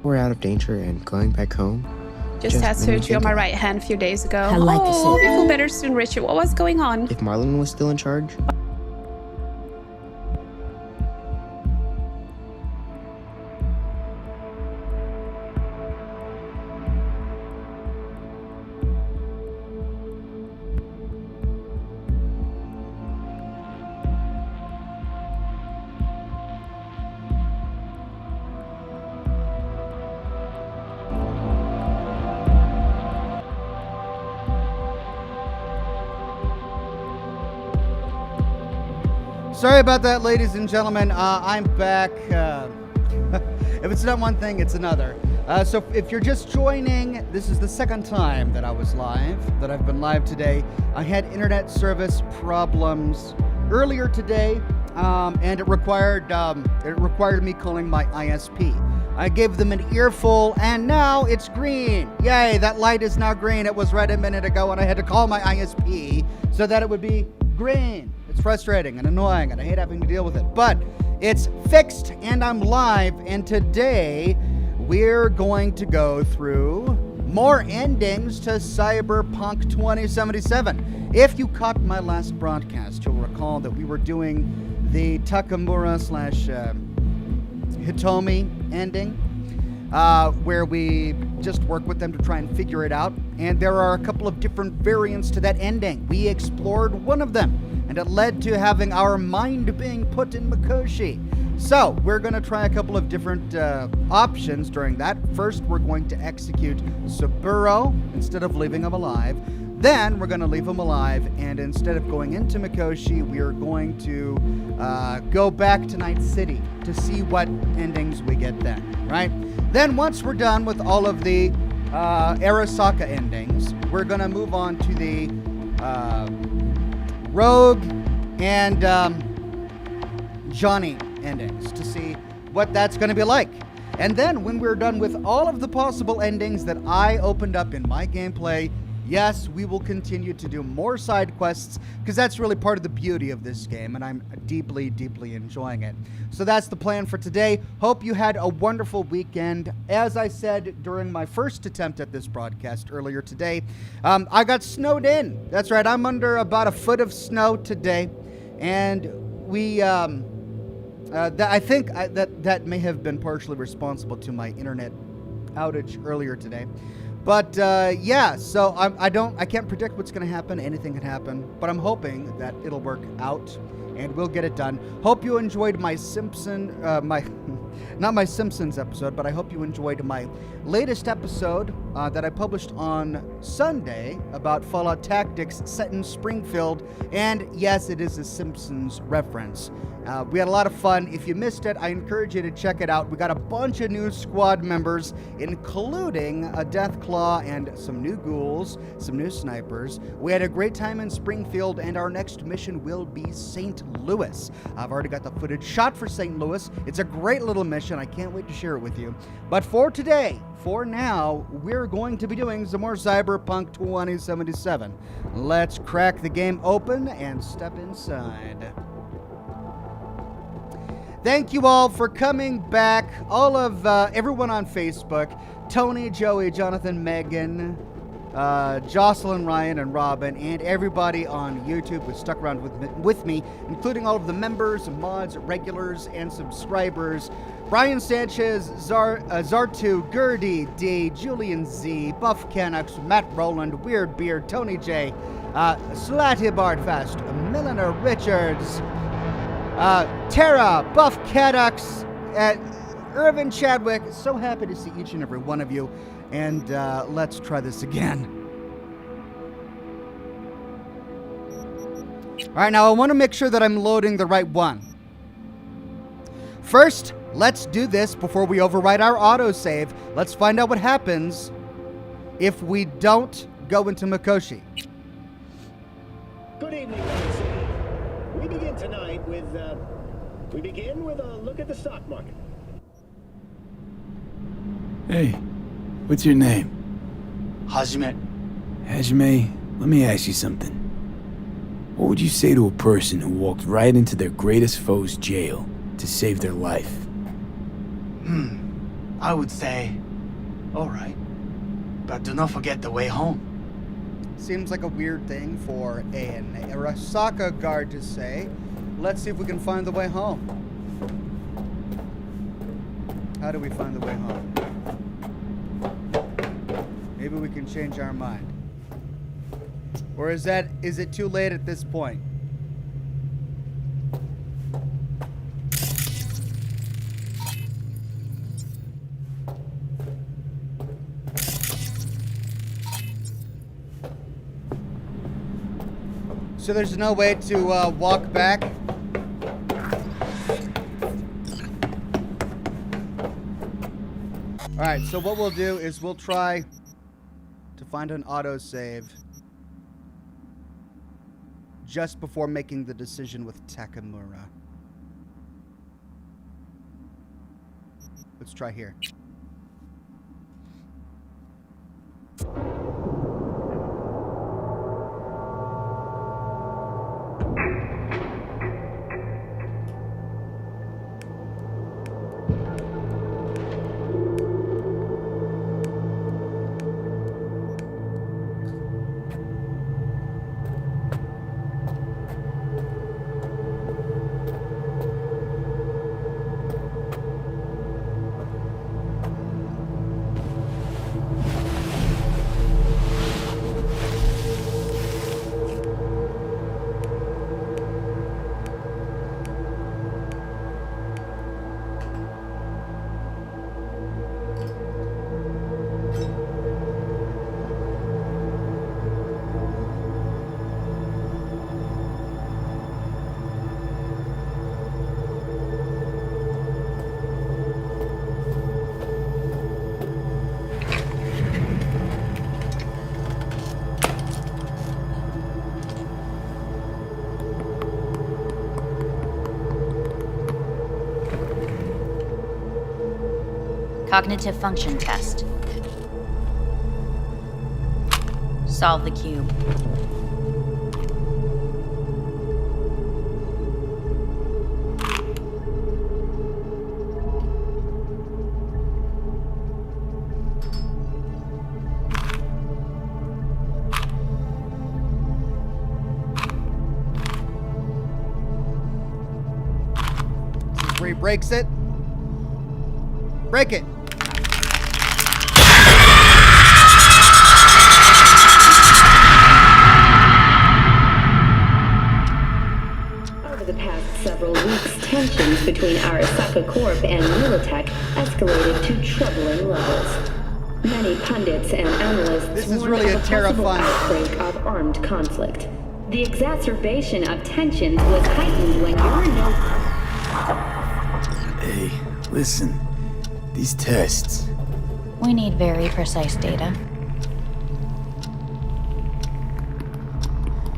We're out of danger and going back home. Just had surgery on my right hand a few days ago. I like this. Oh, you feel better soon, Richard. What was going on? If Marlon was still in charge, Sorry about that, ladies and gentlemen. I'm back. If it's not one thing, it's another. So if you're just joining, this is the second time that I was live, that I've been live today. I had internet service problems earlier today, and it required me calling my ISP. I gave them an earful, and now it's green. Yay, that light is now green. It was red a minute ago, and I had to call my ISP so that it would be green. It's frustrating and annoying, and I hate having to deal with it. But it's fixed, and I'm live, and today we're going to go through more endings to Cyberpunk 2077. If you caught my last broadcast, you'll recall that we were doing the Takamura / Hitomi ending, where we just work with them to try and figure it out. And there are a couple of different variants to that ending. We explored one of them, and it led to having our mind being put in Mikoshi. So we're going to try a couple of different options during that. First, we're going to execute Saburo instead of leaving him alive. Then we're going to leave him alive, and instead of going into Mikoshi, we are going to go back to Night City to see what endings we get then, right? Then once we're done with all of the Arasaka endings, we're going to move on to the Rogue and Johnny endings to see what that's going to be like. And then when we're done with all of the possible endings that I opened up in my gameplay, yes, we will continue to do more side quests, because that's really part of the beauty of this game, and I'm deeply, deeply enjoying it. So that's the plan for today. Hope you had a wonderful weekend. As I said during my first attempt at this broadcast earlier today, I got snowed in. That's right, I'm under about a foot of snow today, and we, I think that may have been partially responsible to my internet outage earlier today. But yeah, so I can't predict what's going to happen. Anything can happen, but I'm hoping that it'll work out and we'll get it done. Hope you enjoyed my not my Simpsons episode, but I hope you enjoyed my latest episode that I published on Sunday about Fallout Tactics set in Springfield. And yes, it is a Simpsons reference. We had a lot of fun. If you missed it, I encourage you to check it out. We got a bunch of new squad members, including a Deathclaw and some new ghouls, some new snipers. We had a great time in Springfield, and our next mission will be St. Louis. I've already got the footage shot for St. Louis. It's a great little mission. I can't wait to share it with you. But for today, for now, we're going to be doing some more Cyberpunk 2077. Let's crack the game open and step inside. Thank you all for coming back. All of everyone on Facebook, Tony, Joey, Jonathan, Megan, Jocelyn, Ryan, and Robin, and everybody on YouTube who stuck around with me, including all of the members, mods, regulars, and subscribers. Brian Sanchez, Zartu, Gertie D, Julian Z, Buff Canucks, Matt Rowland, Weird Beard, Tony J, Slatty Bardfast, Milliner Richards, Tara, Buff Canucks, Irvin Chadwick. So happy to see each and every one of you. And let's try this again. All right, now I want to make sure that I'm loading the right one. First, let's do this before we overwrite our autosave. Let's find out what happens if we don't go into Mikoshi. Good evening, Night City. We begin tonight with, a look at the stock market. Hey, what's your name? Hajime. Hajime, let me ask you something. What would you say to a person who walked right into their greatest foe's jail to save their life? I would say, alright. But do not forget the way home. Seems like a weird thing for an Arasaka guard to say. Let's see if we can find the way home. How do we find the way home? Maybe we can change our mind. Or is it too late at this point? So there's no way to walk back? Alright, so what we'll do is we'll try to find an autosave just before making the decision with Takamura. Let's try here. Cognitive function test. Solve the cube. This is where he breaks it. Break it. Several weeks, tensions between Arasaka Corp and Militech escalated to troubling levels. Many pundits and analysts warned of a possible outbreak of armed conflict. The exacerbation of tensions was heightened when Yorinobu... Hey, listen. These tests... We need very precise data.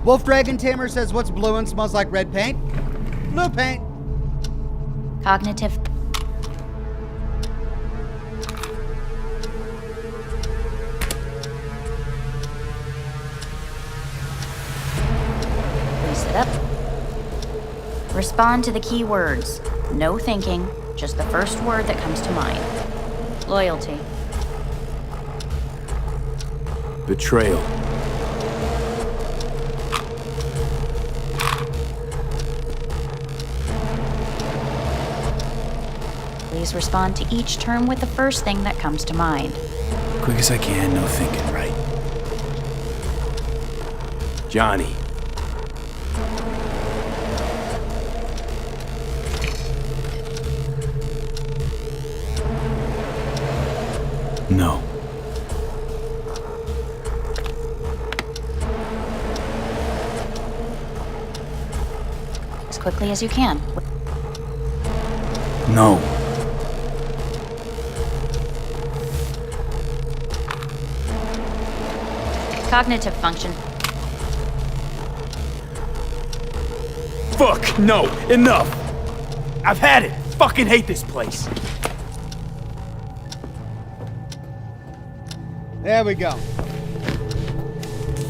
Wolf Dragon Tamer says, what's blue and smells like red paint? Blue paint. Cognitive. Please sit up. Respond to the key words. No thinking, just the first word that comes to mind. Loyalty. Betrayal. Please respond to each term with the first thing that comes to mind. Quick as I can, no thinking, right? Johnny. No. As quickly as you can. No. Cognitive function. Fuck, no, enough! I've had it! Fucking hate this place! There we go.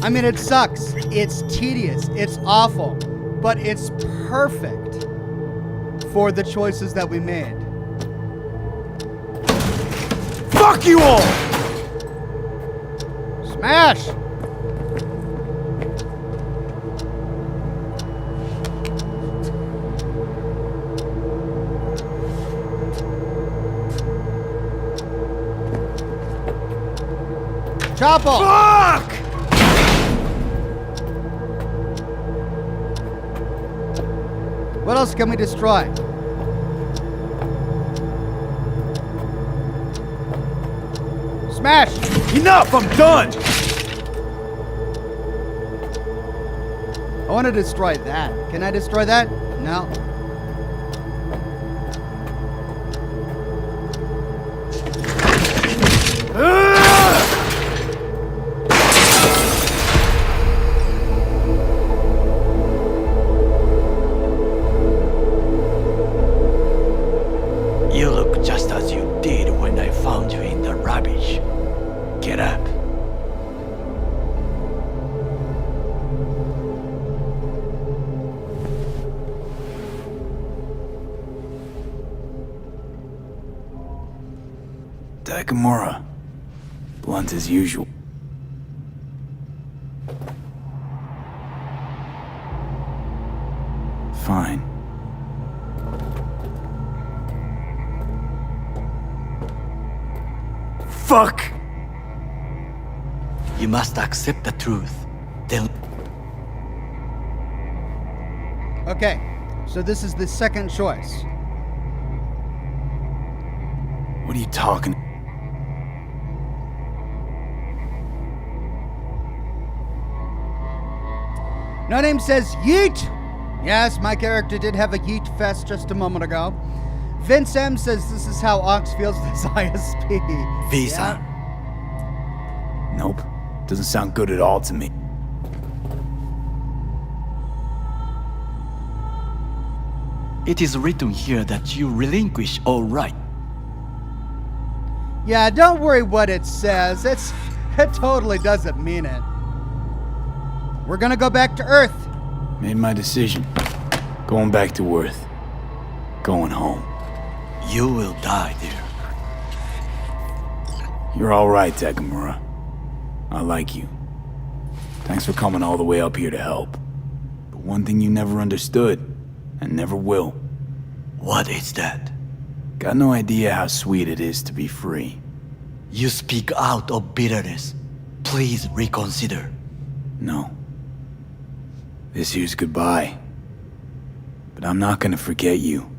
I mean, it sucks. It's tedious. It's awful. But it's perfect for the choices that we made. Fuck you all! Smash! Chop off! Fuck! What else can we destroy? Smash! Enough! I'm done! I want to destroy that. Can I destroy that? No. You look just as you did when I found you in the rubbish. Get up. Takamura. Blunt as usual. Fine. Fuck! You must accept the truth. Then Okay, so this is the second choice. What are you talking? No Name says yeet. Yes, my character did have a yeet fest just a moment ago. Vince M says this is how Ox feels with his ISP. Visa. Nope. Doesn't sound good at all to me. It is written here that you relinquish all right. Yeah, don't worry what it says. It totally doesn't mean it. We're gonna go back to Earth. Made my decision. Going back to Earth. Going home. You will die there. You're all right, Takamura. I like you. Thanks for coming all the way up here to help. But one thing you never understood, and never will. What is that? Got no idea how sweet it is to be free. You speak out of bitterness. Please reconsider. No. This here's goodbye. But I'm not gonna forget you.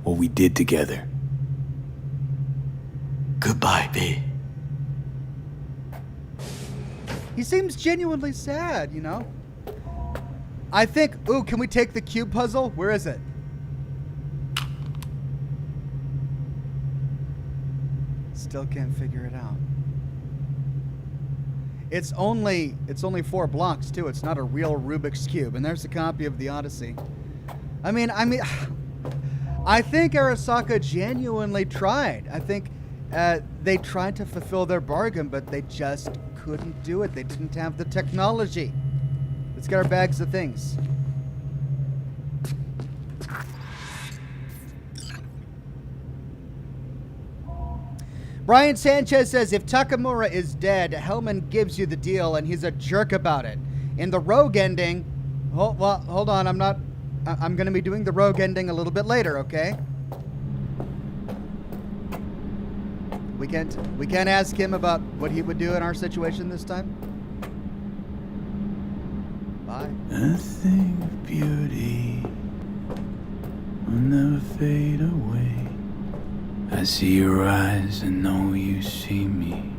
What we did together. Goodbye, V. He seems genuinely sad, you know? I think, ooh, can we take the cube puzzle? Where is it? Still can't figure it out. It's only 4 blocks too. It's not a real Rubik's Cube. And there's a copy of the Odyssey. I mean, I think Arasaka genuinely tried. I think they tried to fulfill their bargain, but they just couldn't do it. They didn't have the technology. Let's get our bags of things. Brian Sanchez says, if Takamura is dead, Hellman gives you the deal and he's a jerk about it. In the rogue ending, hold on, I'm going to be doing the rogue ending a little bit later, okay? We can't ask him about what he would do in our situation this time. Bye. A thing of beauty will never fade away. I see your eyes and know you see me.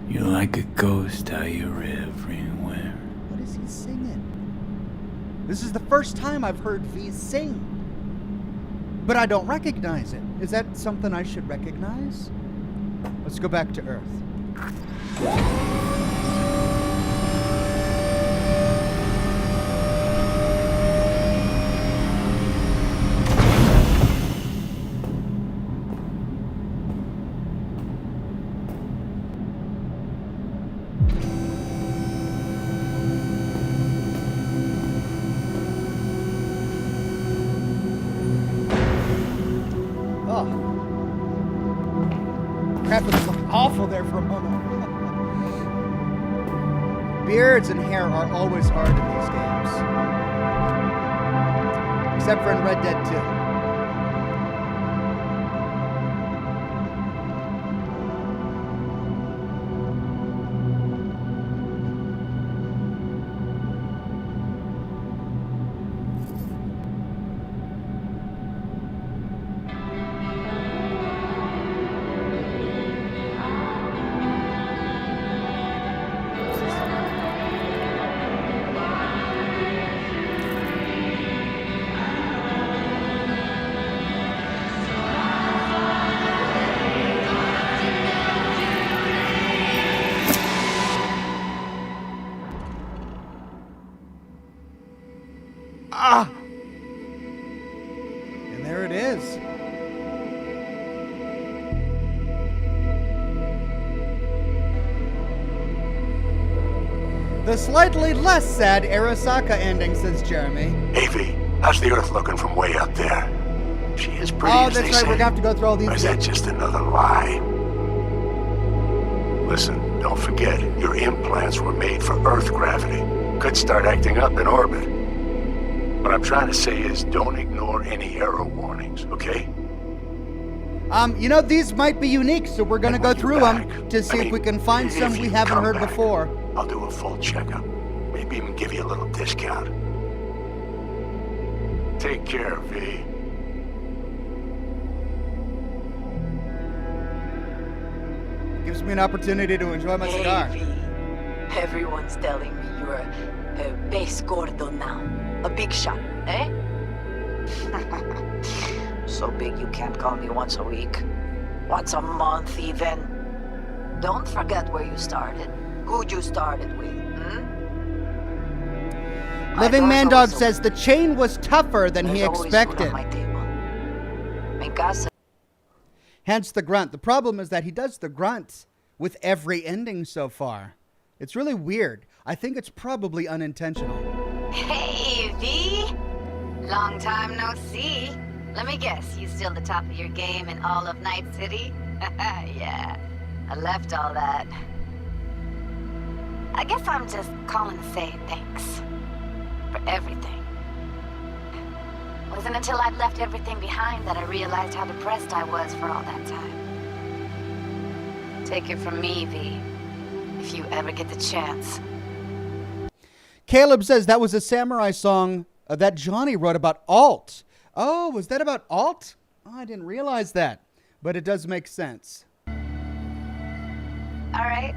You're like a ghost, how you're everywhere. What is he singing? This is the first time I've heard V sing. But I don't recognize it. Is that something I should recognize? Let's go back to Earth. graphics look awful there for a moment. Beards and hair are always hard in these games. Except for in Red Dead 2. And there it is. The slightly less sad Arasaka ending, says Jeremy. Hey, V, how's the Earth looking from way up there? She is pretty, Oh, as that's they right. say. We're gonna have to go through all these. Or is that just another lie? Listen, don't forget, your implants were made for Earth gravity. Could start acting up in orbit. What I'm trying to say is don't ignore any error warnings, okay? You know, these might be unique, so we're gonna And go when through you're them back, to see if we can find if some you we haven't come heard back, before. I'll do a full checkup. Maybe even give you a little discount. Take care, V. Gives me an opportunity to enjoy my cigar. Hey, V. Everyone's telling me you're a base gordo now. A big shot, eh? So big you can't call me once a week. Once a month, even. Don't forget where you started. Who'd you started with, Living Man Dog says the chain was tougher than he expected. Hence the grunt. The problem is that he does the grunt with every ending so far. It's really weird. I think it's probably unintentional. Hey, V! Long time no see. Let me guess, you still the top of your game in all of Night City? Yeah, I left all that. I guess I'm just calling to say thanks. For everything. Wasn't until I'd left everything behind that I realized how depressed I was for all that time. Take it from me, V. If you ever get the chance. Caleb says that was a samurai song that Johnny wrote about Alt. Oh, was that about Alt? Oh, I didn't realize that. But it does make sense. All right,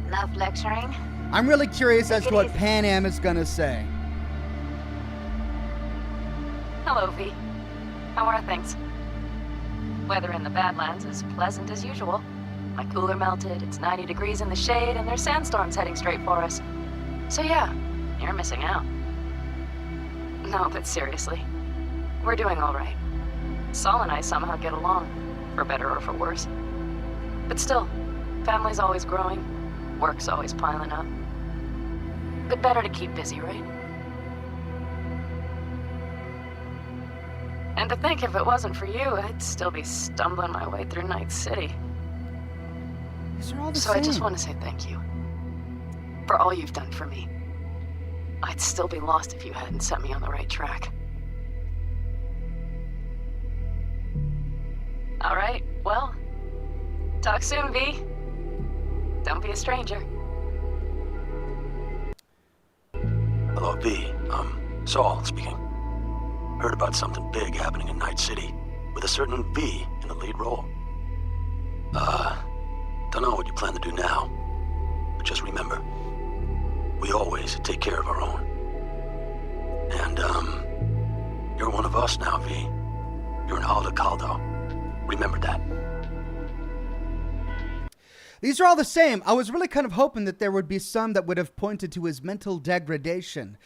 enough lecturing. I'm really curious as to what Pan Am is going to say. Hello, V. How are things? Weather in the Badlands is pleasant as usual. My cooler melted, it's 90 degrees in the shade, and there's sandstorms heading straight for us. So yeah, you're missing out. No, but seriously, we're doing all right. Saul and I somehow get along, for better or for worse. But still, family's always growing, work's always piling up. But better to keep busy, right? And to think if it wasn't for you, I'd still be stumbling my way through Night City. These are all the So same. I just want to say thank you. For all you've done for me. I'd still be lost if you hadn't set me on the right track. Alright, well, talk soon, V. Don't be a stranger. Hello, V. Saul speaking. Heard about something big happening in Night City, with a certain V in the lead role. Don't know what you plan to do now, but just remember, we always take care of our own. And, you're one of us now, V. You're an Alda Caldo. Remember that. These are all the same. I was really kind of hoping that there would be some that would have pointed to his mental degradation.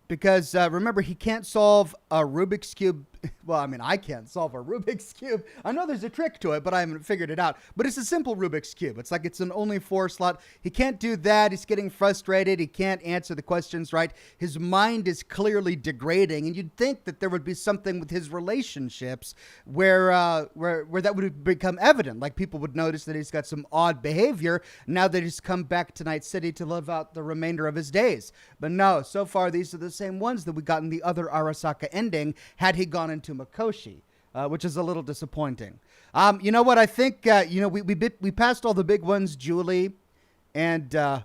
Because remember, he can't solve a Rubik's Cube Well, I mean, I can't solve a Rubik's Cube. I know there's a trick to it, but I haven't figured it out. But it's a simple Rubik's Cube. It's like it's an only 4 slot. He can't do that. He's getting frustrated. He can't answer the questions right. His mind is clearly degrading. And you'd think that there would be something with his relationships where that would become evident. Like people would notice that he's got some odd behavior now that he's come back to Night City to live out the remainder of his days. But no, so far these are the same ones that we got in the other Arasaka ending had he gone into Makoshi, which is a little disappointing. You know what? I think, we passed all the big ones, Julie, and... I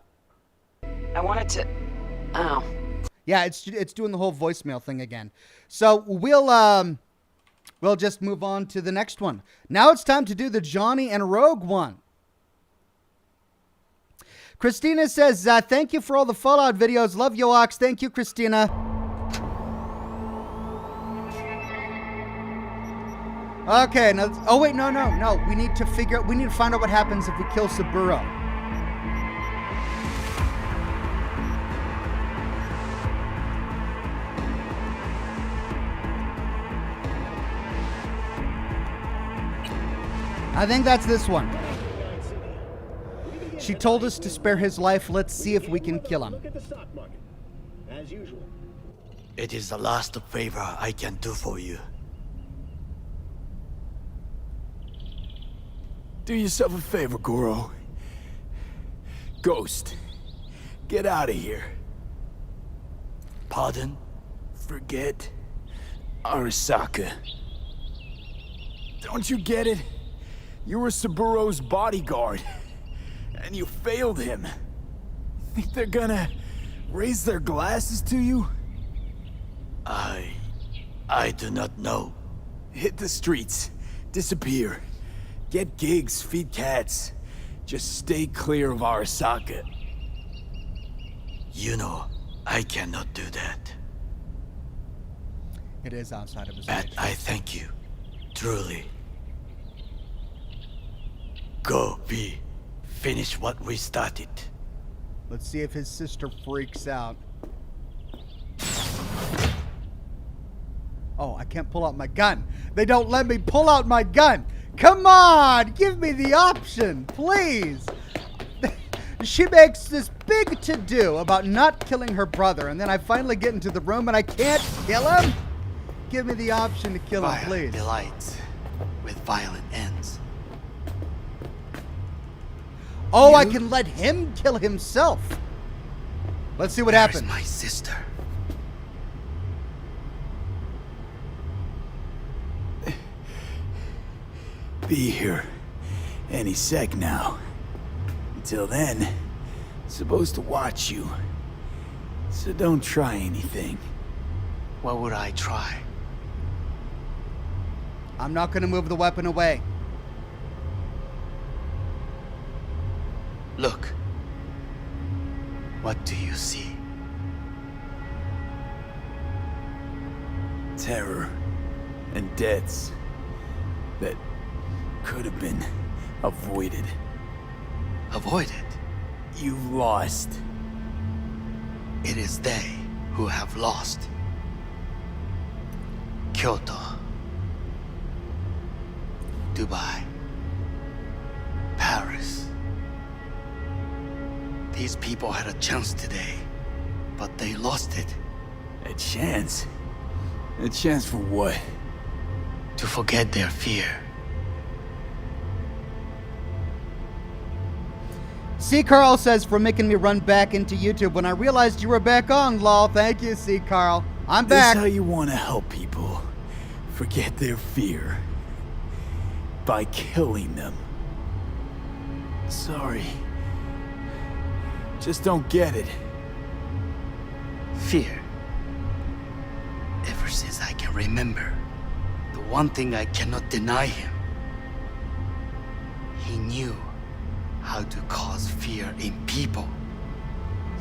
wanted to... Oh. Yeah, it's doing the whole voicemail thing again. So we'll just move on to the next one. Now it's time to do the Johnny and Rogue one. Christina says, thank you for all the Fallout videos. Love you, Ox. Thank you, Christina. Okay, now, oh wait, no. We need to find out what happens if we kill Saburo. I think that's this one. She told us to spare his life. Let's see if we can kill him. Look at the stock market. As usual. It is the last favor I can do for you. Do yourself a favor, Goro. Ghost, get out of here. Pardon? Forget Arasaka. Don't you get it? You were Saburo's bodyguard, and you failed him. Think they're gonna raise their glasses to you? I do not know. Hit the streets. Disappear. Get gigs, feed cats. Just stay clear of Arasaka. You know, I cannot do that. It is outside of his But reach. I thank you. Truly. Go, V. Finish what we started. Let's see if his sister freaks out. Oh, I can't pull out my gun. They don't let me pull out my gun. Come on, give me the option, please. She makes this big to-do about not killing her brother, and then I finally get into the room and I can't kill him? Give me the option to kill him, please. Delights with violent ends. Oh, I can let him kill himself. Let's see what happens. My sister. Be here any sec now. Until then, supposed to watch you. So don't try anything. What would I try? I'm not going to move the weapon away. Look. What do you see? Terror and deaths that could have been avoided. Avoided? You lost. It is they who have lost. Kyoto. Dubai. Paris. These people had a chance today, but they lost it. A chance? A chance for what? To forget their fear. C. Carl says, for making me run back into YouTube when I realized you were back on, lol. Thank you, C. Carl. I'm back. This how you want to help people forget their fear. By killing them. Sorry. Just don't get it. Fear. Ever since I can remember, the one thing I cannot deny him. He knew how to cause fear in people.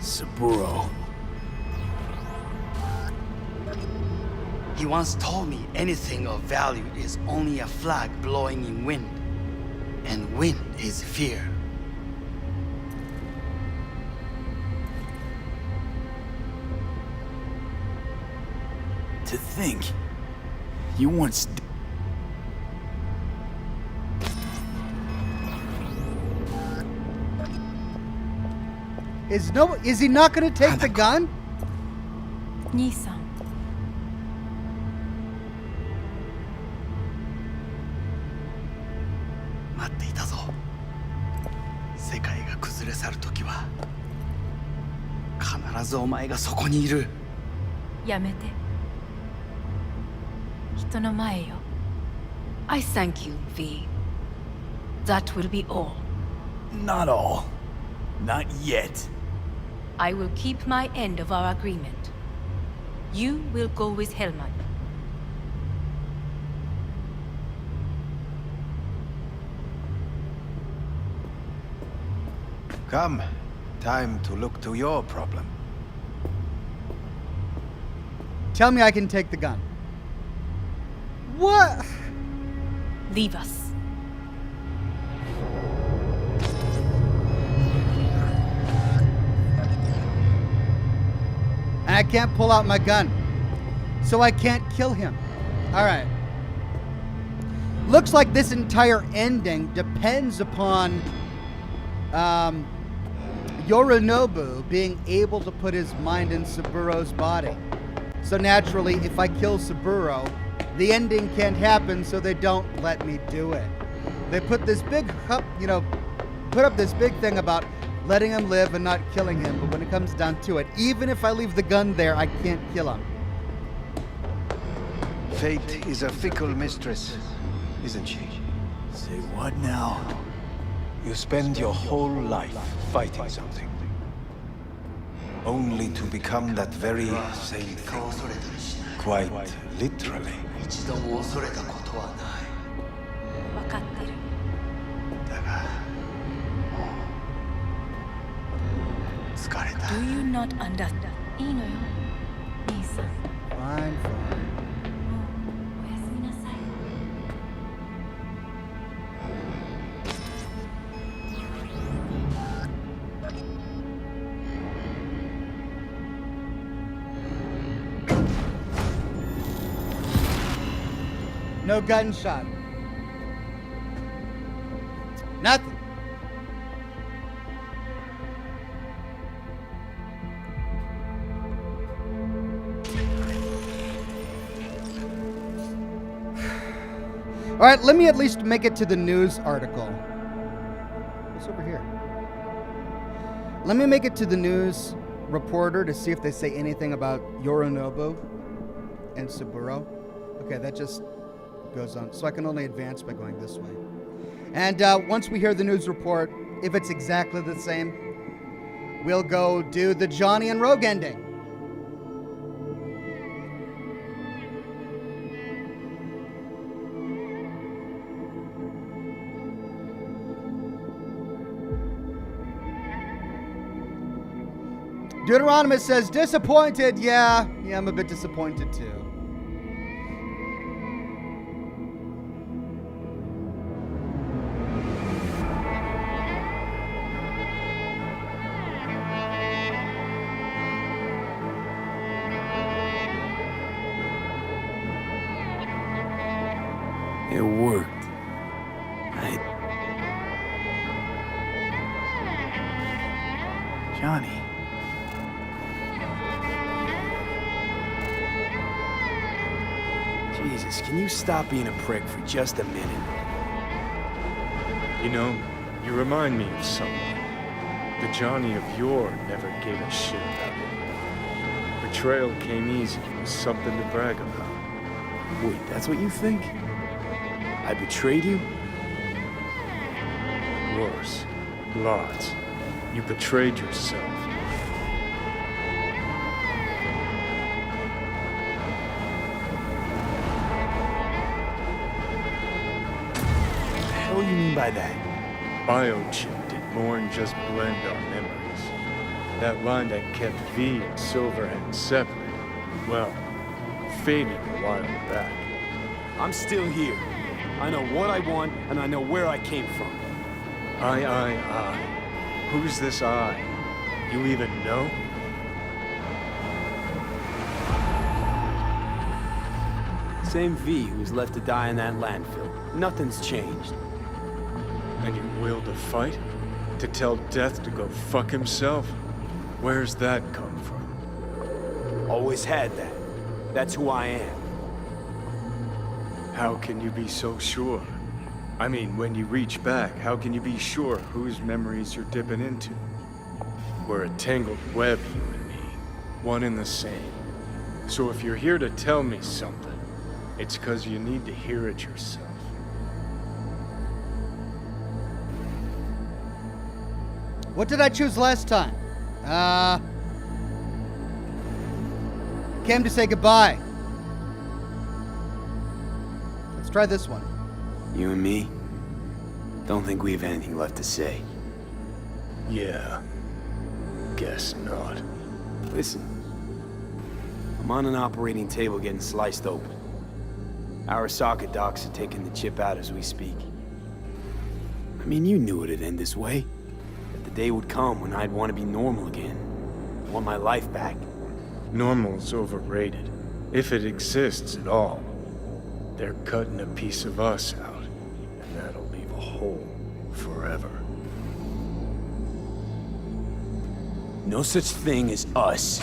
Saburo. He once told me anything of value is only a flag blowing in wind. And wind is fear. To think You once... Is he not going to take the gun? Nissan. 待っていたぞ。世界が崩れ去る時は必ずお前がそこにいる。やめて。人の前よ。I thank you, V. That will be all. Not all. Not yet. I will keep my end of our agreement. You will go with Hellman. Come. Time to look to your problem. Tell me I can take the gun. What? Leave us. And I can't pull out my gun. So I can't kill him. Alright. Looks like this entire ending depends upon Yorinobu being able to put his mind in Saburo's body. So naturally, if I kill Saburo, the ending can't happen, so they don't let me do it. They put this big, put up this big thing about letting him live and not killing him, but when it comes down to it, even if I leave the gun there, I can't kill him. Fate is a fickle mistress, isn't she? Say what now? You spend your whole life fighting something, only to become that very same thing. Quite literally. 一度も恐れたことはない。わかってる。だが、もう疲れた。Do you not understand? いいのよ、兄さん。 Fine, fine. おやすみなさい。No gunshot. Nothing. All right, let me at least make it to the news article. What's over here? Let me make it to the news reporter to see if they say anything about Yorinobu and Saburo. Okay, that just goes on. So I can only advance by going this way. And once we hear the news report, if it's exactly the same, we'll go do the Johnny and Rogue ending. Deuteronomus says, disappointed. Yeah, I'm a bit disappointed too. It worked. Johnny. Jesus, can you stop being a prick for just a minute? You know, you remind me of someone. The Johnny of yore never gave a shit about it. Betrayal came easy. It was something to brag about. Wait, that's what you think? I betrayed you? Worse. Lots. You betrayed yourself. What do you mean by that? Biochip did more than just blend our memories. That line that kept V and Silverhand separate, well, faded a while back. I'm still here. I know what I want, and I know where I came from. I. Who's this I? You even know? Same V who was left to die in that landfill. Nothing's changed. And your will to fight? To tell Death to go fuck himself? Where's that come from? Always had that. That's who I am. How can you be so sure? I mean, when you reach back, how can you be sure whose memories you're dipping into? We're a tangled web, you and me. One and the same. So if you're here to tell me something, it's 'cause you need to hear it yourself. What did I choose last time? Came to say goodbye. Let's try this one. You and me? Don't think we have anything left to say. Yeah. Guess not. Listen. I'm on an operating table getting sliced open. Arasaka docs are taking the chip out as we speak. I mean, you knew it'd end this way. That the day would come when I'd want to be normal again. I want my life back. Normal's overrated. If it exists at all. They're cutting a piece of us out. And that'll leave a hole forever. No such thing as us.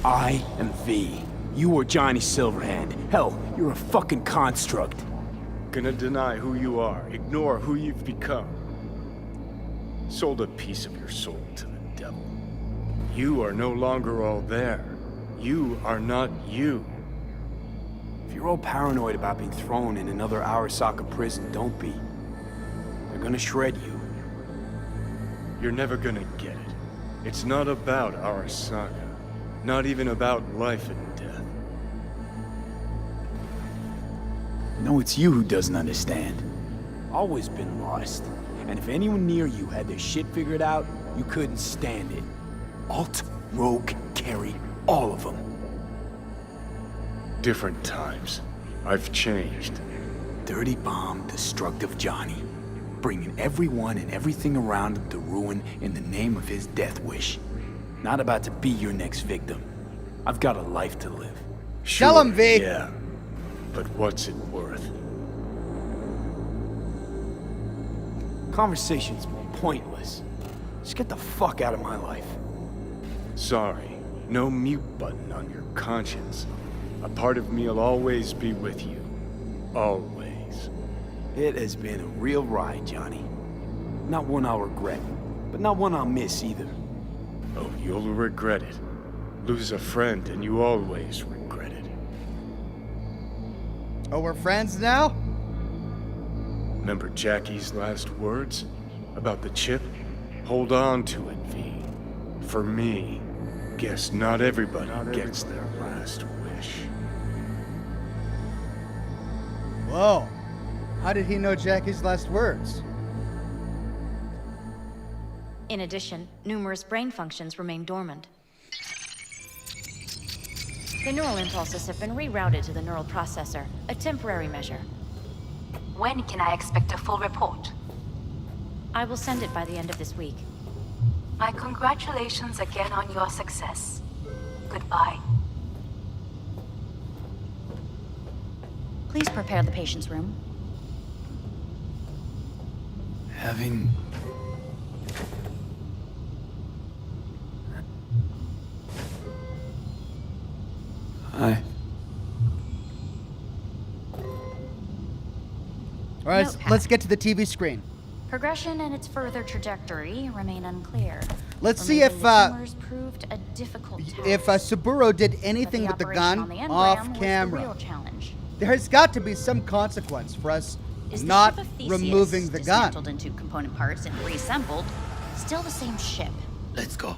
I am V. You are Johnny Silverhand. Hell, you're a fucking construct. Gonna deny who you are, ignore who you've become. Sold a piece of your soul to the devil. You are no longer all there. You are not you. If you're all paranoid about being thrown in another Arasaka prison, don't be. They're gonna shred you. You're never gonna get it. It's not about Arasaka. Not even about life and death. No, it's you who doesn't understand. Always been lost. And if anyone near you had their shit figured out, you couldn't stand it. Alt, Rogue, Carry, all of them. Different times. I've changed. Dirty bomb, destructive Johnny. Bringing everyone and everything around him to ruin in the name of his death wish. Not about to be your next victim. I've got a life to live. Sure, tell him, V. Yeah. But what's it worth? Conversation's pointless. Just get the fuck out of my life. Sorry. No mute button on your conscience. A part of me'll always be with you. Always. It has been a real ride, Johnny. Not one I'll regret, but not one I'll miss either. Oh, you'll regret it. Lose a friend and you always regret it. Oh, we're friends now? Remember Jackie's last words? About the chip? Hold on to it, V. For me, guess not everybody gets their last wish. Whoa. How did he know Jackie's last words? In addition, numerous brain functions remain dormant. The neural impulses have been rerouted to the neural processor, a temporary measure. When can I expect a full report? I will send it by the end of this week. My congratulations again on your success. Goodbye. Please prepare the patient's room. Having... Hi. All right, let's get to the TV screen. Progression and its further trajectory remain unclear. Let's see if proved a difficult task. if Saburo did anything with the gun off camera. The real challenge. There's got to be some consequence for us not removing the gun. Dismantled into component parts and reassembled, still the same ship. Let's go.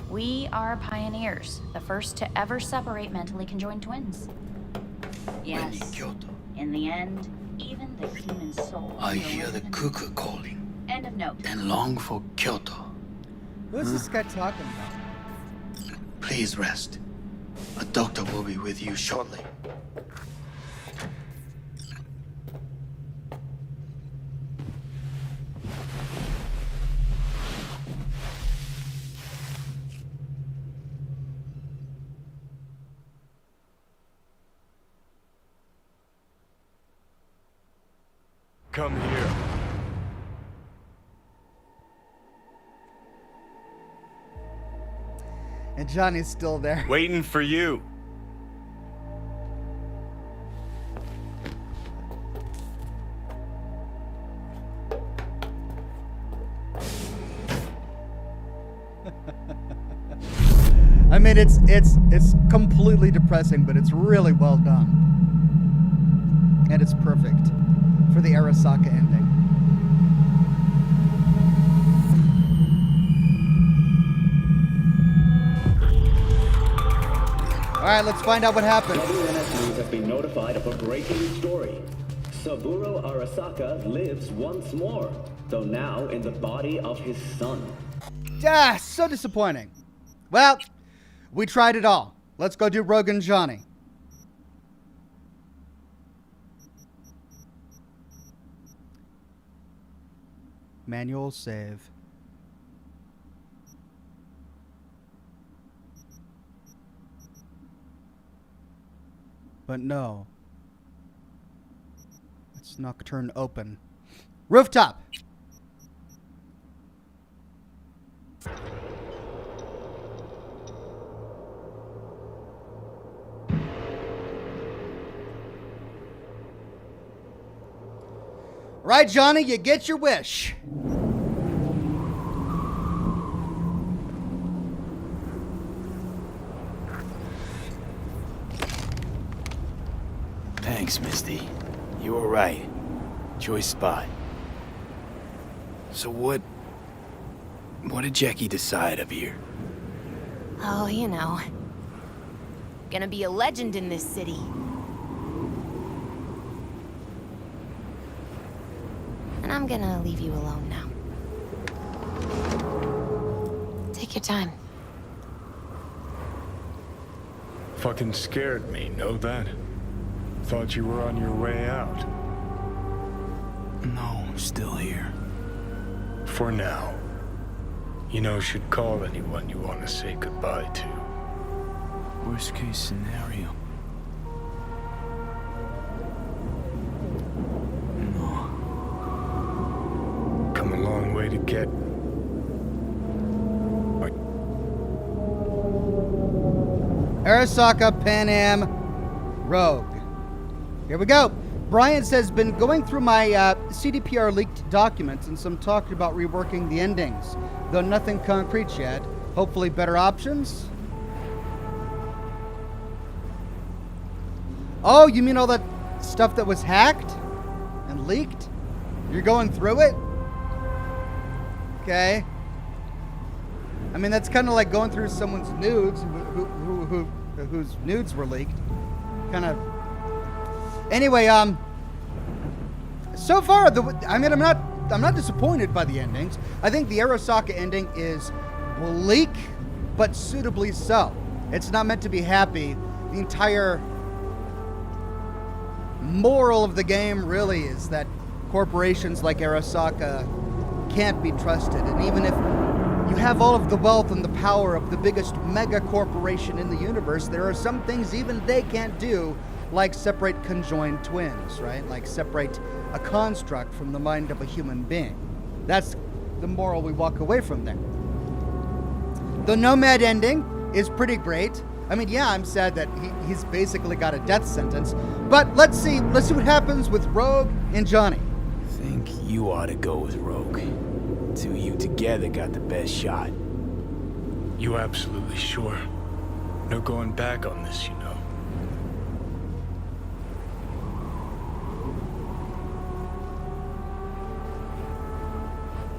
We are pioneers, the first to ever separate mentally conjoined twins. Yes. In the end, even the human soul. I hear the cuckoo calling. End of note. And long for Kyoto. Who's this guy talking about? Please rest. A doctor will be with you shortly. Come here. And Johnny's still there. Waiting for you. I mean, it's completely depressing, but it's really well done. And it's perfect for the Arasaka ending. Alright, let's find out what happened. WNS News has been notified of a breaking story. Saburo Arasaka lives once more, though now in the body of his son. Ah, so disappointing. Well, we tried it all. Let's go do Rogue and Johnny. Manual save. But no. It's Nocturne open. Rooftop! Right, Johnny, you get your wish. Thanks, Misty. You were right. Choice spot. So what did Jackie decide up here? Oh, you know. Gonna be a legend in this city. And I'm gonna leave you alone now. Take your time. Fucking scared me, know that? Thought you were on your way out. No, I'm still here. For now. You know, should call anyone you want to say goodbye to. Worst case scenario. No. Come a long way to get... Arasaka, Pan Am, Rogue. Here we go. Brian says, been going through my CDPR leaked documents and some talk about reworking the endings, though nothing concrete yet. Hopefully better options. Oh, you mean all that stuff that was hacked and leaked? You're going through it? Okay. I mean, that's kind of like going through someone's nudes whose nudes were leaked. Kind of. Anyway, so far, I mean, I'm not disappointed by the endings. I think the Arasaka ending is bleak, but suitably so. It's not meant to be happy. The entire moral of the game really is that corporations like Arasaka can't be trusted. And even if you have all of the wealth and the power of the biggest mega corporation in the universe, there are some things even they can't do, like separate conjoined twins, right? Like separate a construct from the mind of a human being. That's the moral we walk away from there. The Nomad ending is pretty great. I mean, yeah, I'm sad that he's basically got a death sentence, but let's see what happens with Rogue and Johnny. I think you ought to go with Rogue. Two of you together got the best shot. You absolutely sure? No going back on this, you know.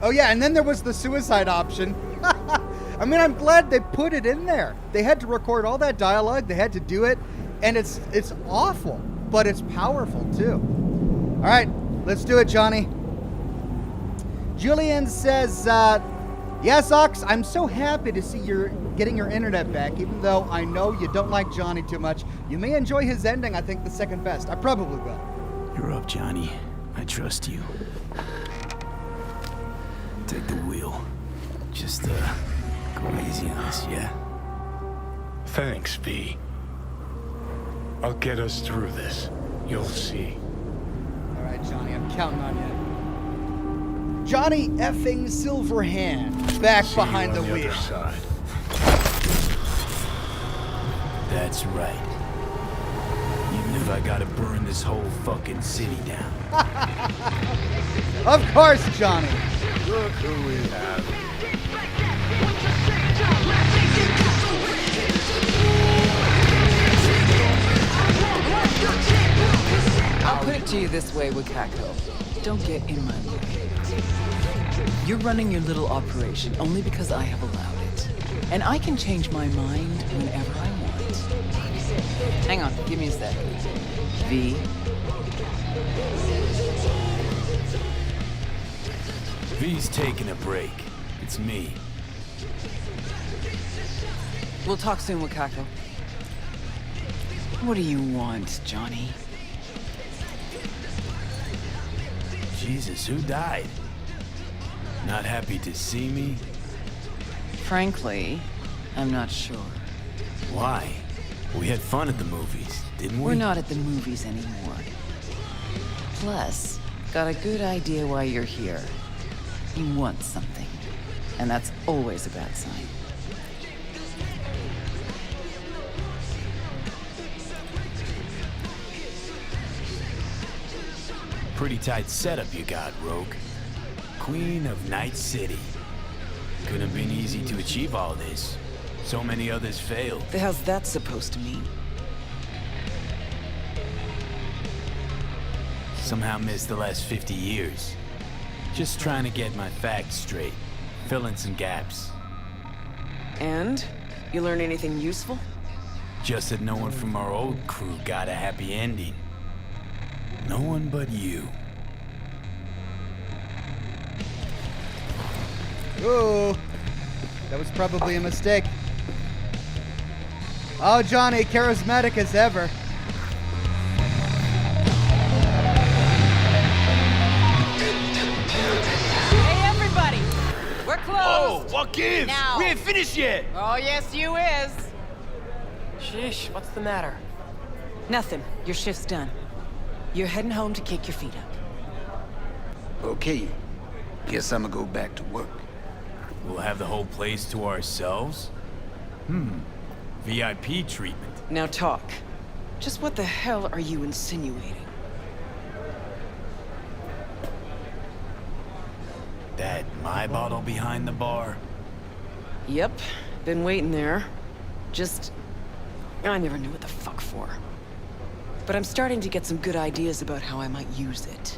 Oh yeah, and then there was the suicide option. I mean, I'm glad they put it in there. They had to record all that dialogue. They had to do it, and it's awful, but it's powerful too. All right, let's do it, Johnny. Julian says, yes, Ox, I'm so happy to see you're getting your internet back, even though I know you don't like Johnny too much. You may enjoy his ending, I think the second best. I probably will. You're up, Johnny. I trust you. Take the wheel. Just, go easy on us, yeah? Thanks, V. I'll get us through this. You'll see. All right. right, Johnny. I'm counting on you. Johnny effing Silverhand, back behind the wheel. That's right. Even if I gotta burn this whole fucking city down. Of course, Johnny. Look who we have. I'll put it to you this way, Wakako. Don't get in my way. You're running your little operation only because I have allowed it. And I can change my mind whenever I want. Hang on, give me a sec. V. V's taking a break. It's me. We'll talk soon, Wakako. What do you want, Johnny? Jesus, who died? Not happy to see me? Frankly, I'm not sure. Why? We had fun at the movies, didn't we? We're not at the movies anymore. Plus, got a good idea why you're here. You want something. And that's always a bad sign. Pretty tight setup you got, Rogue. Queen of Night City. Couldn't have been easy to achieve all this. So many others failed. The hell's that supposed to mean? Somehow missed the last 50 years. Just trying to get my facts straight. Fill in some gaps. And? You learn anything useful? Just that no one from our old crew got a happy ending. No one but you. Ooh, that was probably a mistake. Oh, Johnny, charismatic as ever. Hey, everybody! We're closed! Oh, what gives? Now. We ain't finished yet! Oh, yes, you is! Sheesh, what's the matter? Nothing. Your shift's done. You're heading home to kick your feet up. Okay. Guess I'm gonna go back to work. We'll have the whole place to ourselves? VIP treatment. Now talk. Just what the hell are you insinuating? That my bottle behind the bar? Yep. Been waiting there. Just... I never knew what the fuck for. But I'm starting to get some good ideas about how I might use it.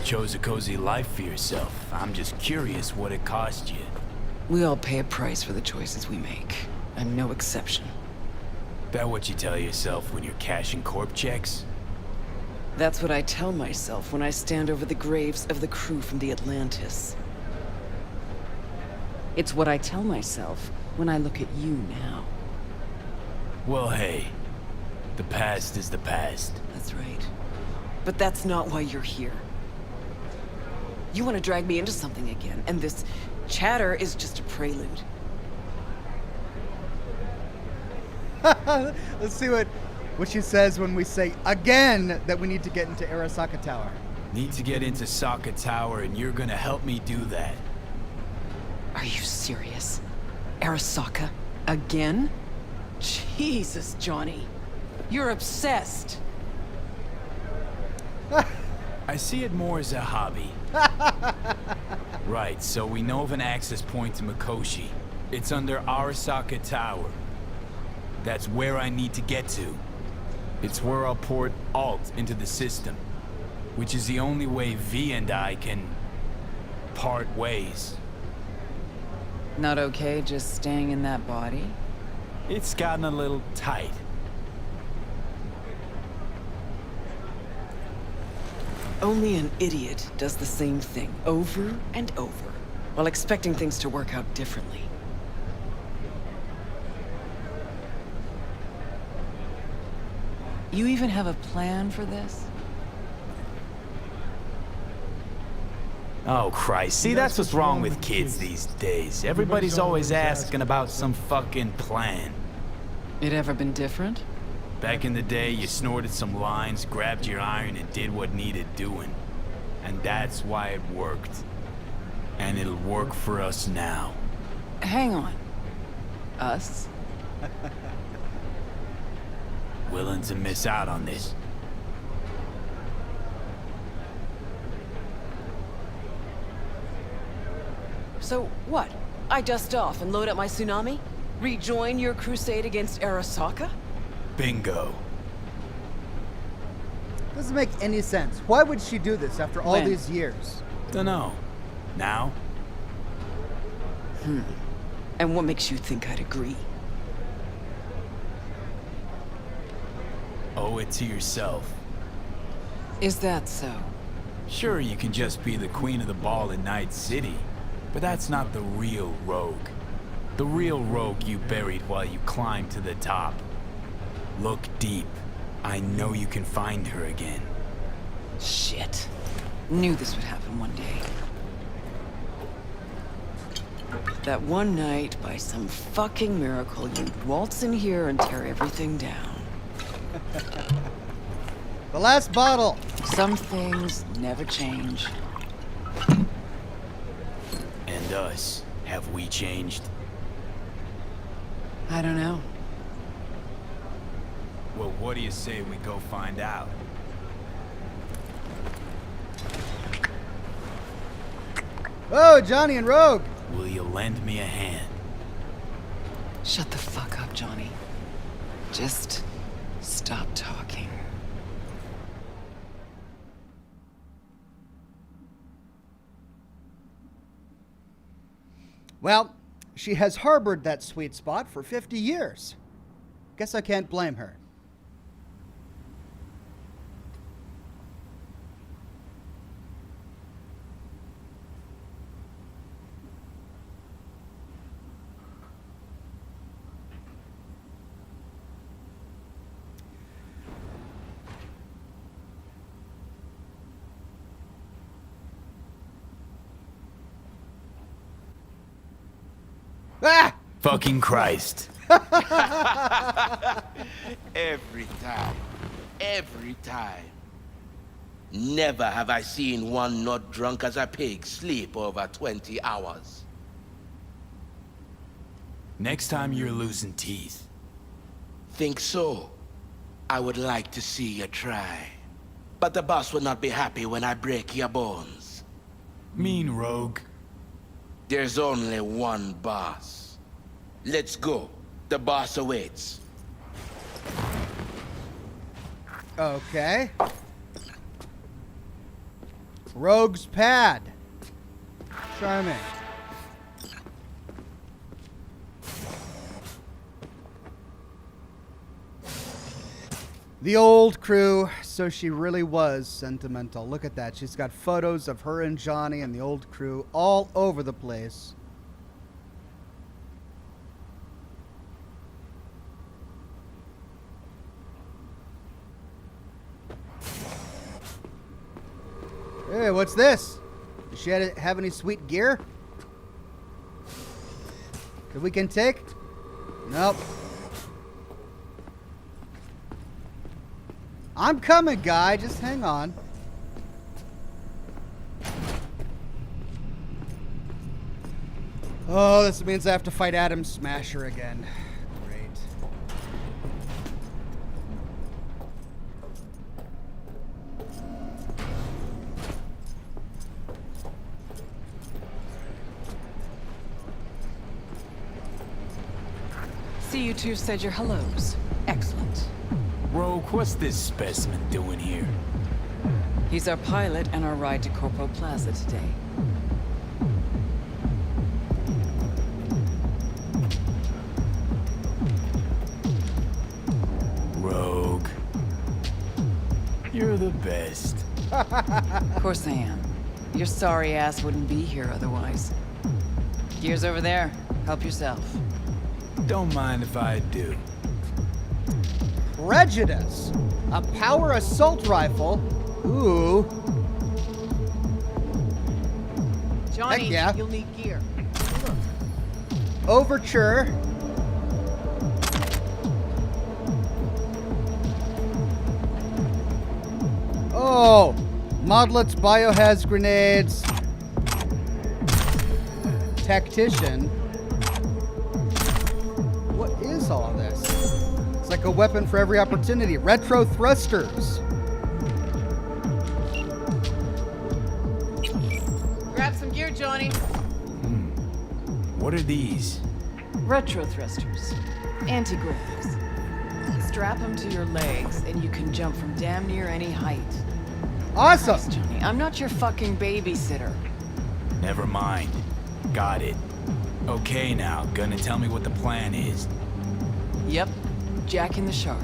Chose a cozy life for yourself. I'm just curious what it cost you. We all pay a price for the choices we make. I'm no exception. That what you tell yourself when you're cashing corp checks? That's what I tell myself when I stand over the graves of the crew from the Atlantis. It's what I tell myself when I look at you now. Well, hey. The past is the past. That's right. But that's not why you're here. You want to drag me into something again, and this chatter is just a prelude. Let's see what she says when we say again that we need to get into Arasaka Tower. Need to get into Saka Tower, and you're gonna help me do that. Are you serious? Arasaka? Again? Jesus, Johnny. You're obsessed. I see it more as a hobby. Right, so we know of an access point to Mikoshi. It's under Arasaka Tower. That's where I need to get to. It's where I'll port Alt into the system, which is the only way V and I can part ways. Not okay just staying in that body? It's gotten a little tight. Only an idiot does the same thing over and over, while expecting things to work out differently. You even have a plan for this? Oh, Christ. See, that's what's wrong with kids these days. Everybody's always asking about some fucking plan. It ever been different? Back in the day, you snorted some lines, grabbed your iron, and did what needed doing. And that's why it worked. And it'll work for us now. Hang on. Us? Willing to miss out on this? So, what? I dust off and load up my tsunami? Rejoin your crusade against Arasaka? Bingo. Doesn't make any sense. Why would she do this after all these years? Dunno. Now? And what makes you think I'd agree? Owe it to yourself. Is that so? Sure, you can just be the queen of the ball in Night City, but that's not the real rogue. The real rogue you buried while you climbed to the top. Look deep. I know you can find her again. Shit. Knew this would happen one day. That one night, by some fucking miracle, you'd waltz in here and tear everything down. The last bottle! Some things never change. And us, have we changed? I don't know. Well, what do you say we go find out? Oh, Johnny and Rogue! Will you lend me a hand? Shut the fuck up, Johnny. Just stop talking. Well, she has harbored that sweet spot for 50 years. Guess I can't blame her. Ah! Fucking Christ. Every time. Every time. Never have I seen one not drunk as a pig sleep over 20 hours. Next time you're losing teeth. Think so? I would like to see you try. But the boss will not be happy when I break your bones. Mean rogue. There's only one boss. Let's go. The boss awaits. Okay. Rogue's pad. Charming. The old crew, so she really was sentimental. Look at that. She's got photos of her and Johnny and the old crew all over the place. Hey, what's this? Does she have any sweet gear that we can take? Nope. I'm coming, guy. Just hang on. Oh, this means I have to fight Adam Smasher again. Great. See, you two said your hellos. Excellent. Rogue, what's this specimen doing here? He's our pilot and our ride to Corpo Plaza today. Rogue. You're the best. Of course I am. Your sorry ass wouldn't be here otherwise. Gear's over there. Help yourself. Don't mind if I do. Prejudice. A power assault rifle. Ooh. Johnny, heck yeah. You'll need gear. Overture. Oh, modlets, biohaz grenades, tactician. What is all this? It's like a weapon for every opportunity. Retro thrusters. Grab some gear, Johnny. What are these? Retro thrusters. Anti-gravs. Strap them to your legs and you can jump from damn near any height. Awesome! Christ, Johnny, I'm not your fucking babysitter. Never mind. Got it. Okay now, gonna tell me what the plan is. Yep. Jack in the Shard.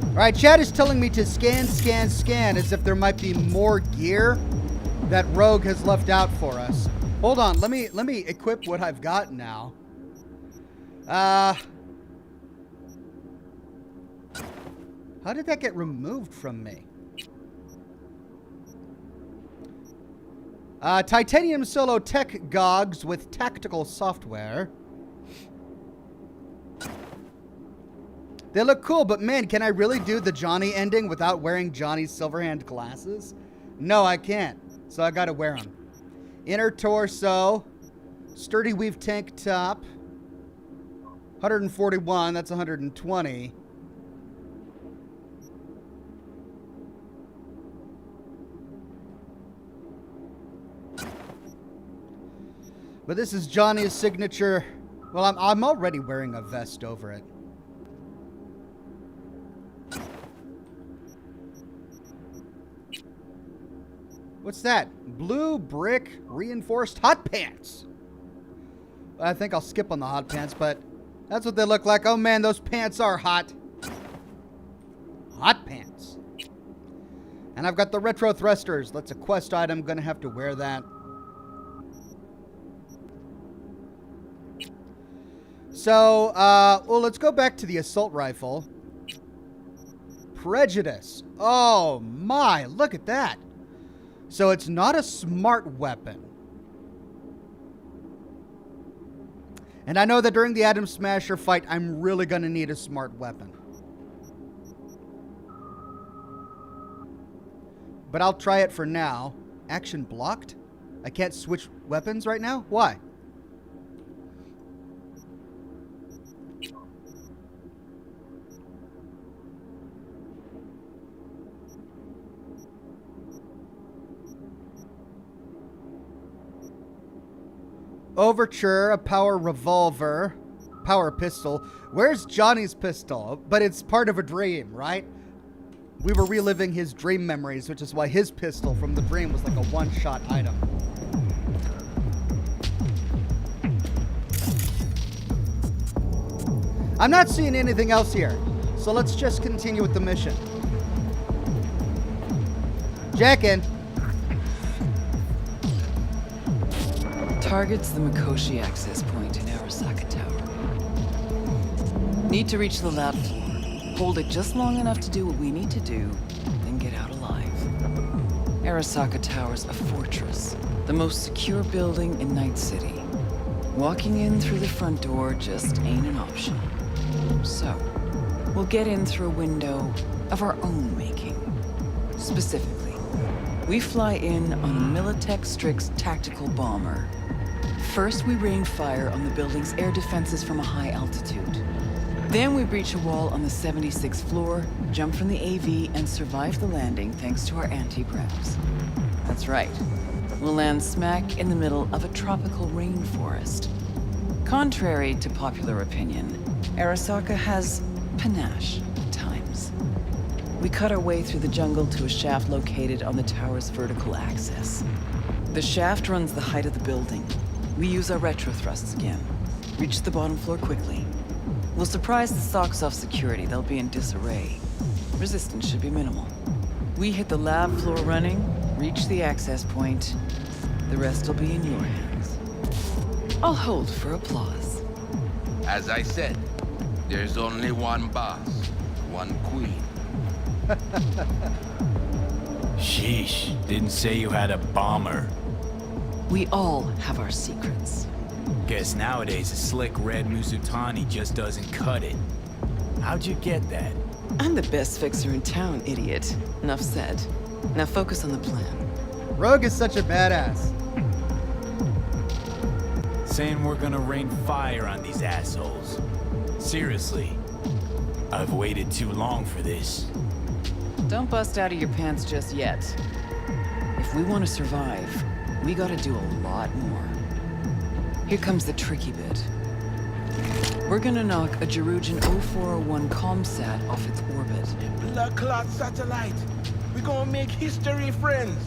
Alright, chat is telling me to scan as if there might be more gear that Rogue has left out for us. Hold on, let me equip what I've got now. How did that get removed from me? Titanium Solo Tech Gogs with tactical software. They look cool, but man, can I really do the Johnny ending without wearing Johnny's Silverhand glasses? No, I can't. So I gotta wear them. Inner torso. Sturdy weave tank top. 141, that's 120. But this is Johnny's signature. Well, I'm already wearing a vest over it. What's that? Blue brick reinforced hot pants. I think I'll skip on the hot pants, but that's what they look like. Oh man, those pants are hot. Hot pants. And I've got the retro thrusters. That's a quest item. Gonna have to wear that. So, well, let's go back to the assault rifle. Prejudice. Oh my, look at that. So it's not a smart weapon. And I know that during the Atom Smasher fight, I'm really going to need a smart weapon. But I'll try it for now. Action blocked? I can't switch weapons right now? Why? Overture, a power revolver, power pistol. Where's Johnny's pistol? But it's part of a dream, right? We were reliving his dream memories, which is why his pistol from the dream was like a one-shot item. I'm not seeing anything else here, so let's just continue with the mission. Jack in. Targets the Mikoshi access point in Arasaka Tower. Need to reach the lab floor. Hold it just long enough to do what we need to do, then get out alive. Arasaka Tower's a fortress, the most secure building in Night City. Walking in through the front door just ain't an option. So, we'll get in through a window of our own making. Specifically, we fly in on a Militech Strix tactical bomber. First, we rain fire on the building's air defenses from a high altitude. Then we breach a wall on the 76th floor, jump from the AV, and survive the landing thanks to our anti-gravs. That's right. We'll land smack in the middle of a tropical rainforest. Contrary to popular opinion, Arasaka has panache at times. We cut our way through the jungle to a shaft located on the tower's vertical axis. The shaft runs the height of the building. We use our retro thrusts again. Reach the bottom floor quickly. We'll surprise the socks off security. They'll be in disarray. Resistance should be minimal. We hit the lab floor running, reach the access point. The rest will be in your hands. I'll hold for applause. As I said, there's only one boss, one queen. Sheesh, didn't say you had a bomber. We all have our secrets. Guess nowadays a slick red Musutani just doesn't cut it. How'd you get that? I'm the best fixer in town, idiot. Enough said. Now focus on the plan. Rogue is such a badass. Saying we're gonna rain fire on these assholes. Seriously. I've waited too long for this. Don't bust out of your pants just yet. If we want to survive, we gotta do a lot more. Here comes the tricky bit. We're gonna knock a Jerugian 0401 comsat off its orbit. Blood clot satellite. We're gonna make history, friends.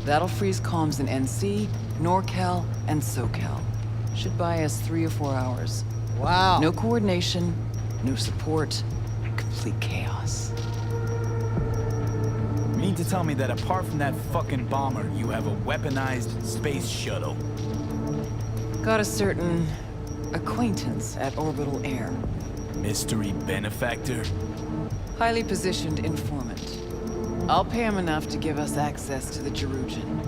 That'll freeze comms in NC, NorCal, and SoCal. Should buy us 3 or 4 hours. Wow. No coordination, no support, complete chaos. Mean to tell me that apart from that fucking bomber, you have a weaponized space shuttle? Got a certain acquaintance at Orbital Air. Mystery benefactor? Highly positioned informant. I'll pay him enough to give us access to the Jerugian.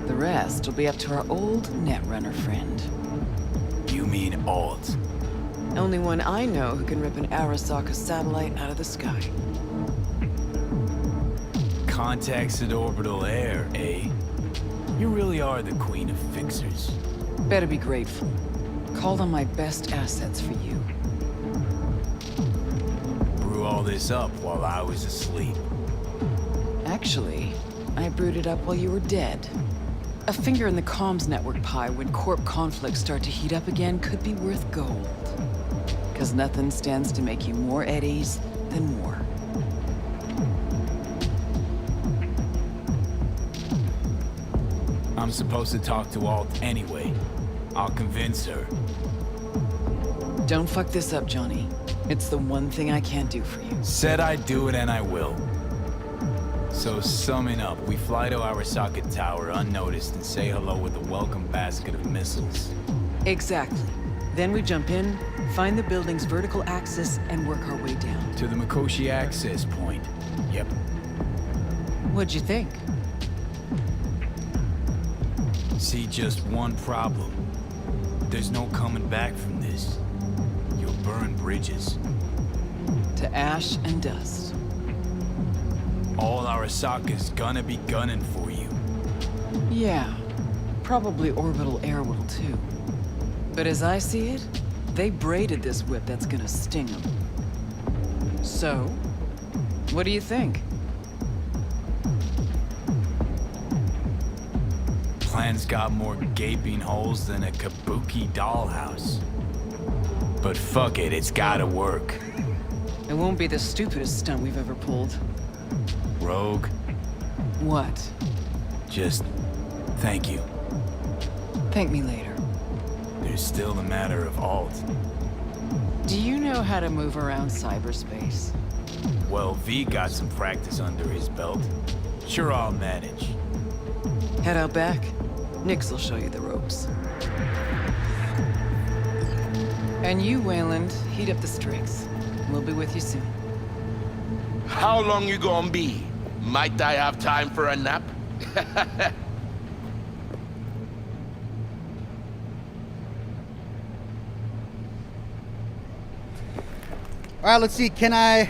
The rest will be up to our old Netrunner friend. You mean Alt? Only one I know who can rip an Arasaka satellite out of the sky. Contacts at Orbital Air, eh? You really are the queen of fixers. Better be grateful. Called on my best assets for you. Brew all this up while I was asleep. Actually, I brewed it up while you were dead. A finger in the comms network pie when corp conflicts start to heat up again could be worth gold. 'Cause nothing stands to make you more at ease than war. I'm supposed to talk to Alt anyway. I'll convince her. Don't fuck this up, Johnny. It's the one thing I can't do for you. Said I'd do it and I will. So summing up, we fly to Arasaka Tower unnoticed and say hello with a welcome basket of missiles. Exactly. Then we jump in, find the building's vertical axis, and work our way down. To the Mikoshi access point. Yep. What'd you think? See just one problem. There's no coming back from this. You'll burn bridges. To ash and dust. All Arasaka's gonna be gunning for you. Yeah. Probably Orbital Air will too. But as I see it, they braided this whip that's gonna sting them. So, what do you think? Plan's got more gaping holes than a kabuki dollhouse. But fuck it, it's gotta work. It won't be the stupidest stunt we've ever pulled. Rogue? What? Just thank you. Thank me later. There's still the matter of Alt. Do you know how to move around cyberspace? Well, V got some practice under his belt. Sure, I'll manage. Head out back. Nix will show you the ropes. And you, Wayland, heat up the strings. We'll be with you soon. How long you gonna be? Might I have time for a nap? All right, let's see. Can I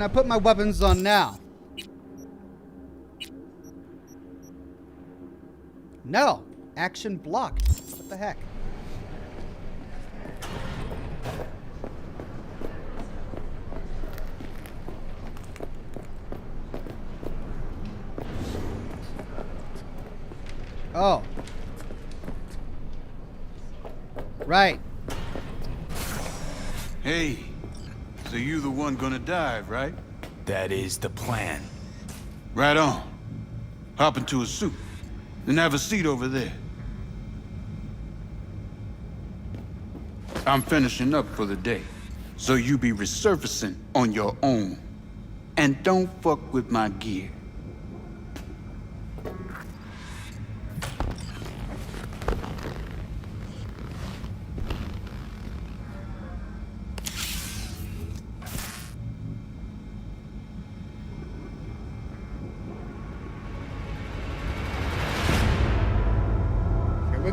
put my weapons on now? No. Action blocked. What the heck? Oh. Right. Hey, so you the one gonna dive, right? That is the plan. Right on. Hop into a suit, and have a seat over there. I'm finishing up for the day, so you be resurfacing on your own. And don't fuck with my gear.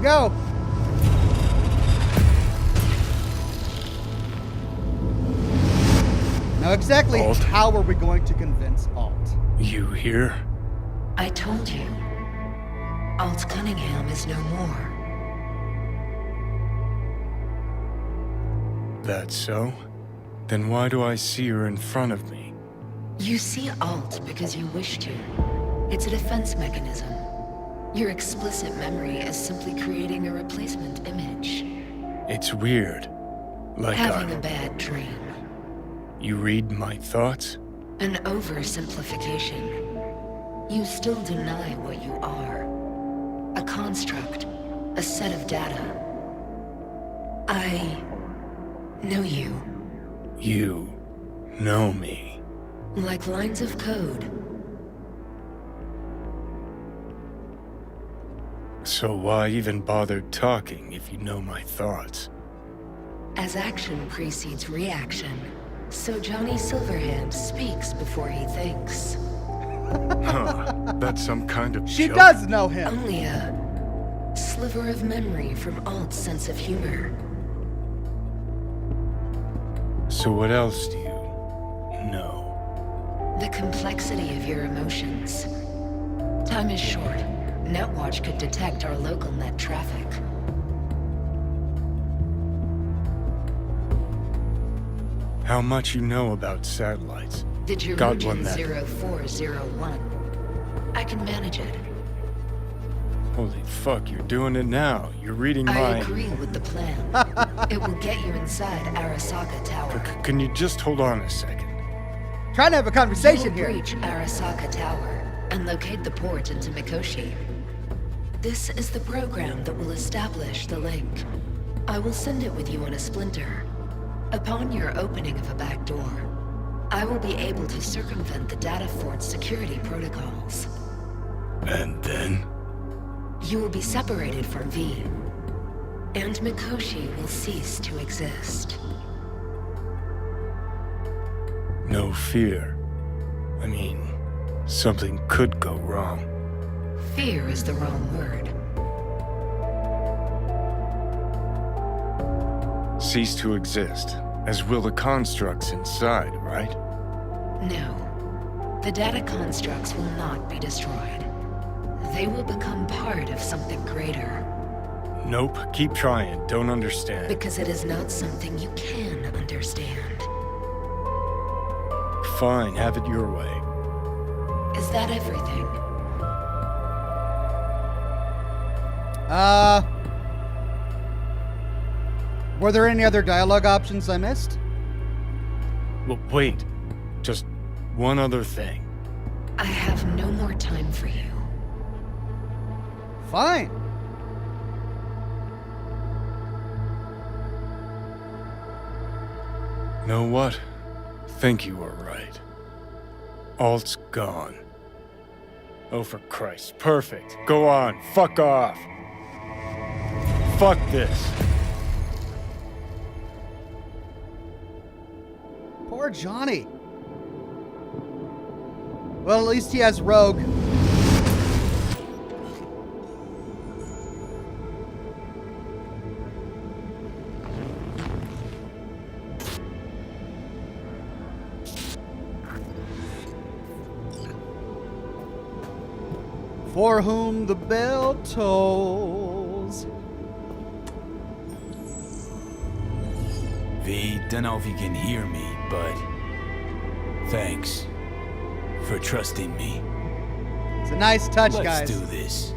go. Now exactly how are we going to convince Alt? You here? I told you. Alt Cunningham is no more. That's so? Then why do I see her in front of me? You see Alt because you wish to. It's a defense mechanism. Your explicit memory is simply creating a replacement image. It's weird. Like Having a bad dream. You read my thoughts? An oversimplification. You still deny what you are. A construct. A set of data. I know you. You know me. Like lines of code. So why even bother talking if you know my thoughts? As action precedes reaction, so Johnny Silverhand speaks before he thinks. Huh, that's some kind of She joke. does know him. Only a sliver of memory from Alt's sense of humor. So what else do you know? The complexity of your emotions. Time is short. Netwatch could detect our local net traffic. How much you know about satellites? Did you Got one that... 0401? I can manage it. Holy fuck, you're doing it now. You're reading I my... agree with the plan. It will get you inside Arasaka Tower. Can you just hold on a second? Trying to have a conversation You'll here. Reach Arasaka Tower and locate the port into Mikoshi. This is the program that will establish the link. I will send it with you on a splinter. Upon your opening of a back door, I will be able to circumvent the data fort's security protocols. And then? You will be separated from V, and Mikoshi will cease to exist. No fear. I mean, something could go wrong. Fear is the wrong word. Cease to exist, as will the constructs inside, right? No. The data constructs will not be destroyed. They will become part of something greater. Nope, keep trying, don't understand. Because it is not something you can understand. Fine, have it your way. Is that everything? Were there any other dialogue options I missed? Well, wait. Just one other thing. I have no more time for you. Fine. Know what? Think you were right. Alt's gone. Oh, for Christ. Perfect. Go on. Fuck off. Fuck this. Poor Johnny. Well, at least he has Rogue. For whom the bell tolls. V, don't know if you can hear me, but thanks for trusting me. It's a nice touch, Let's guys. do this.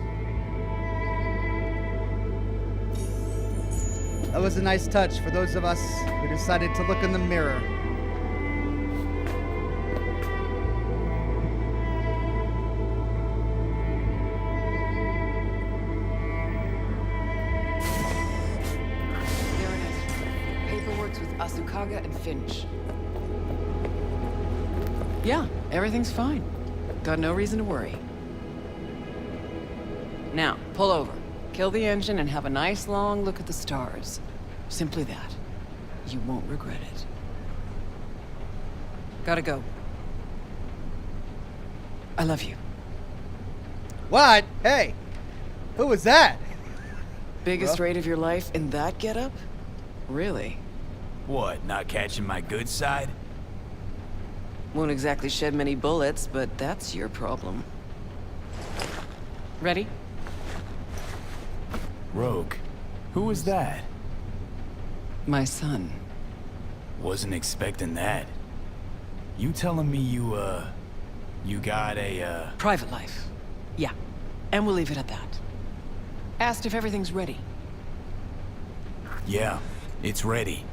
That was a nice touch for those of us who decided to look in the mirror. Paperwork's with Asukaga and Finch. Yeah, everything's fine. Got no reason to worry. Now, pull over. Kill the engine and have a nice long look at the stars. Simply that. You won't regret it. Gotta go. I love you. What? Hey, who was that? Biggest raid of your life in that getup? Really? What, not catching my good side? Won't exactly shed many bullets, but that's your problem. Ready? Rogue, who was that? My son. Wasn't expecting that. You telling me you got a, Private life. Yeah. And we'll leave it at that. Asked if everything's ready. Yeah, it's ready.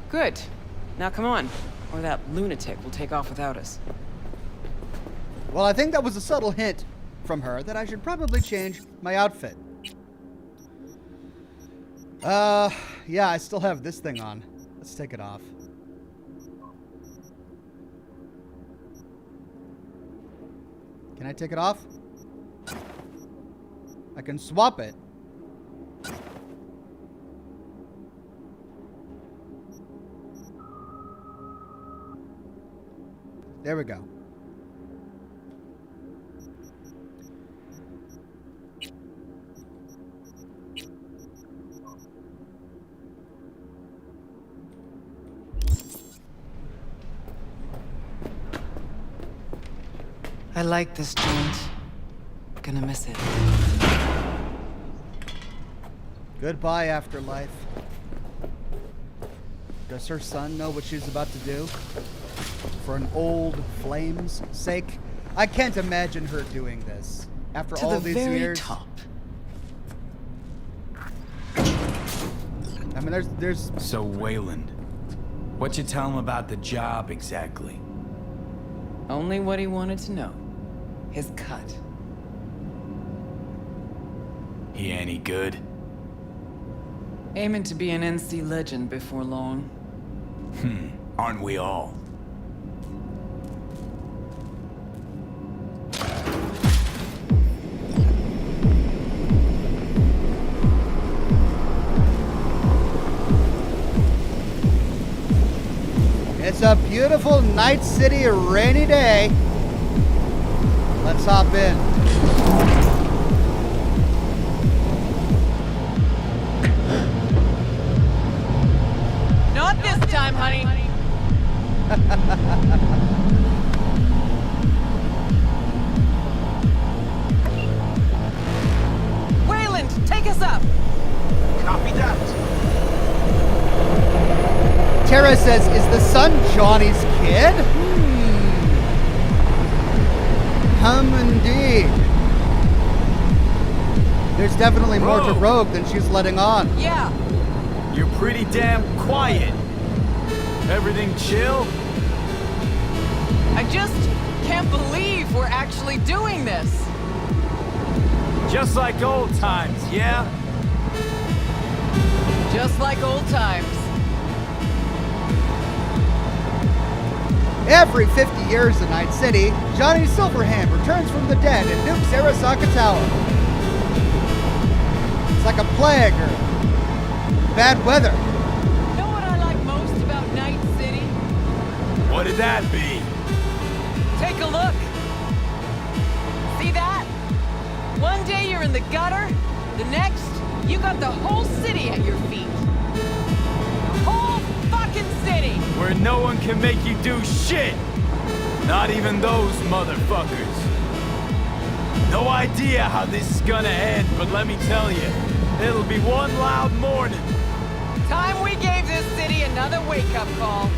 Good. Now come on, or that lunatic will take off without us. Well, I think that was a subtle hint from her that I should probably change my outfit. Yeah, I still have this thing on. Let's take it off. Can I take it off? I can swap it. There we go. I like this joint. Gonna miss it. Goodbye, afterlife. Does her son know what she's about to do? For an old flame's sake? I can't imagine her doing this. After all these years. To the very top. I mean, there's... So, Wayland, what you tell him about the job exactly? Only what he wanted to know. His cut. He any good? Aiming to be an NC legend before long. Aren't we all? It's a beautiful Night City rainy day. Let's hop in. Not this time, honey. Wayland, take us up. Copy that. Tara says, is the son Johnny's kid? Indeed. There's definitely more to Rogue than she's letting on. Yeah. You're pretty damn quiet. Everything chill? I just can't believe we're actually doing this. Just like old times, yeah? Just like old times. Every 50 years in Night City, Johnny Silverhand returns from the dead and nukes Arasaka Tower. It's like a plague or bad weather. Know what I like most about Night City? What did that be? Take a look. See that? One day you're in the gutter, the next, you got the whole city at your feet. The whole fucking city! Where no one can make you do shit! Not even those motherfuckers. No idea how this is gonna end, but let me tell you, it'll be one loud morning. Time we gave this city another wake-up call.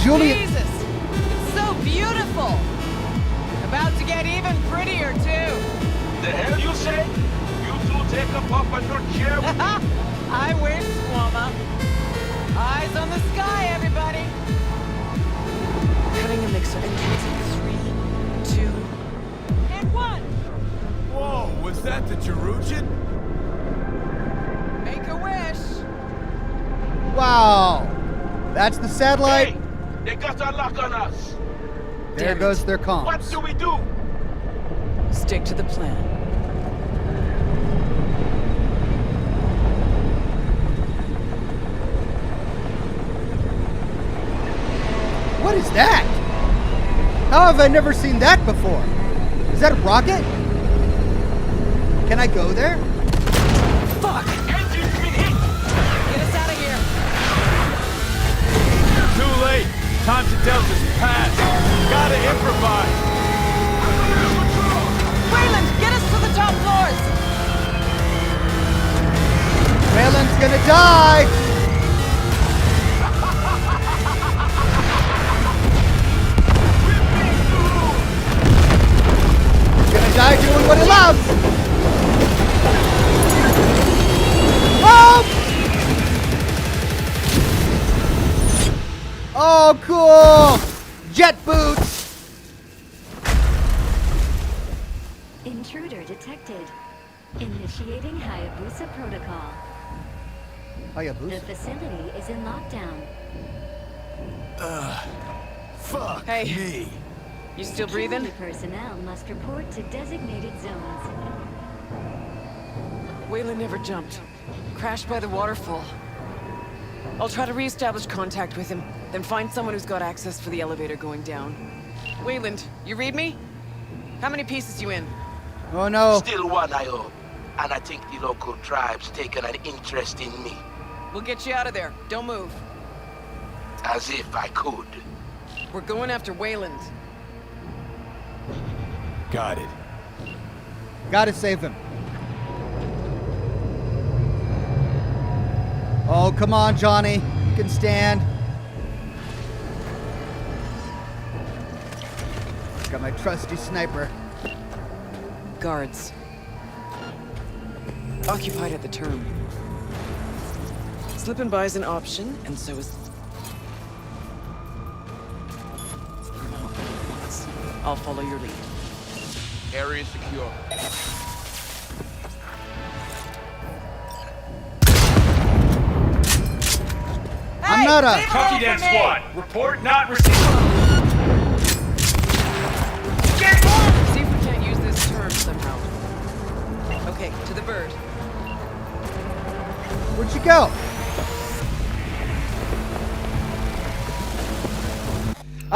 Julia... Jesus! It's so beautiful! About to get even prettier, too. The hell you say? You two take a puff on your chair? I wish, Squama. Eyes on the sky, everybody! Cutting a mixer entrance in 3, 2, and 1! Whoa, was that the Jerujan? Make a wish! Wow! That's the satellite. Hey, they got a lock on us! There goes their comms. What do we do? Stick to the plan. What is that? How have I never seen that before? Is that a rocket? Can I go there? Fuck! Engine's been hit! Get us out of here! Too late! Time to Delta's past! Gotta improvise! Wayland, get us to the top floors! Wayland's gonna die! He's gonna die doing what he loves! Oh! Oh, cool! Jet boots! Intruder detected. Initiating Hayabusa protocol. Hayabusa? The facility is in lockdown. Fuck me. You still breathing? Security personnel must report to designated zones. Wayland never jumped. Crashed by the waterfall. I'll try to reestablish contact with him, then find someone who's got access for the elevator going down. Wayland, you read me? How many pieces you in? Oh no. Still one, I hope. And I think the local tribe's taken an interest in me. We'll get you out of there. Don't move. As if I could. We're going after Wayland. Got it. Gotta save him. Oh, come on, Johnny. You can stand. Got my trusty sniper. Guards. Occupied at the term. Slipping by is an option, and so is... I'll follow your lead. Area secure. I'm not a... Copy that squad. Report not received. See if we can't use this term somehow. Okay, to the bird. Where'd you go?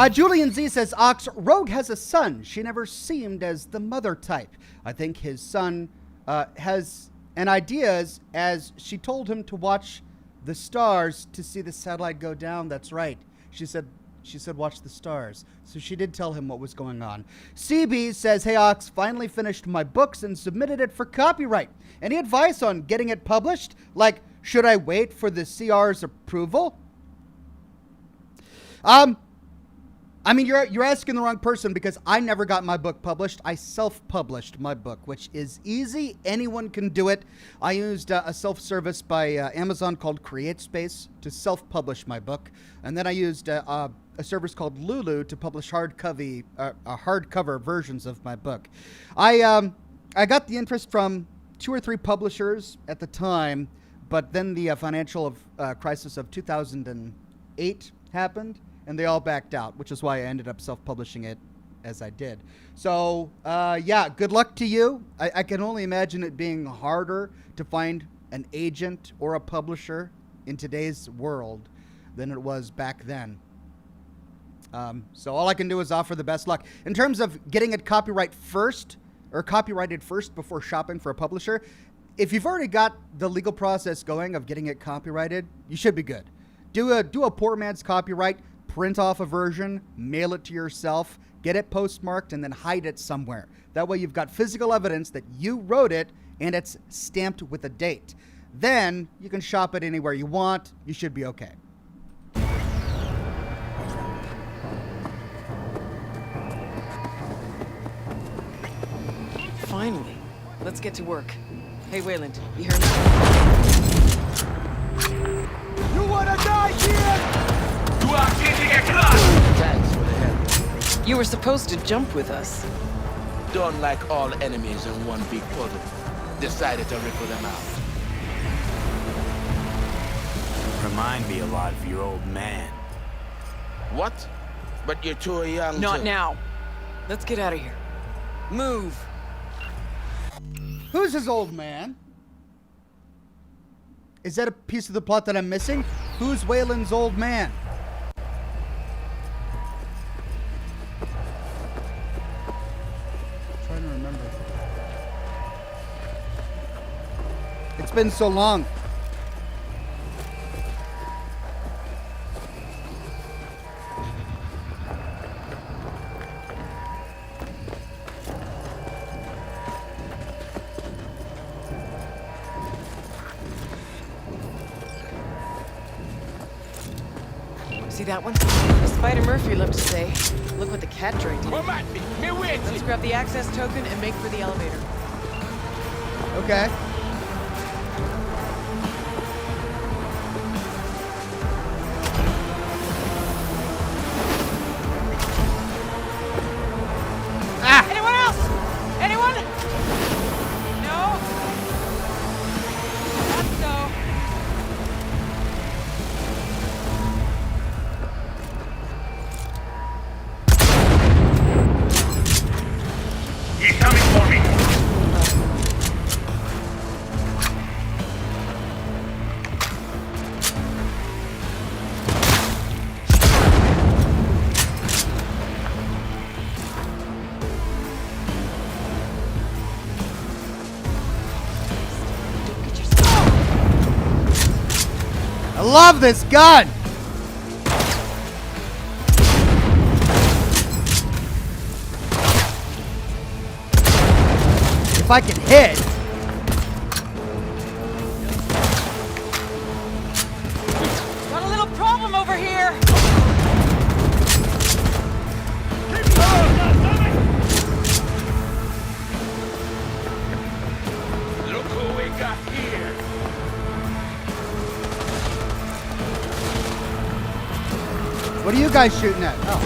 Julian Z says, Ox, Rogue has a son. She never seemed as the mother type. I think his son has an idea as she told him to watch the stars to see the satellite go down. That's right. She said watch the stars. So she did tell him what was going on. CB says, hey Ox, finally finished my books and submitted it for copyright. Any advice on getting it published? Like, should I wait for the CR's approval? I mean, you're asking the wrong person because I never got my book published. I self-published my book, which is easy. Anyone can do it. I used a self-service by Amazon called CreateSpace to self-publish my book. And then I used a service called Lulu to publish hardcover versions of my book. I got the interest from 2 or 3 publishers at the time, but then the financial crisis of 2008 happened. And they all backed out, which is why I ended up self-publishing it as I did. So, yeah, good luck to you. I can only imagine it being harder to find an agent or a publisher in today's world than it was back then. So all I can do is offer the best luck. In terms of getting it copyrighted first before shopping for a publisher, if you've already got the legal process going of getting it copyrighted, you should be good. Do a poor man's copyright. Print off a version, mail it to yourself, get it postmarked, and then hide it somewhere. That way you've got physical evidence that you wrote it and it's stamped with a date. Then you can shop it anywhere you want. You should be okay. Finally. Let's get to work. Hey, Wayland, you hear me? You wanna die here? Thanks for the help. You were supposed to jump with us. Don't like all enemies in one big puddle. Decided to ripple them out. Remind me a lot of your old man. What? But you're too young. Not now. Let's get out of here. Move. Who's his old man? Is that a piece of the plot that I'm missing? Who's Wayland's old man? Try been so long. See that one? Spider Murphy loved to say, look what the cat drained in. Let's grab the access token and make for the elevator. Okay. Ah! Anyone else? Anyone? No? Let's go. He's coming for me. I love this gun! If I can hit. Got a little problem over here. Look who we got here. What are you guys shooting at? Oh.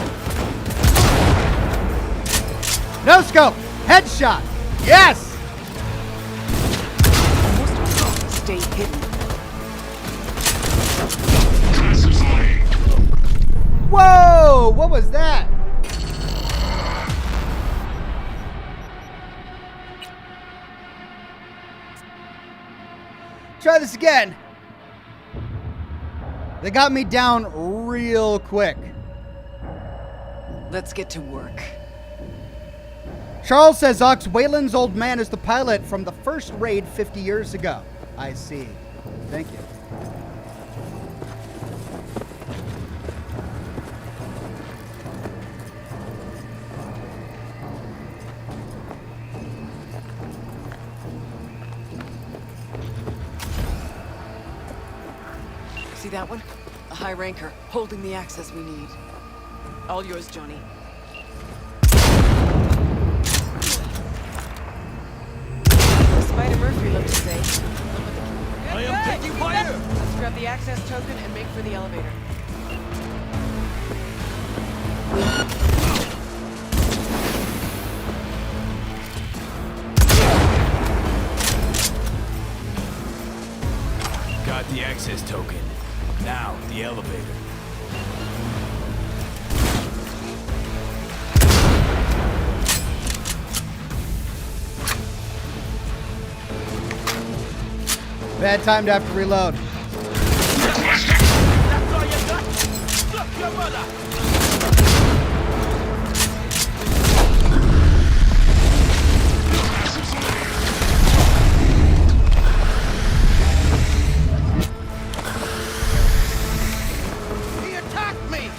No scope! Headshot! Yes! Stay hidden. Whoa! What was that? Try this again. They got me down real quick. Let's get to work. Charles says Ox Wayland's old man is the pilot from the first raid 50 years ago. I see. Thank you. See that one? A high ranker holding the access we need. All yours, Johnny. Spider Murphy loved to say, look what the... I am taking fire! Let's grab the access token and make for the elevator. Got the access token. Now, the elevator. Bad time to have to reload. That's all you got? Look, your mother! He attacked me!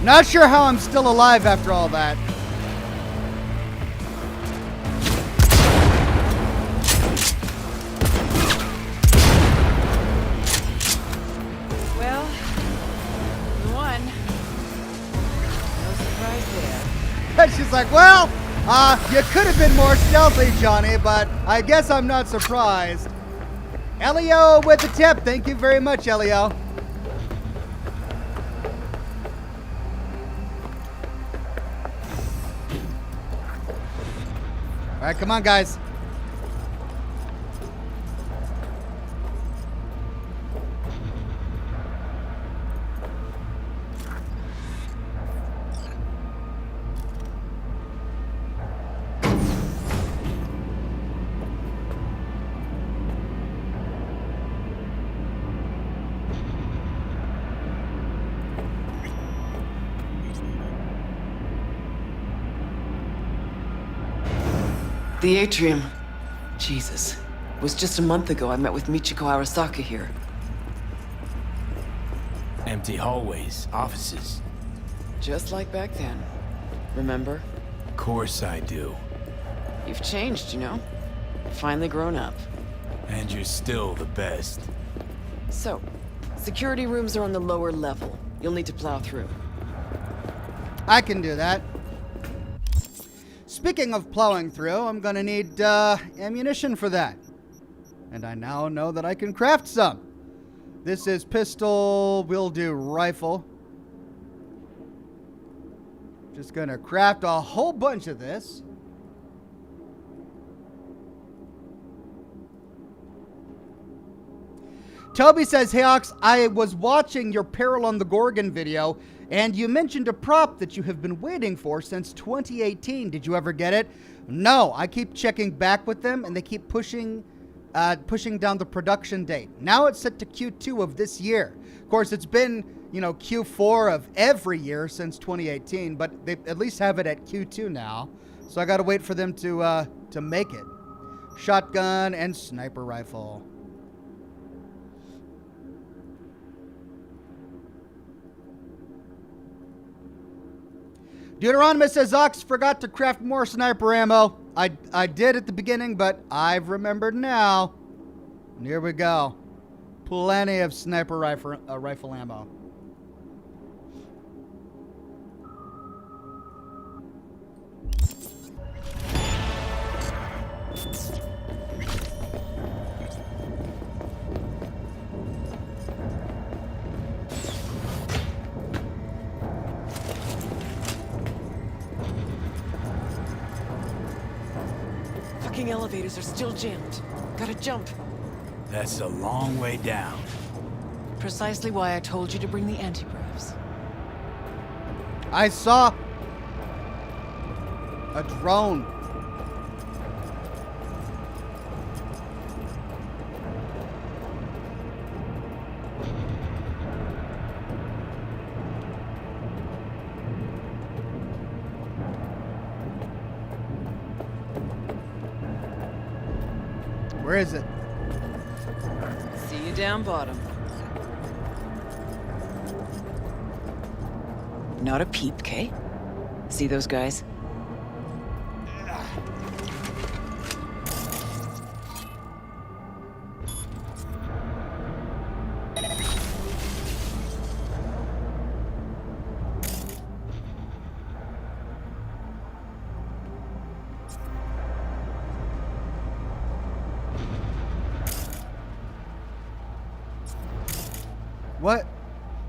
Not sure how I'm still alive after all that. Well, you won. No surprise there. And she's like, well, you could have been more stealthy, Johnny, but I guess I'm not surprised. Elio with the tip. Thank you very much, Elio. All right, come on, guys. The atrium. Jesus. It was just a month ago I met with Michiko Arasaka here. Empty hallways, offices. Just like back then. Remember? Of course I do. You've changed, you know? Finally grown up. And you're still the best. So, security rooms are on the lower level. You'll need to plow through. I can do that. Speaking of plowing through, I'm gonna need ammunition for that. And I now know that I can craft some. This is pistol, we'll do rifle. Just gonna craft a whole bunch of this. Toby says, hey Ox, I was watching your Peril on the Gorgon video, and you mentioned a prop that you have been waiting for since 2018. Did you ever get it? No, I keep checking back with them, and they keep pushing down the production date. Now it's set to Q2 of this year. Of course, it's been, you know, Q4 of every year since 2018, but they at least have it at Q2 now. So I got to wait for them to make it. Shotgun and sniper rifle. Deuteronomus says, Ox forgot to craft more sniper ammo. I did at the beginning, but I've remembered now. And here we go. Plenty of sniper rifle ammo. Elevators are still jammed. Gotta jump. That's a long way down. Precisely why I told you to bring the anti-gravs. I saw a drone. Where is it? See you down bottom. Not a peep, Kay? See those guys? What?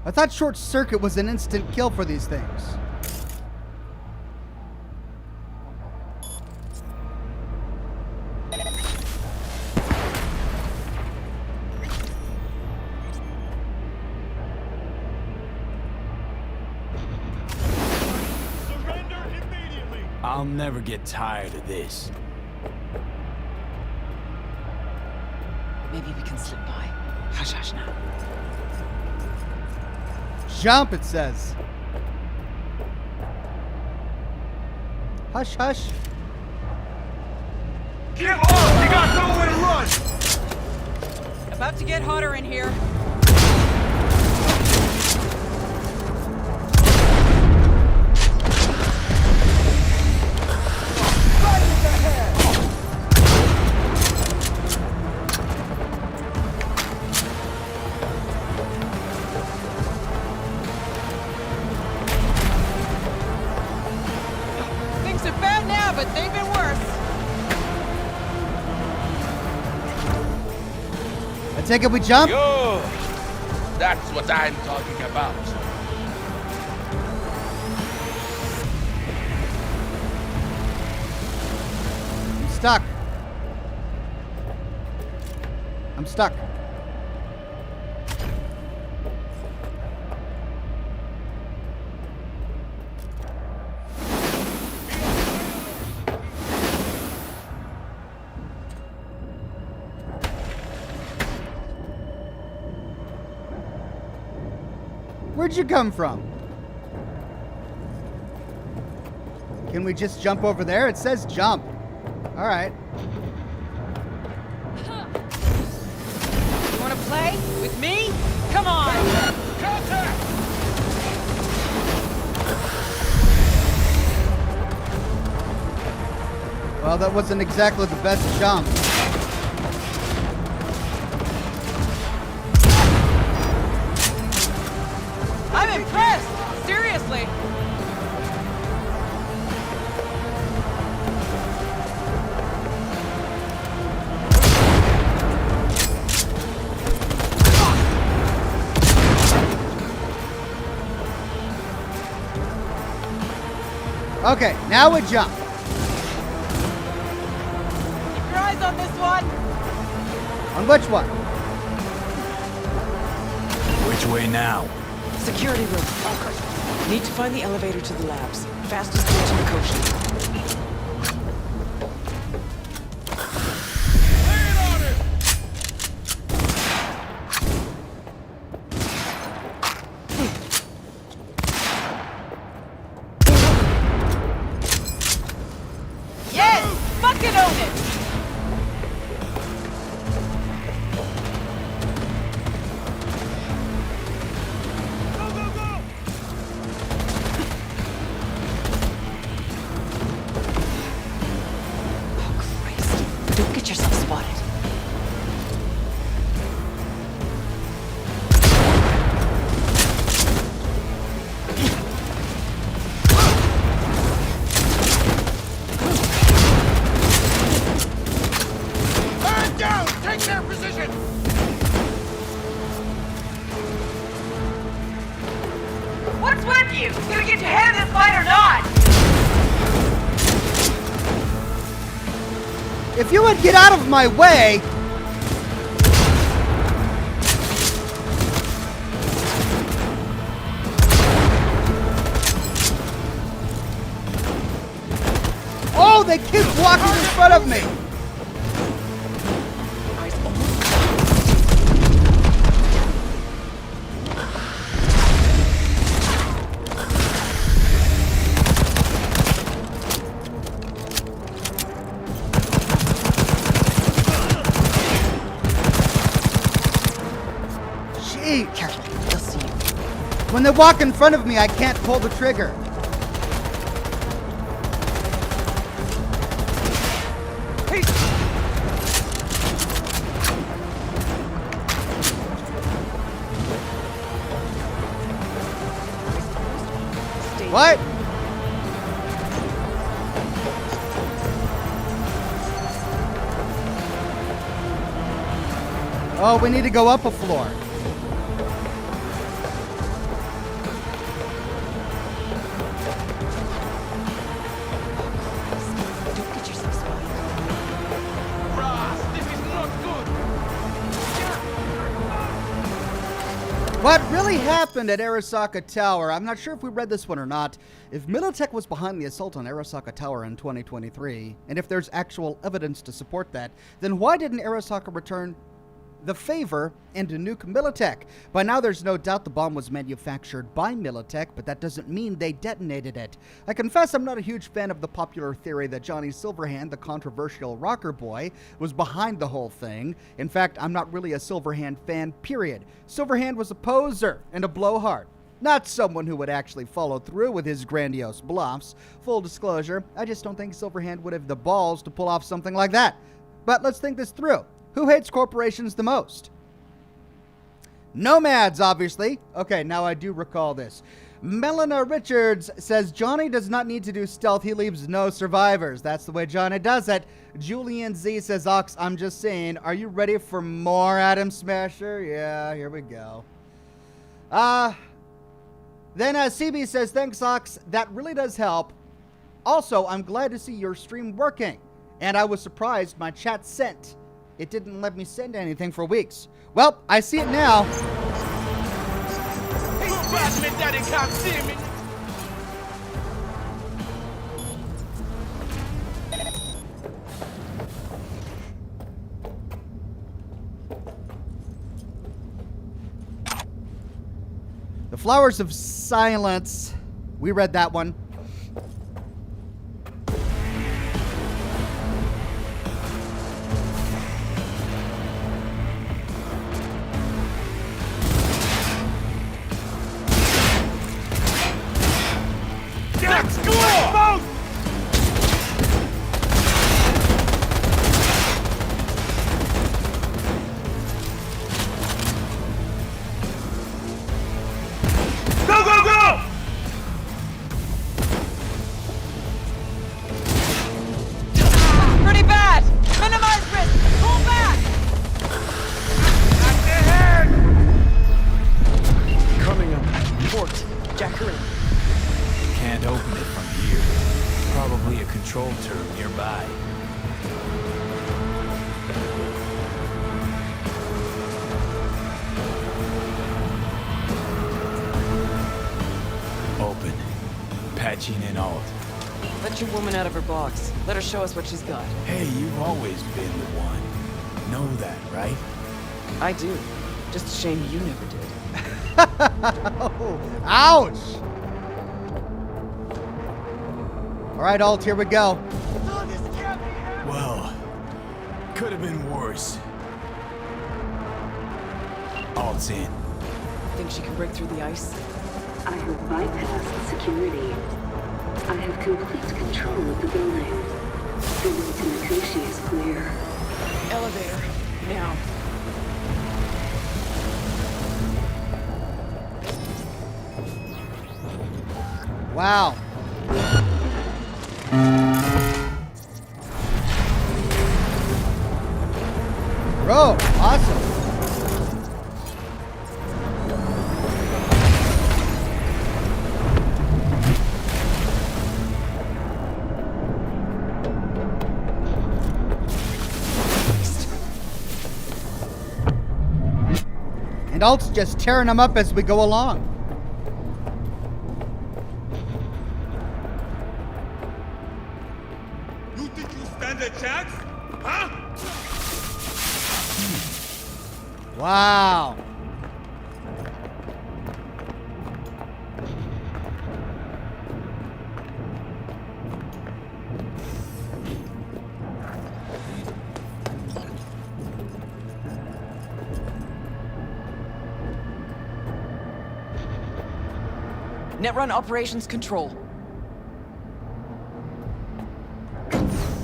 I thought short circuit was an instant kill for these things. I'll never get tired of this. Maybe we can slip by. Hush, hush now. Jump, it says. Hush, hush. Give up! You got nowhere to run! About to get hotter in here. take it we jump? Yo! That's what I'm talking about. I'm stuck. I'm stuck. Where'd you come from? Can we just jump over there? It says jump. All right. You want to play with me? Come on! Contact! Well, that wasn't exactly the best jump. I'm impressed! Seriously! Okay, now we jump. Keep your eyes on this one! On which one? Which way now? Security room. Need to find the elevator to the labs. Fastest way to Mikoshi. Yes! Fucking own it! Don't get yourself spotted. Man down! Take their position! What's with you? Gonna get your head in this fight or not? If you would get out of my way. Oh, they keep walking in front of me. Careful, they'll see you. When they walk in front of me, I can't pull the trigger. What? Oh, we need to go up a floor. What really happened at Arasaka Tower? I'm not sure if we read this one or not. If Militech was behind the assault on Arasaka Tower in 2023, and if there's actual evidence to support that, then why didn't Arasaka return the favor and nuke Militech? By now there's no doubt the bomb was manufactured by Militech, but that doesn't mean they detonated it. I confess I'm not a huge fan of the popular theory that Johnny Silverhand, the controversial rocker boy, was behind the whole thing. In fact, I'm not really a Silverhand fan, period. Silverhand was a poser and a blowhard, not someone who would actually follow through with his grandiose bluffs. Full disclosure, I just don't think Silverhand would have the balls to pull off something like that. But let's think this through. Who hates corporations the most? Nomads, obviously. Okay, now I do recall this. Melina Richards says Johnny does not need to do stealth. He leaves no survivors. That's the way Johnny does it. Julian Z says, Ox, I'm just saying, are you ready for more Atom Smasher? Yeah, here we go. Then CB says, thanks, Ox. That really does help. Also, I'm glad to see your stream working. And I was surprised my chat sent. It didn't let me send anything for weeks. Well, I see it now. Daddy can't see me. The Flowers of Silence. We read that one. Let's go! Go, go, go! Pretty bad! Minimize risk! Pull back! Coming up. Port. Jack her in. Can't open it from here. Probably a control turret nearby. Open. Patching in alt. Let your woman out of her box. Let her show us what she's got. Hey, you've always been the one. Know that, right? I do. Just a shame you never did. Ouch! All right, alt, here we go. Well, could have been worse. Alt's in. Think she can break through the ice? I have bypassed security. I have complete control of the building. The way to Mikoshi is clear. Elevator. Now. Wow. Bro, awesome. And Alt's just tearing them up as we go along. You think you stand a chance? Huh? Wow. Netrun Operations Control.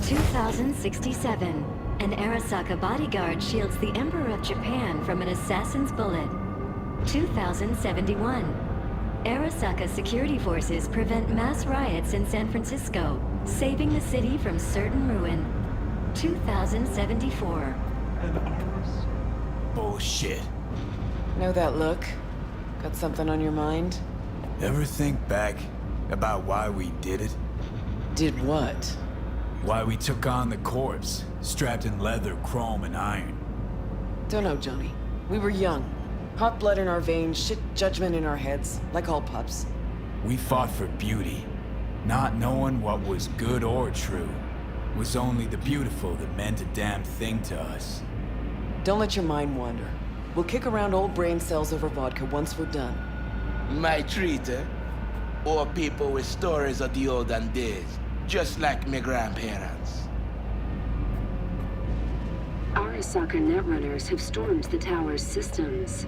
2067. An Arasaka bodyguard shields the Emperor of Japan from an assassin's bullet. 2071. Arasaka security forces prevent mass riots in San Francisco, saving the city from certain ruin. 2074. Bullshit. Know that look? Got something on your mind? Ever think back about why we did it? Did what? Why we took on the corpse, strapped in leather, chrome, and iron. Don't know, Johnny. We were young. Hot blood in our veins, shit judgment in our heads, like all pups. We fought for beauty, not knowing what was good or true. It was only the beautiful that meant a damn thing to us. Don't let your mind wander. We'll kick around old brain cells over vodka once we're done. My treat, eh? Or people with stories of the olden days, just like my grandparents. Arasaka netrunners have stormed the tower's systems.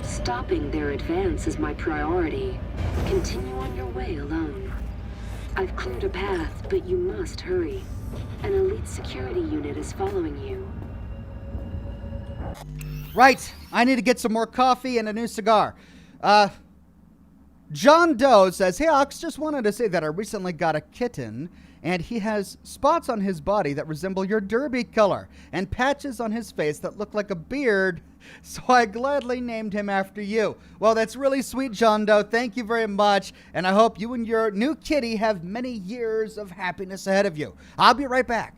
Stopping their advance is my priority. Continue on your way alone. I've cleared a path, but you must hurry. An elite security unit is following you. Right. I need to get some more coffee and a new cigar. John Doe says, "Hey Ox, just wanted to say that I recently got a kitten, and he has spots on his body that resemble your derby color, and patches on his face that look like a beard, so I gladly named him after you." Well, that's really sweet, John Doe. Thank you very much, and I hope you and your new kitty have many years of happiness ahead of you. I'll be right back.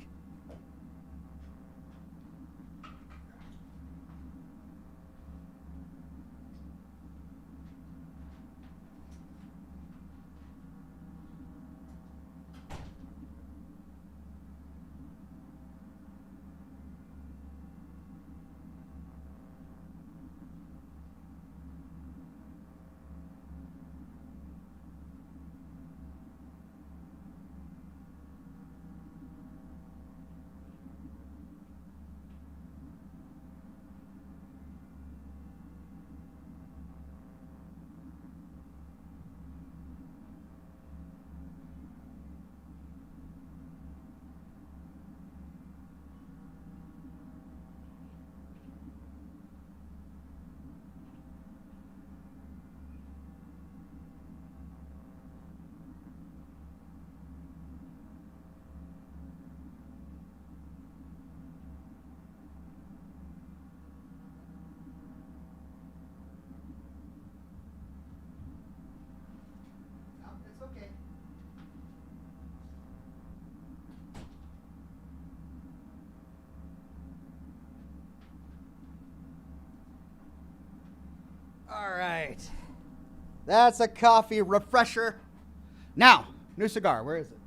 All right. That's a coffee refresher. Now, new cigar. Where is it?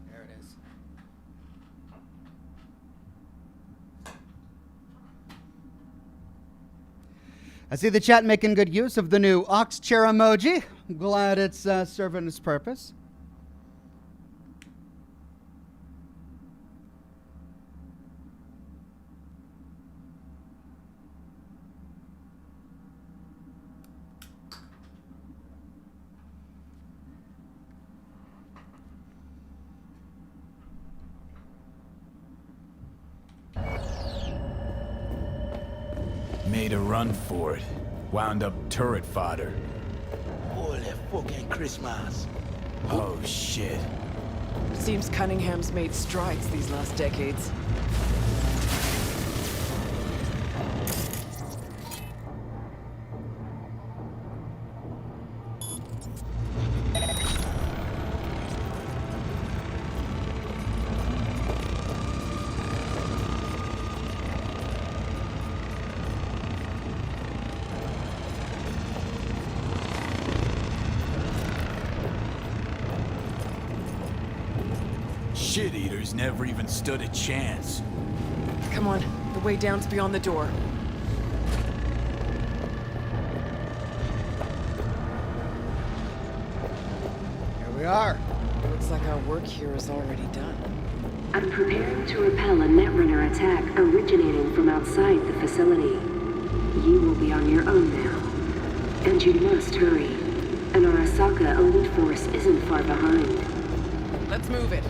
There it is. I see the chat making good use of the new ox chair emoji. I'm glad it's serving its purpose. Made a run for it. Wound up turret fodder. Holy fucking Christmas. Oh, shit. Seems Cunningham's made strides these last decades. Shit-eaters never even stood a chance. Come on, the way down's beyond the door. Here we are. Looks like our work here is already done. I'm preparing to repel a Netrunner attack originating from outside the facility. You will be on your own now. And you must hurry. An Arasaka elite force isn't far behind. Let's move it.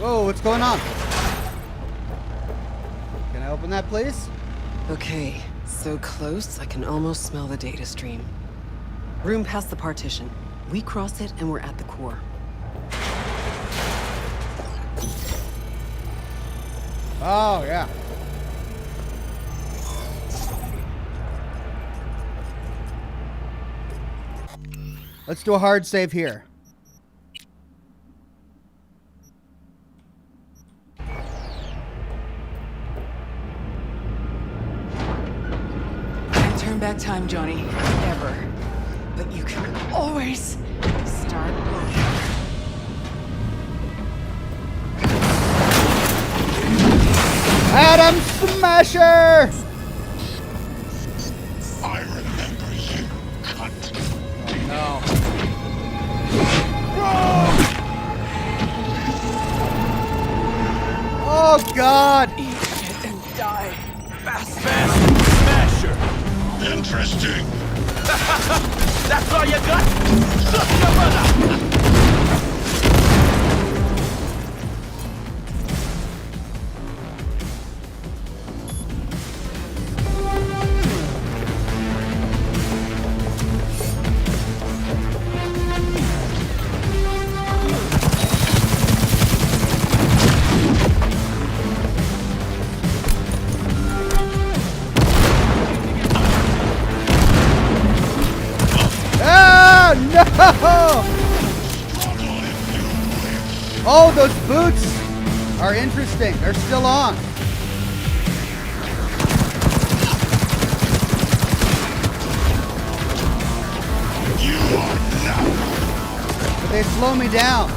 Whoa, what's going on? Can I open that, please? Okay, so close I can almost smell the data stream. Room past the partition. We cross it and we're at the core. Oh, yeah. Let's do a hard save here. Turn back time, Johnny. Never. But you can always start over. Atom Smasher! I remember you, cunt. No. Oh, God! Eat it and die. Fast. Smasher! Interesting. That's all you got? Shut your mother! Oh, those boots are interesting. They're still on. But they slow me down.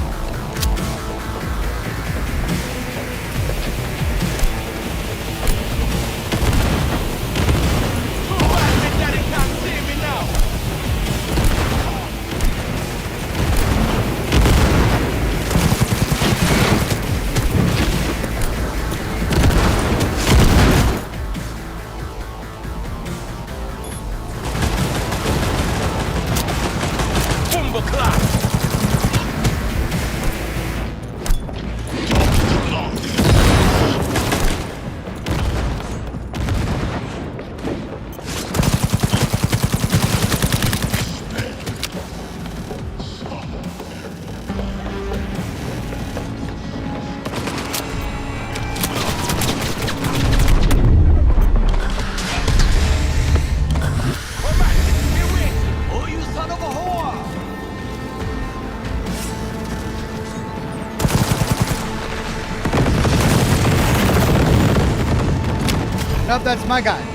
Nope, that's my guy.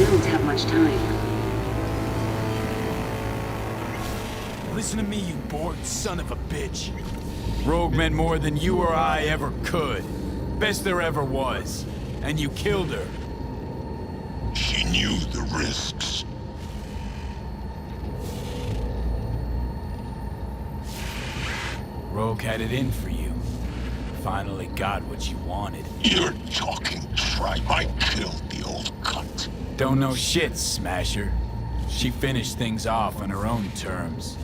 don't have much time. Listen to me, you bored son of a bitch. Rogue meant more than you or I ever could. Best there ever was. And you killed her. She knew the risks. Rogue had it in for you. Finally got what you wanted. You're talking tripe. I killed the old cunt. Don't know shit, Smasher. She finished things off on her own terms.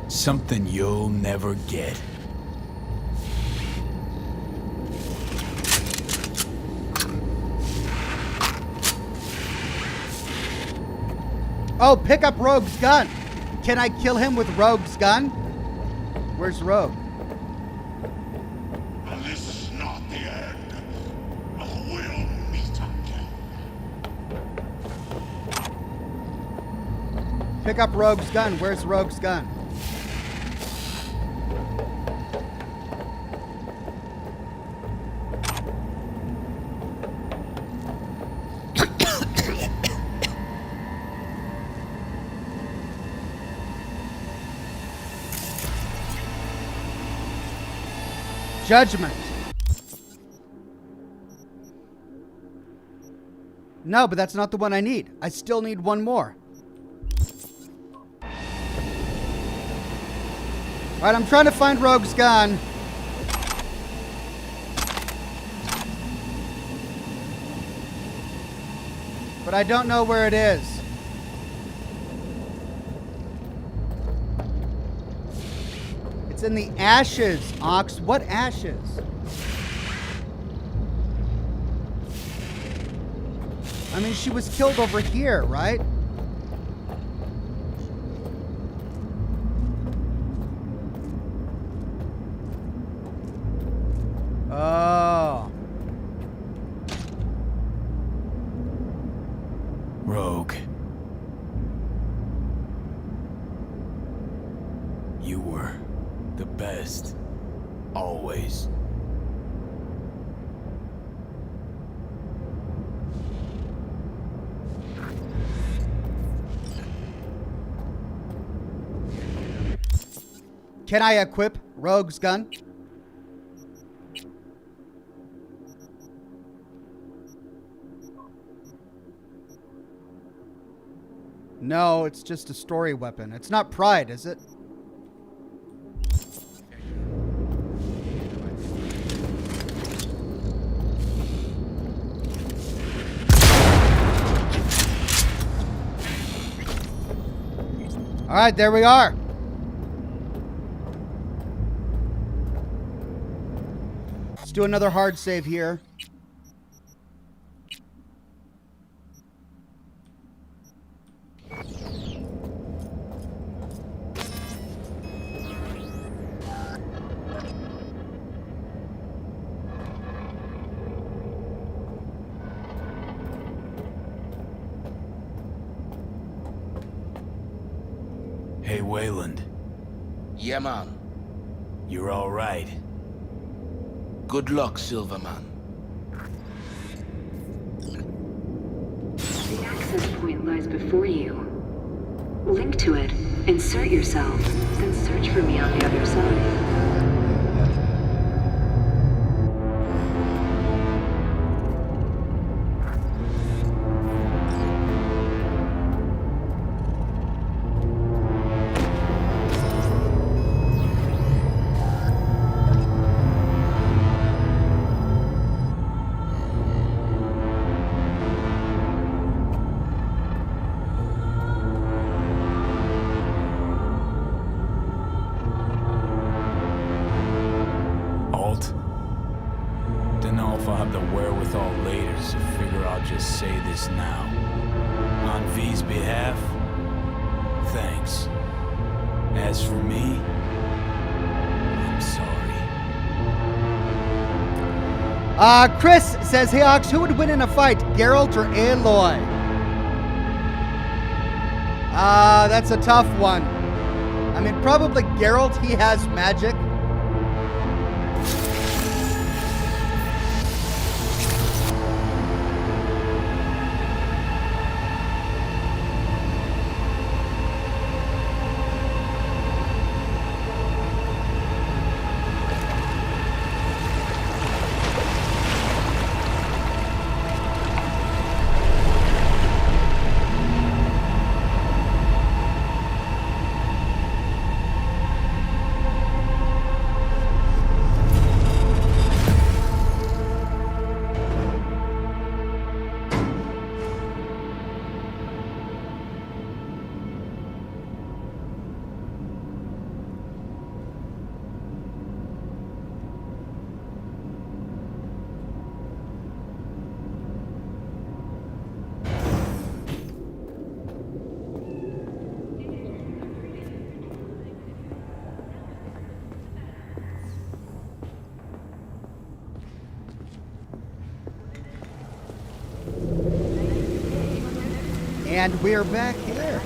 Something you'll never get. Oh, pick up Rogue's gun. Can I kill him with Rogue's gun? Where's Rogue? And this is not the end. We'll meet again. Pick up Rogue's gun. Where's Rogue's gun? Judgment. No, but that's not the one I need. I still need one more. Alright, I'm trying to find Rogue's gun. But I don't know where it is. It's in the ashes, Ox. What ashes? I mean, she was killed over here, right? Oh. Rogue. You were the best. Always. Can I equip Rogue's gun? No, it's just a story weapon. It's not Pride, is it? All right, there we are. Let's do another hard save here. Hey, Wayland. Yeah, man. You're all right. Good luck, Silverman. The access point lies before you. Link to it, insert yourself, then search for me on the other side. Say this now. On V's behalf, thanks. As for me, I'm sorry. Chris says, hey Ox, who would win in a fight, Geralt or Aloy? That's a tough one. I mean, probably Geralt, he has magic. And we're back here.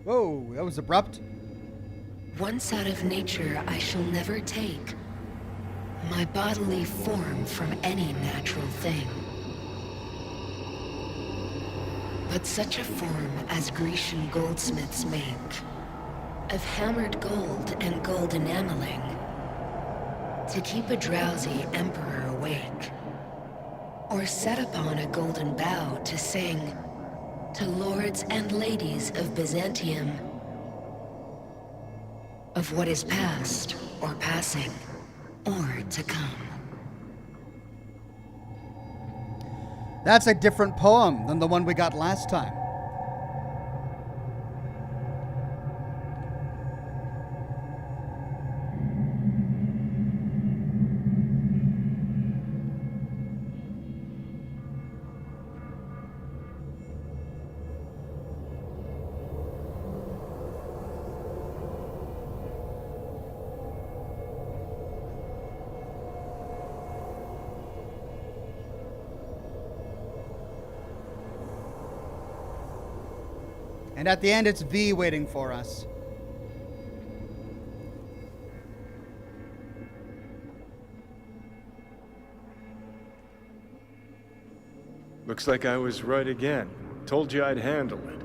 Whoa, that was abrupt. Once out of nature, I shall never take my bodily form from any natural thing. But such a form as Grecian goldsmiths make, of hammered gold and gold enameling, to keep a drowsy emperor awake, or set upon a golden bough to sing to lords and ladies of Byzantium of what is past or passing or to come. That's a different poem than the one we got last time. And at the end, it's V waiting for us. Looks like I was right again. Told you I'd handle it.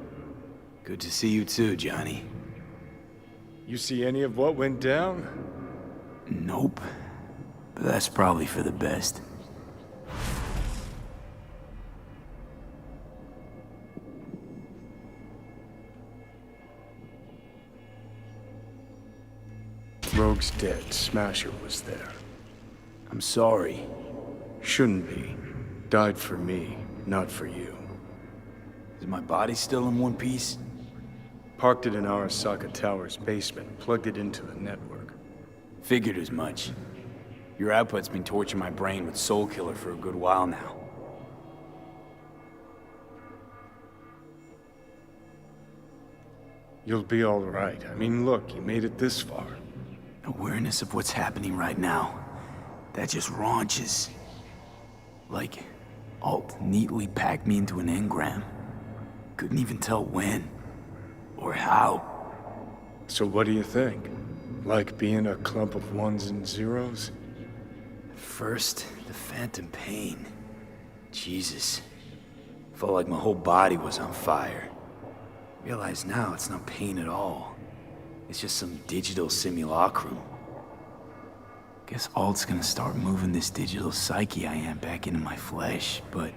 Good to see you too, Johnny. You see any of what went down? Nope. But that's probably for the best. Rogue's dead. Smasher was there. I'm sorry. Shouldn't be. Died for me, not for you. Is my body still in one piece? Parked it in Arasaka Tower's basement, plugged it into the network. Figured as much. Your output's been torturing my brain with Soul Killer for a good while now. You'll be all right. I mean, look, you made it this far. Awareness of what's happening right now. That just raunches. Like, Alt neatly packed me into an engram. Couldn't even tell when. Or how. So what do you think? Like being a clump of ones and zeros? First, the phantom pain. Jesus. Felt like my whole body was on fire. Realize now it's not pain at all. It's just some digital simulacrum. Guess Alt's gonna start moving this digital psyche I am back into my flesh, but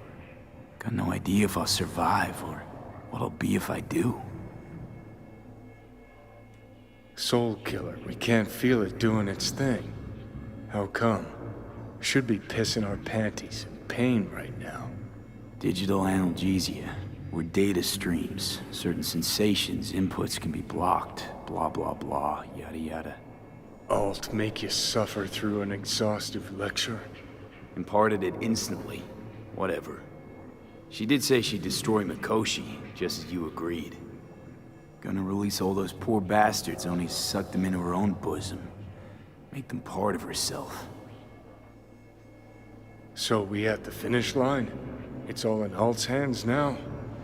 got no idea if I'll survive or what I'll be if I do. Soul Killer, we can't feel it doing its thing. How come? Should be pissing our panties in pain right now. Digital analgesia, where data streams, certain sensations, inputs can be blocked, blah blah blah, yada yada. Alt make you suffer through an exhaustive lecture? Imparted it instantly. Whatever. She did say she'd destroy Mikoshi, just as you agreed. Gonna release all those poor bastards, only suck them into her own bosom. Make them part of herself. So we at the finish line? It's all in Alt's hands now?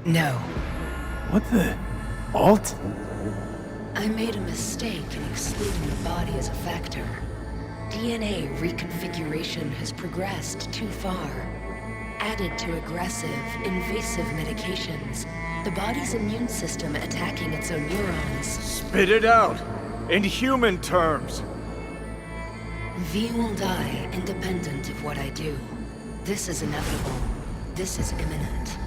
No. What the? Alt? I made a mistake in excluding the body as a factor. DNA reconfiguration has progressed too far. Added to aggressive, invasive medications, the body's immune system attacking its own neurons. Spit it out! In human terms! V will die independent of what I do. This is inevitable. This is imminent.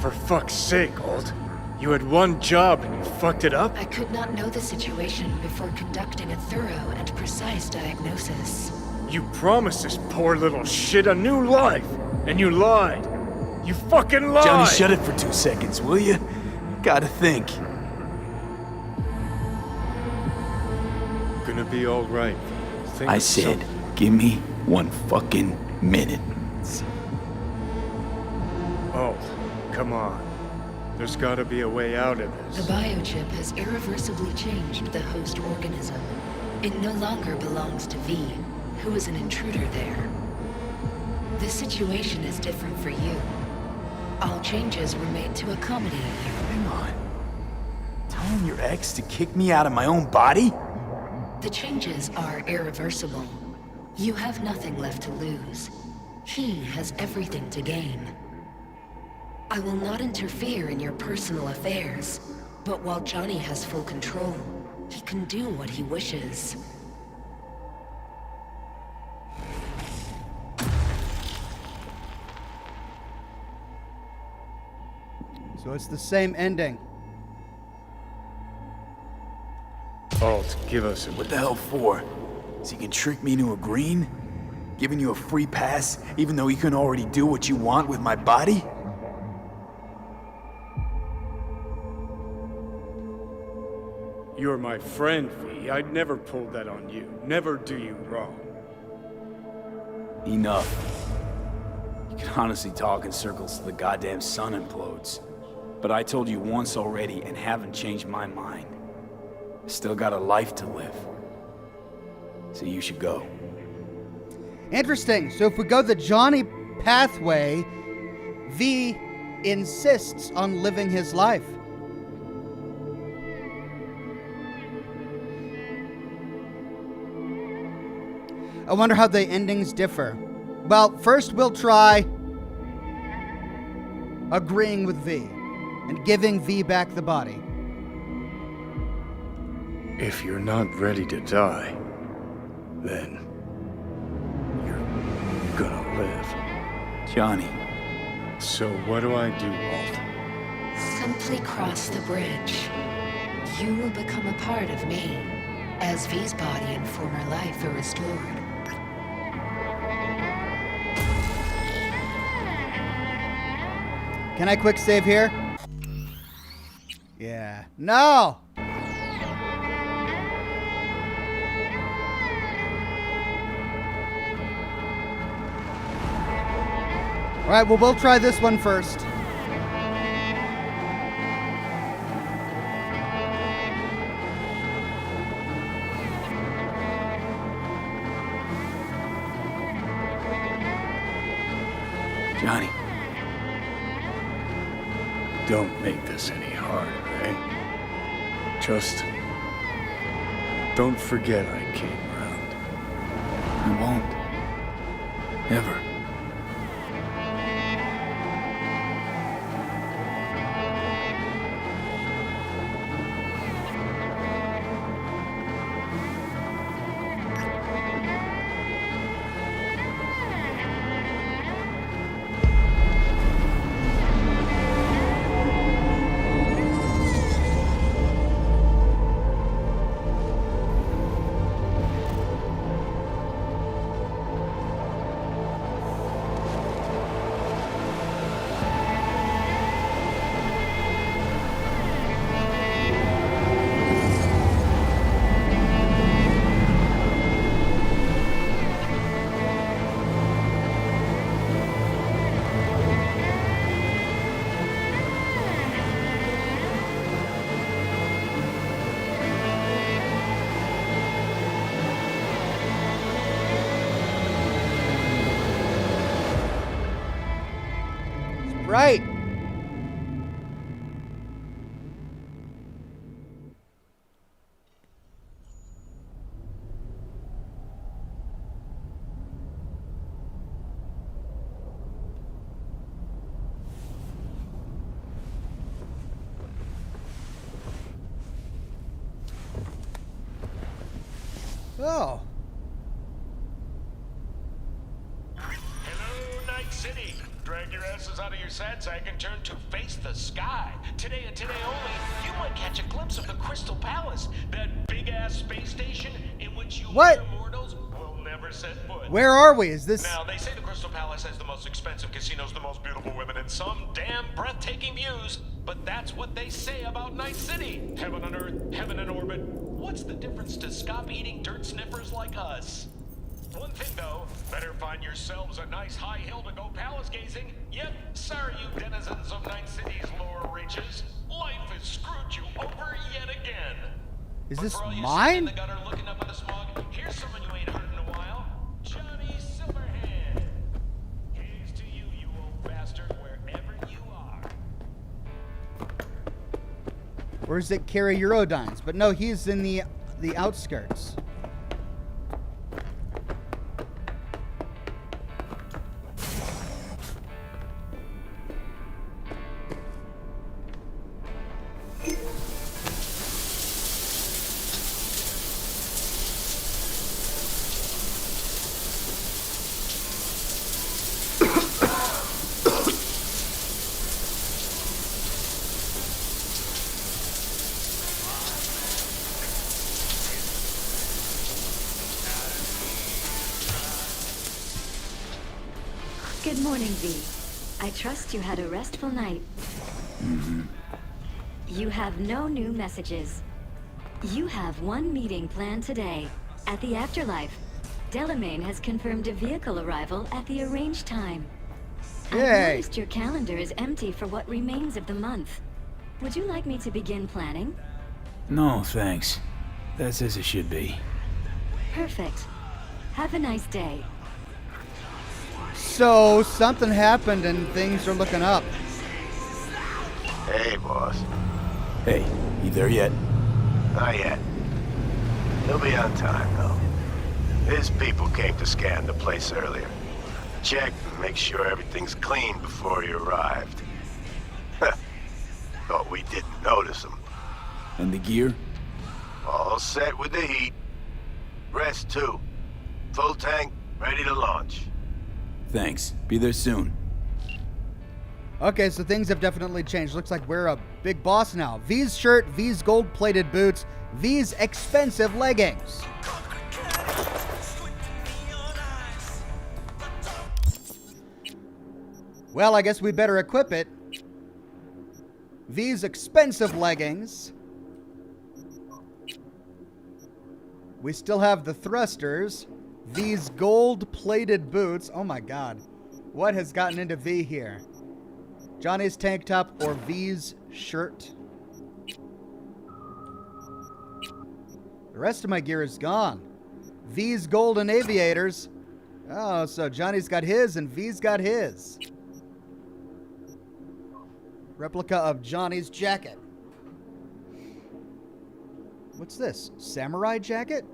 For fuck's sake, Alt. You had one job and you fucked it up? I could not know the situation before conducting a thorough and precise diagnosis. You promised this poor little shit a new life, and you lied. You fucking lied! Johnny, shut it for 2 seconds, will you? Gotta think. Gonna be all right. I said, give me 1 fucking minute. Oh, come on. There's gotta be a way out of The this. biochip has irreversibly changed the host organism. It no longer belongs to V, who is an intruder there. This situation is different for you. All changes were made to accommodate you. Hang on. Telling your ex to kick me out of my own body? The changes are irreversible. You have nothing left to lose. He has everything to gain. I will not interfere in your personal affairs, but while Johnny has full control, he can do what he wishes. So it's the same ending. Alt, give us a... What the hell for? So you can trick me into agreeing? Giving you a free pass, even though you can already do what you want with my body? You're my friend, V. I'd never pull that on you. Never do you wrong. Enough. You can honestly talk in circles till the goddamn sun implodes. But I told you once already and haven't changed my mind. I still got a life to live. So you should go. Interesting. So if we go the Johnny pathway, V insists on living his life. I wonder how the endings differ. Well, first we'll try agreeing with V and giving V back the body. If you're not ready to die, then you're gonna live. Johnny. So what do I do, Walt? Simply cross the bridge. You will become a part of me, as V's body and former life are restored. Can I quick save here? Yeah. No! Alright, well, we'll try this one first. Johnny. Don't make this any harder, eh? Just don't forget I came around. I won't. Ever. Right. Oh. Hello, Night City. Drag your asses out of your sad sack and turn to face the sky. Today and today only, you might catch a glimpse of the Crystal Palace, that big-ass space station in which you mere mortals will never set foot. Where are we? Is this... Now, they say the Crystal Palace has the most expensive casinos, the most beautiful women, and some damn breathtaking views. But that's what they say about Night City. Heaven on earth, heaven in orbit. What's the difference to scop-eating dirt sniffers like us? One thing though, better find yourselves a nice high hill to go palace gazing. Yep, sorry you denizens of Night City's lower reaches. Life has screwed you over yet again. Is this For all you mine? sitting in the gutter looking up at the smog, here's someone you ain't heard in a while. Johnny Silverhand. Here's to you, you old bastard, wherever you are. Where's it carry Eurodynes? But no, he's in the outskirts. Good morning, V. I trust you had a restful night. Mm-hmm. You have no new messages. You have one meeting planned today. At the Afterlife, Delamain has confirmed a vehicle arrival at the arranged time. I Yay. noticed your calendar is empty for what remains of the month. Would you like me to begin planning? No, thanks. That's as it should be. Perfect. Have a nice day. So, something happened and things are looking up. Hey, boss. Hey, you there yet? Not yet. He'll be on time, though. His people came to scan the place earlier. Check and make sure everything's clean before he arrived. Thought we didn't notice him. And the gear? All set with the heat. Rest, too. Full tank, ready to launch. Thanks. Be there soon. Okay, so things have definitely changed. Looks like we're a big boss now. V's shirt, V's gold-plated boots, V's expensive leggings. Well, I guess we better equip it. V's expensive leggings. We still have the thrusters. V's gold-plated boots. Oh my god. What has gotten into V here? Johnny's tank top or V's shirt? The rest of my gear is gone. V's golden aviators. Oh, so Johnny's got his and V's got his. Replica of Johnny's jacket. What's this? Samurai jacket?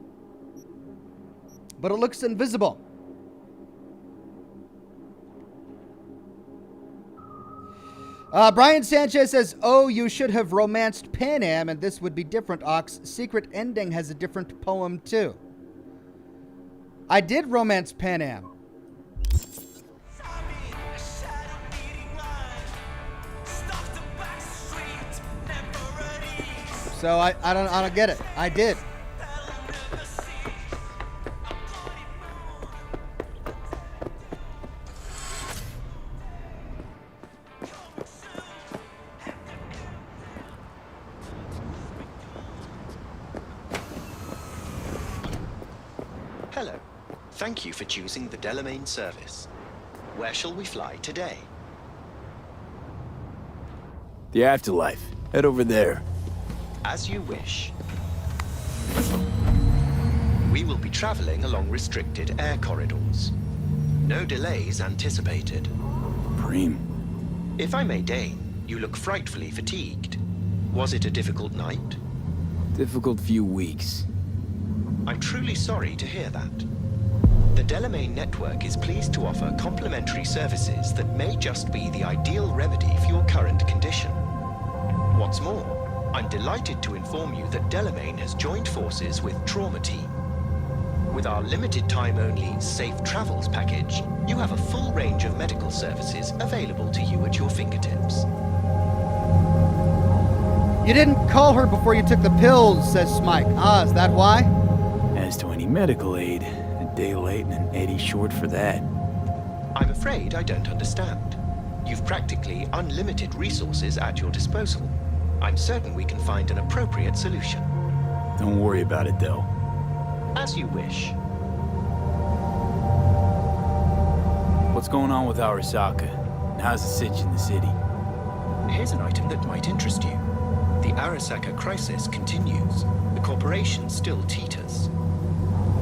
But it looks invisible. Brian Sanchez says, oh, you should have romanced Pan Am and this would be different, Ox. Secret Ending has a different poem, too. I did romance Pan Am. So I don't get it. I did. Hello. Thank you for choosing the Delamain service. Where shall we fly today? The Afterlife. Head over there. As you wish. We will be traveling along restricted air corridors. No delays anticipated. Preem. If I may deign, you look frightfully fatigued. Was it a difficult night? Difficult few weeks. I'm truly sorry to hear that. The Delamain network is pleased to offer complimentary services that may just be the ideal remedy for your current condition. What's more, I'm delighted to inform you that Delamain has joined forces with Trauma Team. With our limited time only Safe Travels package, you have a full range of medical services available to you at your fingertips. You didn't call her before you took the pills, says Smike. Ah, is that why? As to any medical aid, a day late and an eddy short for that. I'm afraid I don't understand. You've practically unlimited resources at your disposal. I'm certain we can find an appropriate solution. Don't worry about it, though. As you wish. What's going on with Arasaka? And how's the sitch in the city? Here's an item that might interest you. The Arasaka crisis continues. The corporation still teeters.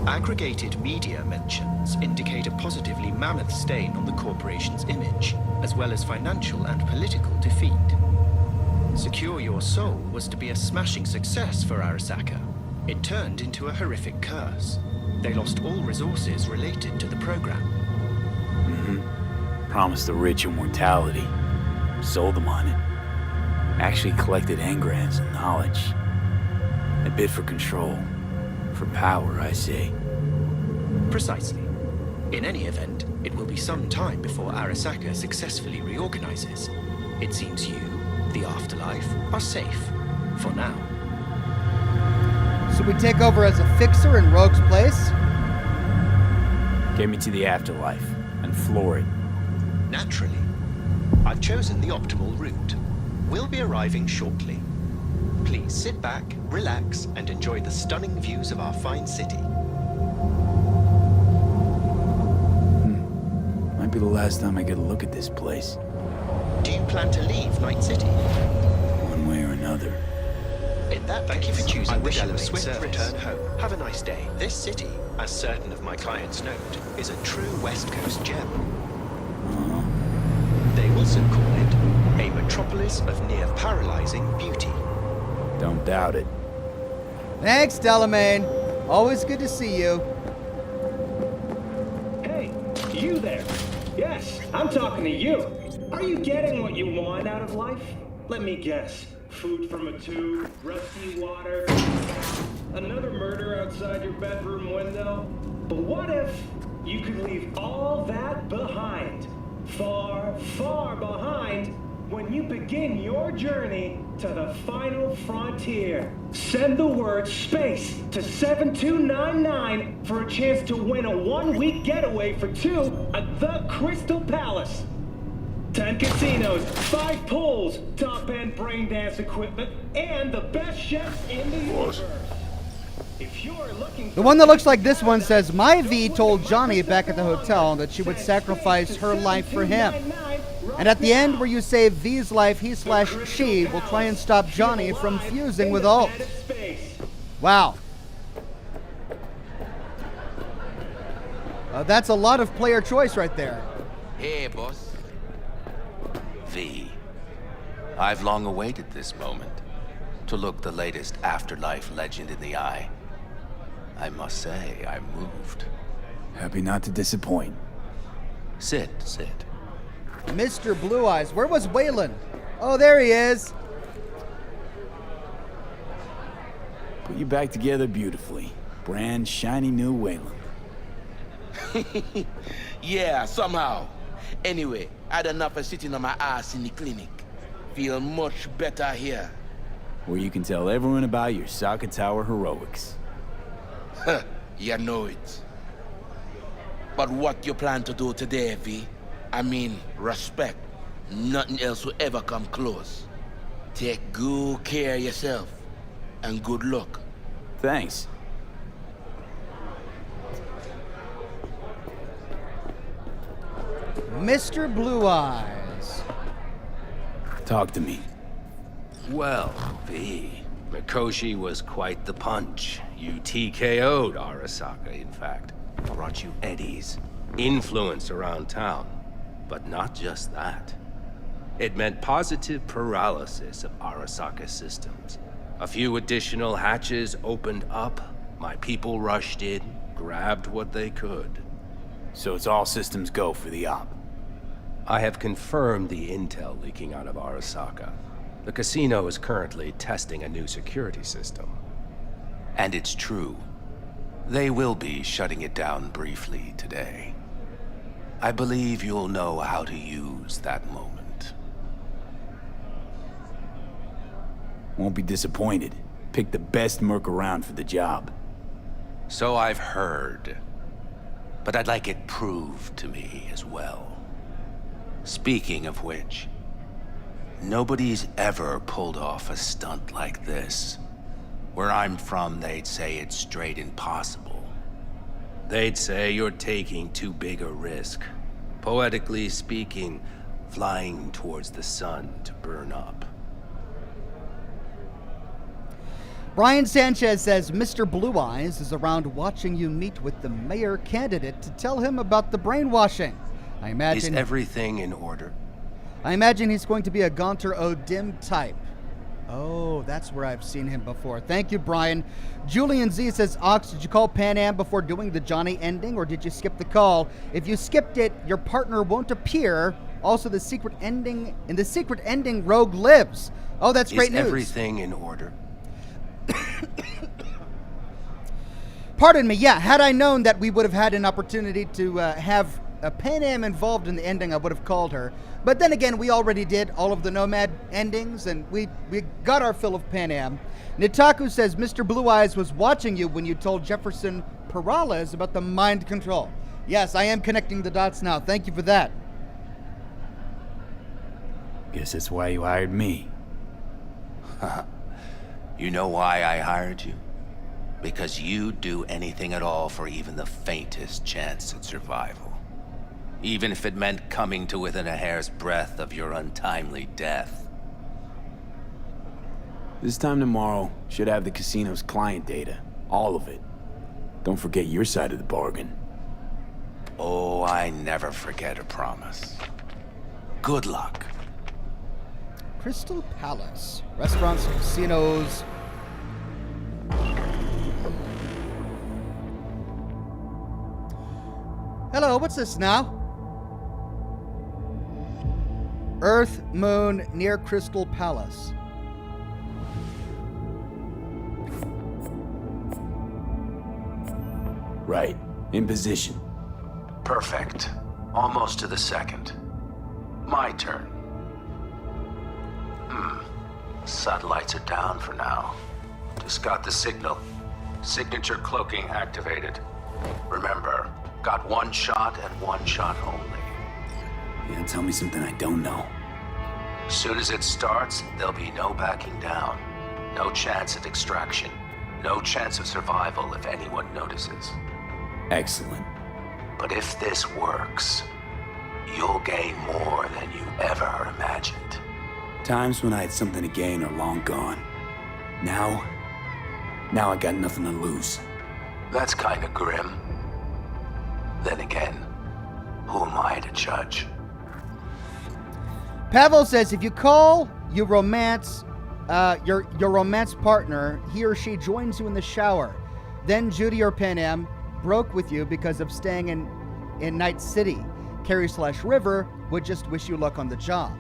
Aggregated media mentions indicate a positively mammoth stain on the corporation's image, as well as financial and political defeat. Secure Your Soul was to be a smashing success for Arasaka. It turned into a horrific curse. They lost all resources related to the program. Promised the rich immortality. Sold them on it. Actually collected engrams and knowledge. A bit for control. For power, I say. Precisely. In any event, it will be some time before Arasaka successfully reorganizes. It seems you, the afterlife, are safe. For now. So we take over as a fixer in Rogue's place? Get me to the afterlife and floor it. Naturally. I've chosen the optimal route. We'll be arriving shortly. Please sit back, relax, and enjoy the stunning views of our fine city. Might be the last time I get a look at this place. Do you plan to leave Night City? One way or another. In that thank you for choosing the Delamane swift return home. Have a nice day. This city, as certain of my clients note, is a true West Coast gem. They also call it a metropolis of near paralyzing beauty. Don't doubt it. Thanks, Delamane. Always good to see you. Hey, you there. Yes, I'm talking to you. Are you getting what you want out of life? Let me guess. Food from a tube, rusty water, another murder outside your bedroom window. But what if you could leave all that behind? Far, far behind when you begin your journey to the final frontier. Send the word SPACE to 7299 for a chance to win a 1-week getaway for 2 at the Crystal Palace. 10 casinos, 5 pools, top-end brain dance equipment, and the best chefs in the universe. If you're looking The one that looks like this one says, my V told Johnny back at the hotel that she would sacrifice her life for him. And at the end where you save V's life, he/she will try and stop Johnny from fusing with Alt. Wow. That's a lot of player choice right there. Hey, boss. V. I've long awaited this moment. To look the latest afterlife legend in the eye. I must say, I'm moved. Happy not to disappoint. Sit. Mr. Blue Eyes. Where was Waylon? Oh, there he is. Put you back together beautifully. Brand shiny new Waylon. Yeah, somehow. Anyway, I had enough of sitting on my ass in the clinic. Feel much better here. Where you can tell everyone about your Saka Tower heroics. You know it. But what you plan to do today, V? I mean, respect. Nothing else will ever come close. Take good care of yourself. And good luck. Thanks. Mr. Blue Eyes. Talk to me. Well, V, Mikoshi was quite the punch. You TKO'd Arasaka, in fact. Brought you eddies. Influence around town. But not just that. It meant positive paralysis of Arasaka systems. A few additional hatches opened up. My people rushed in, grabbed what they could. So it's all systems go for the op. I have confirmed the intel leaking out of Arasaka. The casino is currently testing a new security system. And it's true. They will be shutting it down briefly today. I believe you'll know how to use that moment. Won't be disappointed. Pick the best merc around for the job. So I've heard. But I'd like it proved to me as well. Speaking of which, nobody's ever pulled off a stunt like this. Where I'm from, they'd say it's straight impossible. They'd say you're taking too big a risk. Poetically speaking, flying towards the sun to burn up. Brian Sanchez says Mr. Blue Eyes is around watching you meet with the mayor candidate to tell him about the brainwashing. I imagine... Is everything in order? I imagine he's going to be a Gaunter O'Dim type. Oh, that's where I've seen him before. Thank you, Brian. Julian Z says, Ox, did you call Pan Am before doing the Johnny ending, or did you skip the call? If you skipped it, your partner won't appear. Also, the secret ending, in the secret ending, Rogue lives. Oh, that's great news. Is everything in order? Pardon me, yeah, had I known that we would have had an opportunity to have a Pan Am involved in the ending, I would have called her. But then again, we already did all of the Nomad endings, and we got our fill of Pan Am. Nitaku says, Mr. Blue Eyes was watching you when you told Jefferson Perales about the mind control. Yes, I am connecting the dots now. Thank you for that. Guess that's why you hired me. You know why I hired you? Because you'd do anything at all for even the faintest chance at survival. Even if it meant coming to within a hair's breadth of your untimely death. This time tomorrow, should have the casino's client data. All of it. Don't forget your side of the bargain. Oh, I never forget a promise. Good luck. Crystal Palace. Restaurants, casinos. Hello, what's this now? Earth, moon, near Crystal Palace. Right. In position. Perfect. Almost to the second. My turn. Satellites are down for now. Just got the signal. Signature cloaking activated. Remember, got one shot and one shot only. Yeah, tell me something I don't know. Soon as it starts, there'll be no backing down. No chance at extraction. No chance of survival if anyone notices. Excellent. But if this works, you'll gain more than you ever imagined. Times when I had something to gain are long gone. Now I got nothing to lose. That's kinda grim. Then again, who am I to judge? Pavel says if you call your romance partner, he or she joins you in the shower. Then Judy or Pan Am broke with you because of staying in Night City. Carrie/River would just wish you luck on the job.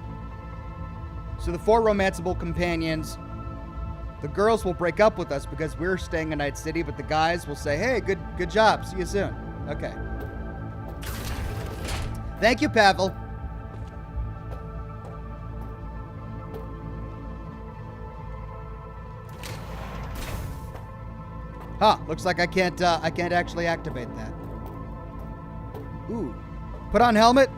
So the 4 romanceable companions, the girls will break up with us because we're staying in Night City, but the guys will say, hey, good job, see you soon. Okay. Thank you, Pavel. Huh, looks like I can't actually activate that. Ooh. Put on helmet.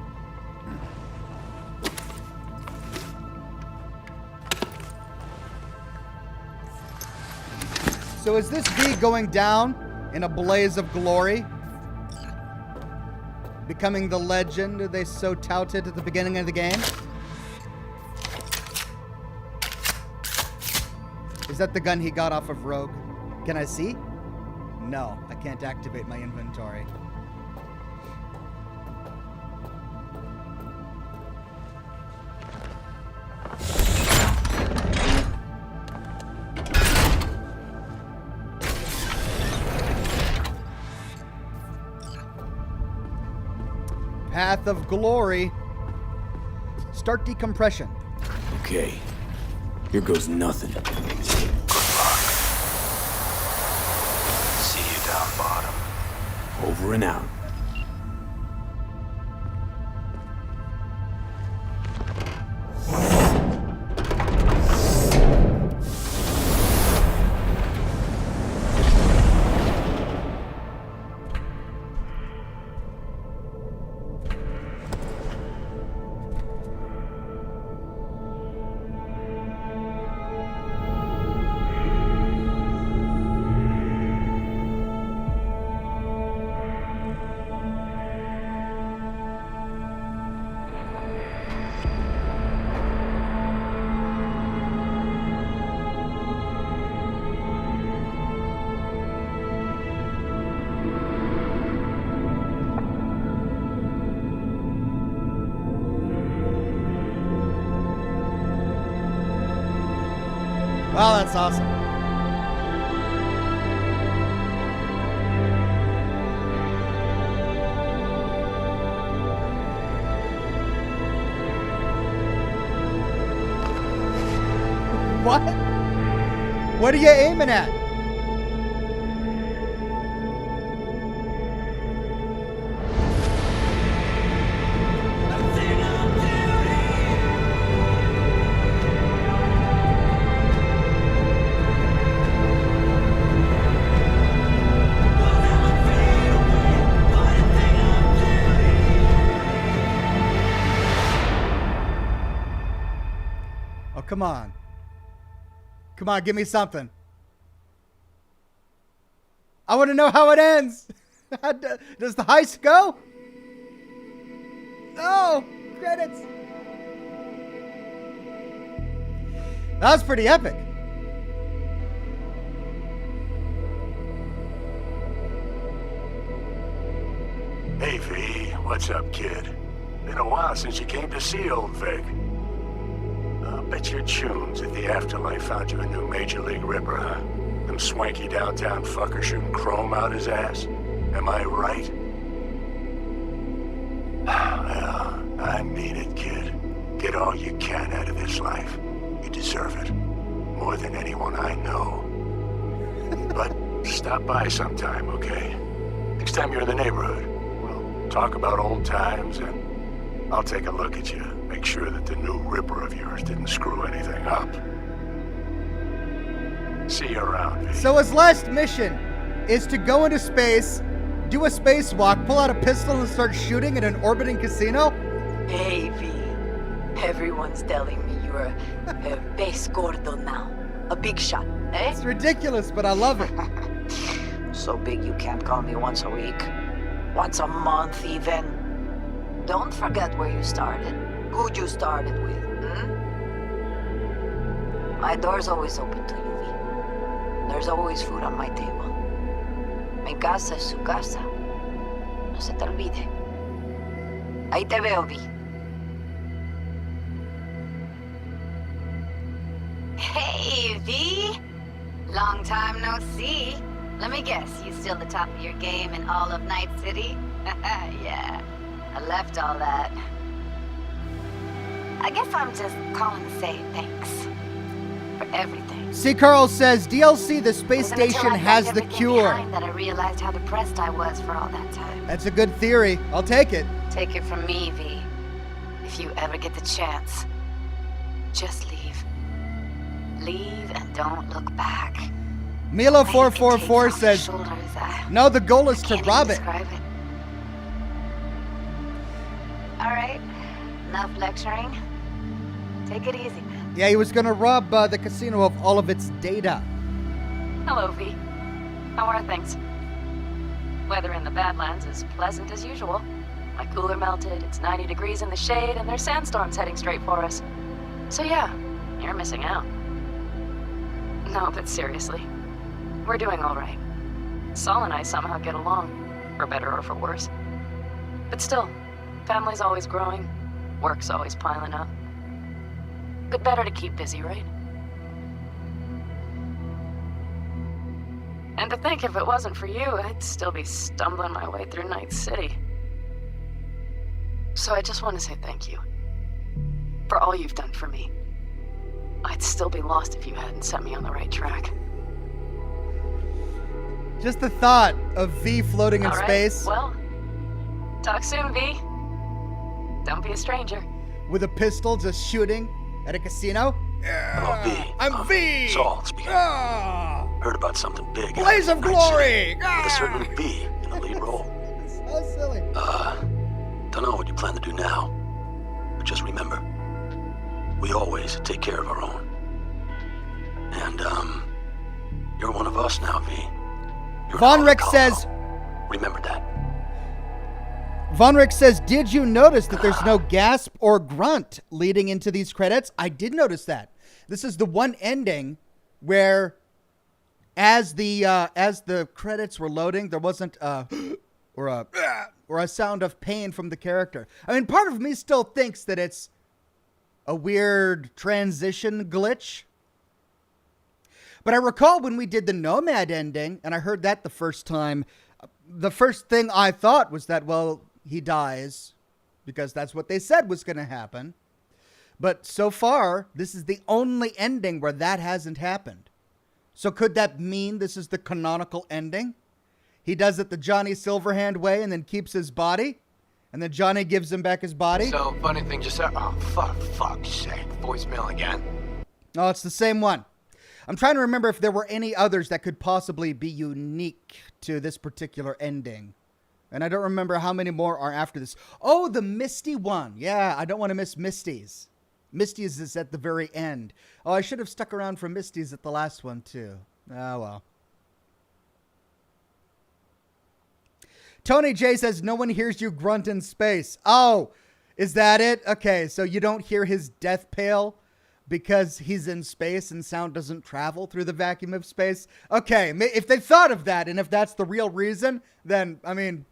So is this V going down in a blaze of glory? Becoming the legend they so touted at the beginning of the game? Is that the gun he got off of Rogue? Can I see? No, I can't activate my inventory. Path of Glory. Start decompression. Okay. Here goes nothing. See you down bottom. Over and out. Oh, that's awesome. What? What are you aiming at? Oh, come on. Come on, give me something. I want to know how it ends. Does the heist go? No, credits. That was pretty epic. Hey, V, what's up, kid? Been a while since you came to see old Vic. I'll bet your tunes if the afterlife found you a new Major League Ripper, huh? Them swanky downtown fuckers shooting chrome out his ass. Am I right? Well, I mean it, kid. Get all you can out of this life. You deserve it. More than anyone I know. But stop by sometime, okay? Next time you're in the neighborhood, we'll talk about old times and I'll take a look at you. Make sure that the new Ripper of yours didn't screw anything up. See you around, V. So his last mission is to go into space, do a spacewalk, pull out a pistol and start shooting at an orbiting casino? Hey, V. Everyone's telling me you're a base gordo now. A big shot, eh? It's ridiculous, but I love it. So big you can't call me once a week. Once a month, even. Don't forget where you started. Who you started with, My door's always open to you, V. There's always food on my table. Mi casa es su casa. No se te olvide. Ahí te veo, V. Hey, V! Long time no see. Let me guess, you still the top of your game in all of Night City? Yeah, I left all that. I guess I'm just calling to say thanks. For everything. See, Carl says, DLC, the space station has the cure. That I realized how depressed I was for all that time. That's a good theory. I'll take it. Take it from me, V. If you ever get the chance, just leave. Leave and don't look back. Milo444 says, no, the goal is to rob it. Alright, enough lecturing. Take it easy, man. Yeah, he was going to rob the casino of all of its data. Hello, V. How are things? Weather in the Badlands is pleasant as usual. My cooler melted, it's 90 degrees in the shade, and there's sandstorms heading straight for us. So yeah, you're missing out. No, but seriously, we're doing all right. Saul and I somehow get along, for better or for worse. But still, family's always growing, work's always piling up. But better to keep busy, right? And to think if it wasn't for you, I'd still be stumbling my way through Night City. So I just want to say thank you. For all you've done for me. I'd still be lost if you hadn't set me on the right track. Just the thought of V floating in space. Well, talk soon, V. Don't be a stranger. With a pistol just shooting at a casino. Hello, V. I'm V! Saul speaking. Heard about something big. Blaze of glory! With a certain V in the lead role. So silly. Don't know what you plan to do now. But just remember, we always take care of our own. And, you're one of us now, V. Von Rick says... Remember that. Von Rick says, did you notice that there's no gasp or grunt leading into these credits? I did notice that. This is the one ending where as the credits were loading, there wasn't or a sound of pain from the character. I mean, part of me still thinks that it's a weird transition glitch. But I recall when we did the Nomad ending, and I heard that the first time, the first thing I thought was that, well, he dies, because that's what they said was going to happen. But so far, this is the only ending where that hasn't happened. So could that mean this is the canonical ending? He does it the Johnny Silverhand way and then keeps his body? And then Johnny gives him back his body? So, funny thing just happened. Oh, fuck's sake. Voicemail again. Oh, it's the same one. I'm trying to remember if there were any others that could possibly be unique to this particular ending. And I don't remember how many more are after this. Oh, the Misty one. Yeah, I don't want to miss Misty's. Misty's is at the very end. Oh, I should have stuck around for Misty's at the last one, too. Oh, well. Tony J says, no one hears you grunt in space. Oh, is that it? Okay, so you don't hear his death pail because he's in space and sound doesn't travel through the vacuum of space? Okay, if they thought of that and if that's the real reason, then, I mean,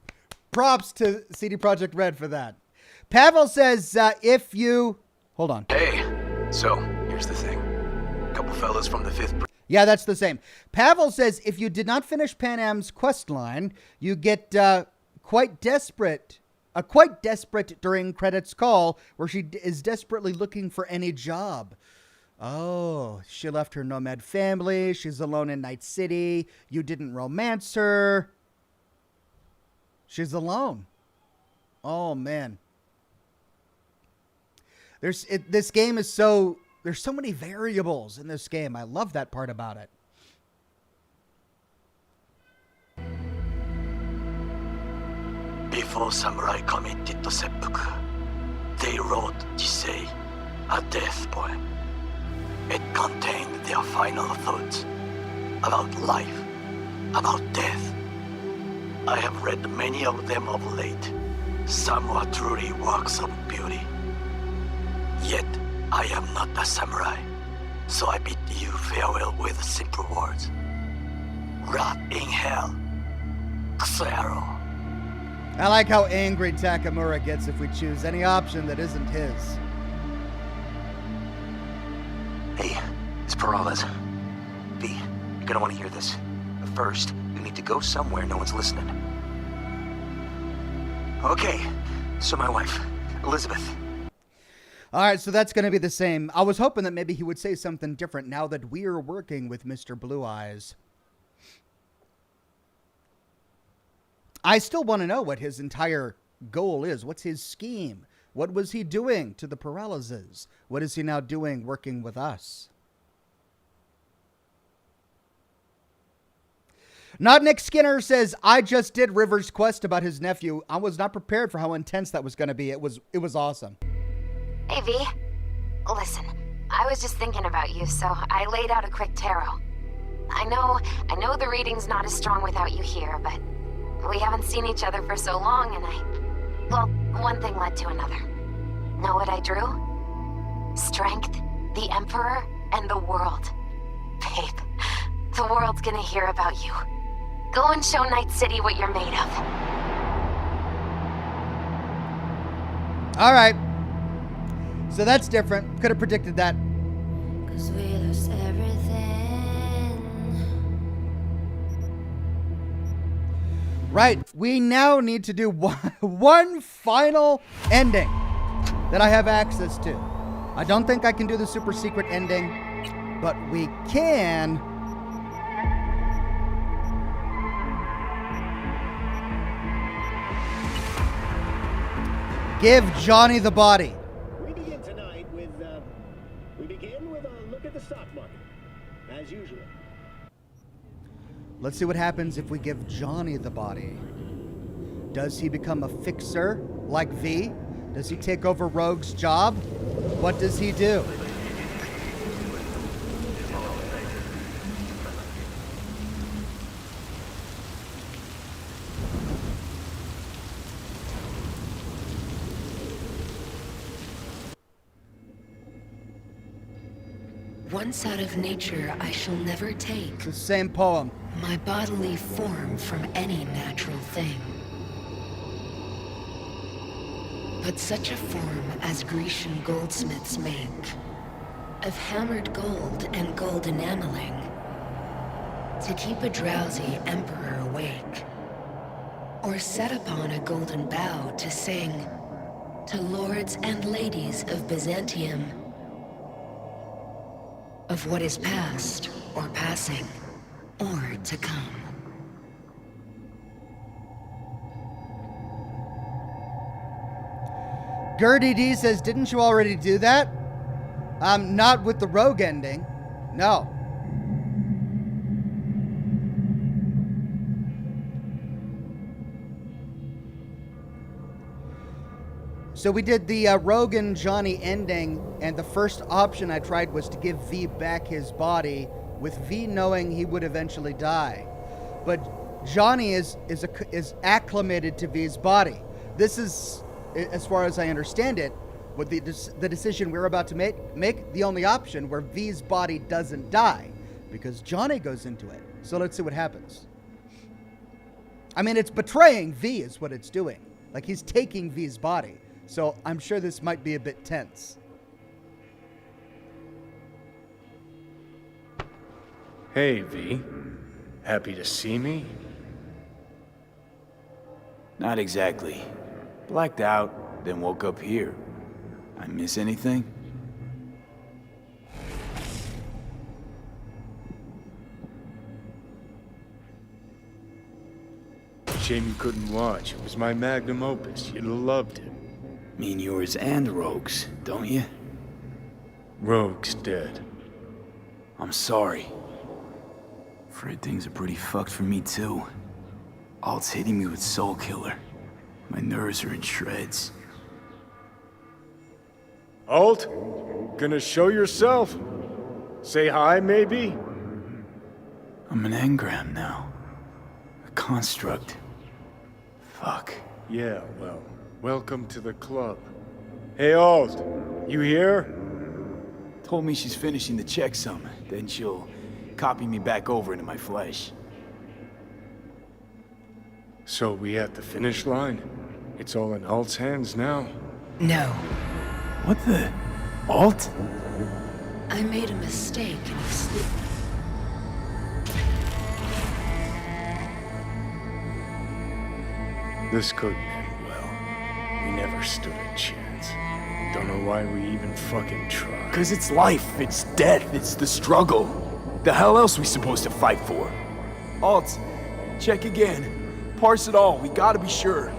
props to CD Projekt Red for that. Pavel says, if you... Hold on. Hey, so, here's the thing. A couple fellas from the 5th... Yeah, that's the same. Pavel says, if you did not finish Pan Am's quest line, you get quite desperate during credits call, where she is desperately looking for any job. Oh, she left her nomad family. She's alone in Night City. You didn't romance her. She's alone. Oh, man. This game is so... There's so many variables in this game. I love that part about it. Before samurai committed to seppuku, they wrote Jisei, a death poem. It contained their final thoughts about life, about death. I have read many of them of late. Some were truly works of beauty. Yet, I am not a samurai, so I bid you farewell with simple words. Rot in hell, Xero. I like how angry Takamura gets if we choose any option that isn't his. Hey, it's Peralez. V, you're gonna want to hear this. But first, you need to go somewhere no one's listening. Okay, so my wife, Elizabeth. All right, so that's going to be the same. I was hoping that maybe he would say something different now that we're working with Mr. Blue Eyes. I still want to know what his entire goal is. What's his scheme? What was he doing to the Peralezes? What is he now doing working with us? Not Nick Skinner says, I just did River's quest about his nephew. I was not prepared for how intense that was going to be. It was awesome. Hey, V. Listen, I was just thinking about you, so I laid out a quick tarot. I know the reading's not as strong without you here, but we haven't seen each other for so long, and well, one thing led to another. Know what I drew? Strength, the Emperor, and the world. Babe, the world's gonna hear about you. Go and show Night City what you're made of. All right. So that's different. Could have predicted that. 'Cause we lose everything. Right. We now need to do one final ending that I have access to. I don't think I can do the super secret ending, but we can. Give Johnny the body. We begin with a look at the stock market, as usual. Let's see what happens if we give Johnny the body. Does he become a fixer like V? Does he take over Rogue's job? What does he do? Once out of nature, I shall never take the same poem. My bodily form from any natural thing. But such a form as Grecian goldsmiths make, of hammered gold and gold enameling, To keep a drowsy emperor awake. Or set upon a golden bough to sing to lords and ladies of Byzantium of what is past or passing or to come. Gertie D says, didn't you already do that? Not with the rogue ending. No. So we did the Rogue and Johnny ending, and the first option I tried was to give V back his body, with V knowing he would eventually die. But Johnny is acclimated to V's body. This is, as far as I understand it, with the decision we're about to make the only option where V's body doesn't die, because Johnny goes into it. So let's see what happens. I mean, it's betraying V is what it's doing. Like, he's taking V's body. So I'm sure this might be a bit tense. Hey, V. Happy to see me? Not exactly. Blacked out, then woke up here. I miss anything? Shame you couldn't watch. It was my magnum opus. You'd have loved it. Mean yours and Rogue's, don't you? Rogue's dead. I'm sorry. Afraid things are pretty fucked for me too. Alt's hitting me with Soul Killer. My nerves are in shreds. Alt? Gonna show yourself? Say hi, maybe? I'm an engram now. A construct. Fuck. Yeah, well, welcome to the club. Hey, Alt, you here? Told me she's finishing the checksum, then she'll copy me back over into my flesh. So we at the finish line? It's all in Alt's hands now? No. What the? Alt? I made a mistake in his sleep. This couldn't end well. We never stood a chance. Don't know why we even fucking tried. 'Cause it's life, it's death, it's the struggle. The hell else we supposed to fight for? Alt, check again. Parse it all, we gotta be sure.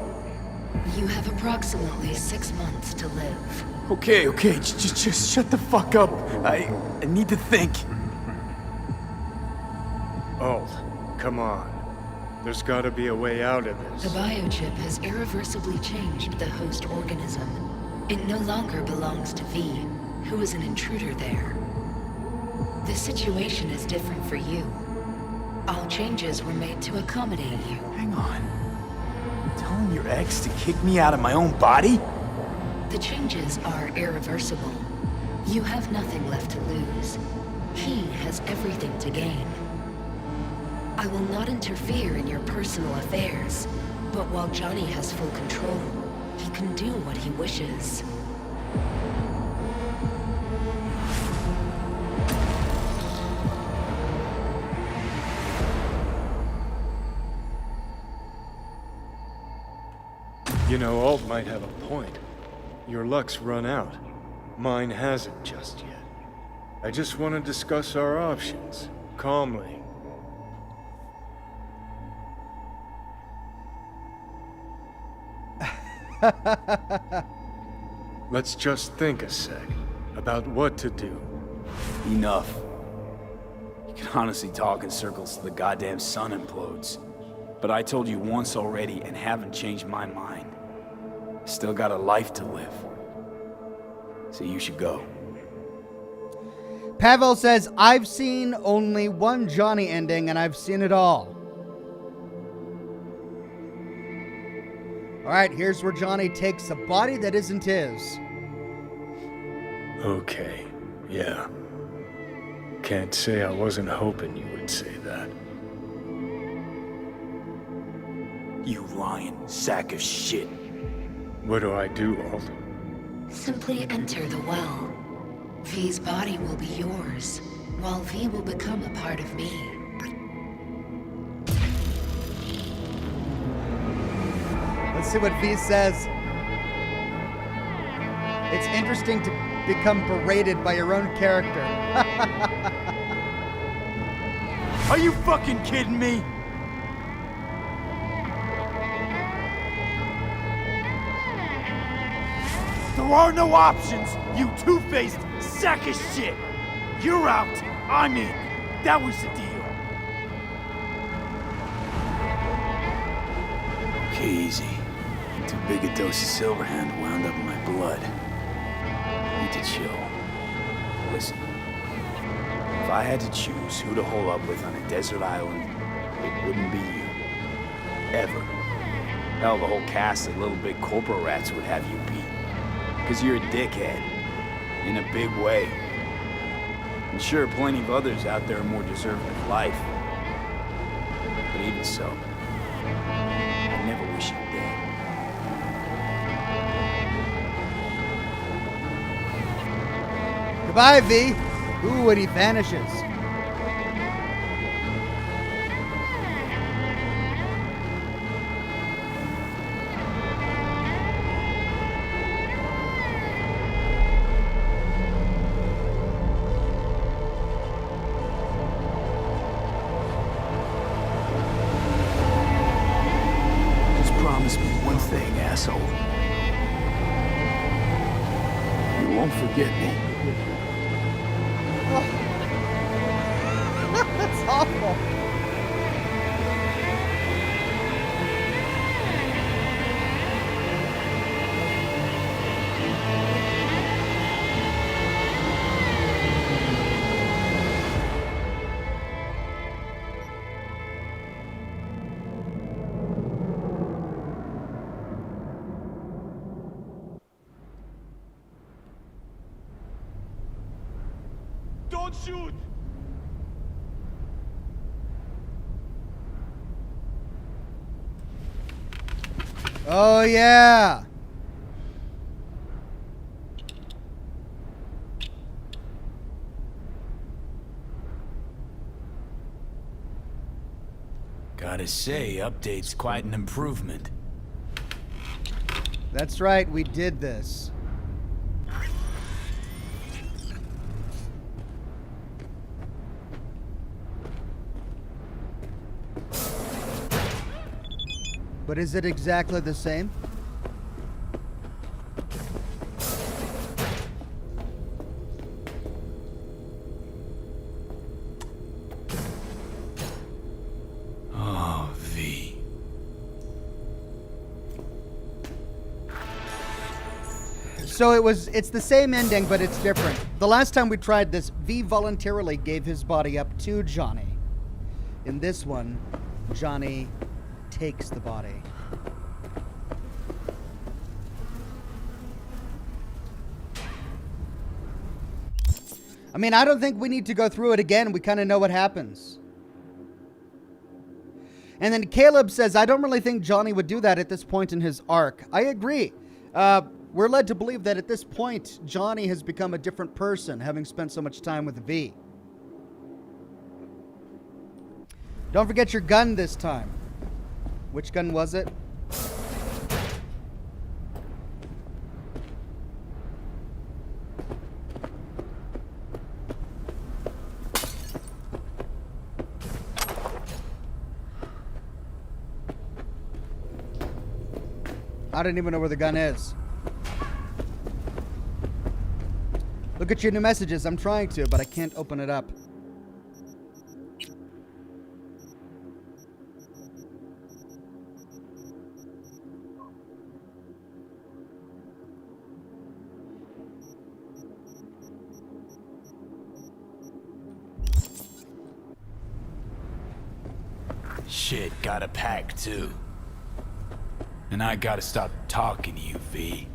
You have approximately 6 months to live. Okay, just shut the fuck up. I need to think. Alt, come on. There's gotta be a way out of The this. biochip has irreversibly changed the host organism. It no longer belongs to V, who is an intruder there. The situation is different for you. All changes were made to accommodate you. Hang on. Telling your ex to kick me out of my own body? The changes are irreversible. You have nothing left to lose. He has everything to gain. I will not interfere in your personal affairs, but while Johnny has full control, he can do what he wishes. You know, Alt might have a point. Your luck's run out. Mine hasn't just yet. I just want to discuss our options, calmly. Let's just think a sec about what to do. Enough. You can honestly talk in circles till the goddamn sun implodes. But I told you once already and haven't changed my mind. Still got a life to live. So you should go. Pavel says, I've seen only one Johnny ending and I've seen it all. Alright, here's where Johnny takes a body that isn't his. Okay, yeah. Can't say I wasn't hoping you would say that. You lying sack of shit. What do I do, Alt? Simply enter the well. V's body will be yours, while V will become a part of me. Let's see what V says. It's interesting to become berated by your own character. Are you fucking kidding me? There are no options, you two-faced sack of shit! You're out, I'm in. That was the deal. Okay, easy. Too big a dose of Silverhand wound up in my blood. Need to chill. Listen. If I had to choose who to hole up with on a desert island, it wouldn't be you. Ever. Hell, the whole cast of Little Big Corporate Rats would have you beat. Because you're a dickhead. In a big way. And sure, plenty of others out there are more deserving of life. But even so, I never wish you dead. Goodbye, V. Ooh, and he vanishes. Just promise me one thing, asshole. You won't forget me. That's awful. Don't shoot! Oh, yeah. Gotta say, update's quite an improvement. That's right, we did this. But is it exactly the same? Oh, V. So it's the same ending, but it's different. The last time we tried this, V voluntarily gave his body up to Johnny. In this one, Johnny takes the body. I mean, I don't think we need to go through it again. We kind of know what happens. And then Caleb says, I don't really think Johnny would do that at this point in his arc. I agree. We're led to believe that at this point, Johnny has become a different person, having spent so much time with V. Don't forget your gun this time. Which gun was it? I don't even know where the gun is. Look at your new messages. I'm trying to, but I can't open it up. Shit, gotta pack too. And I gotta stop talking to you, V.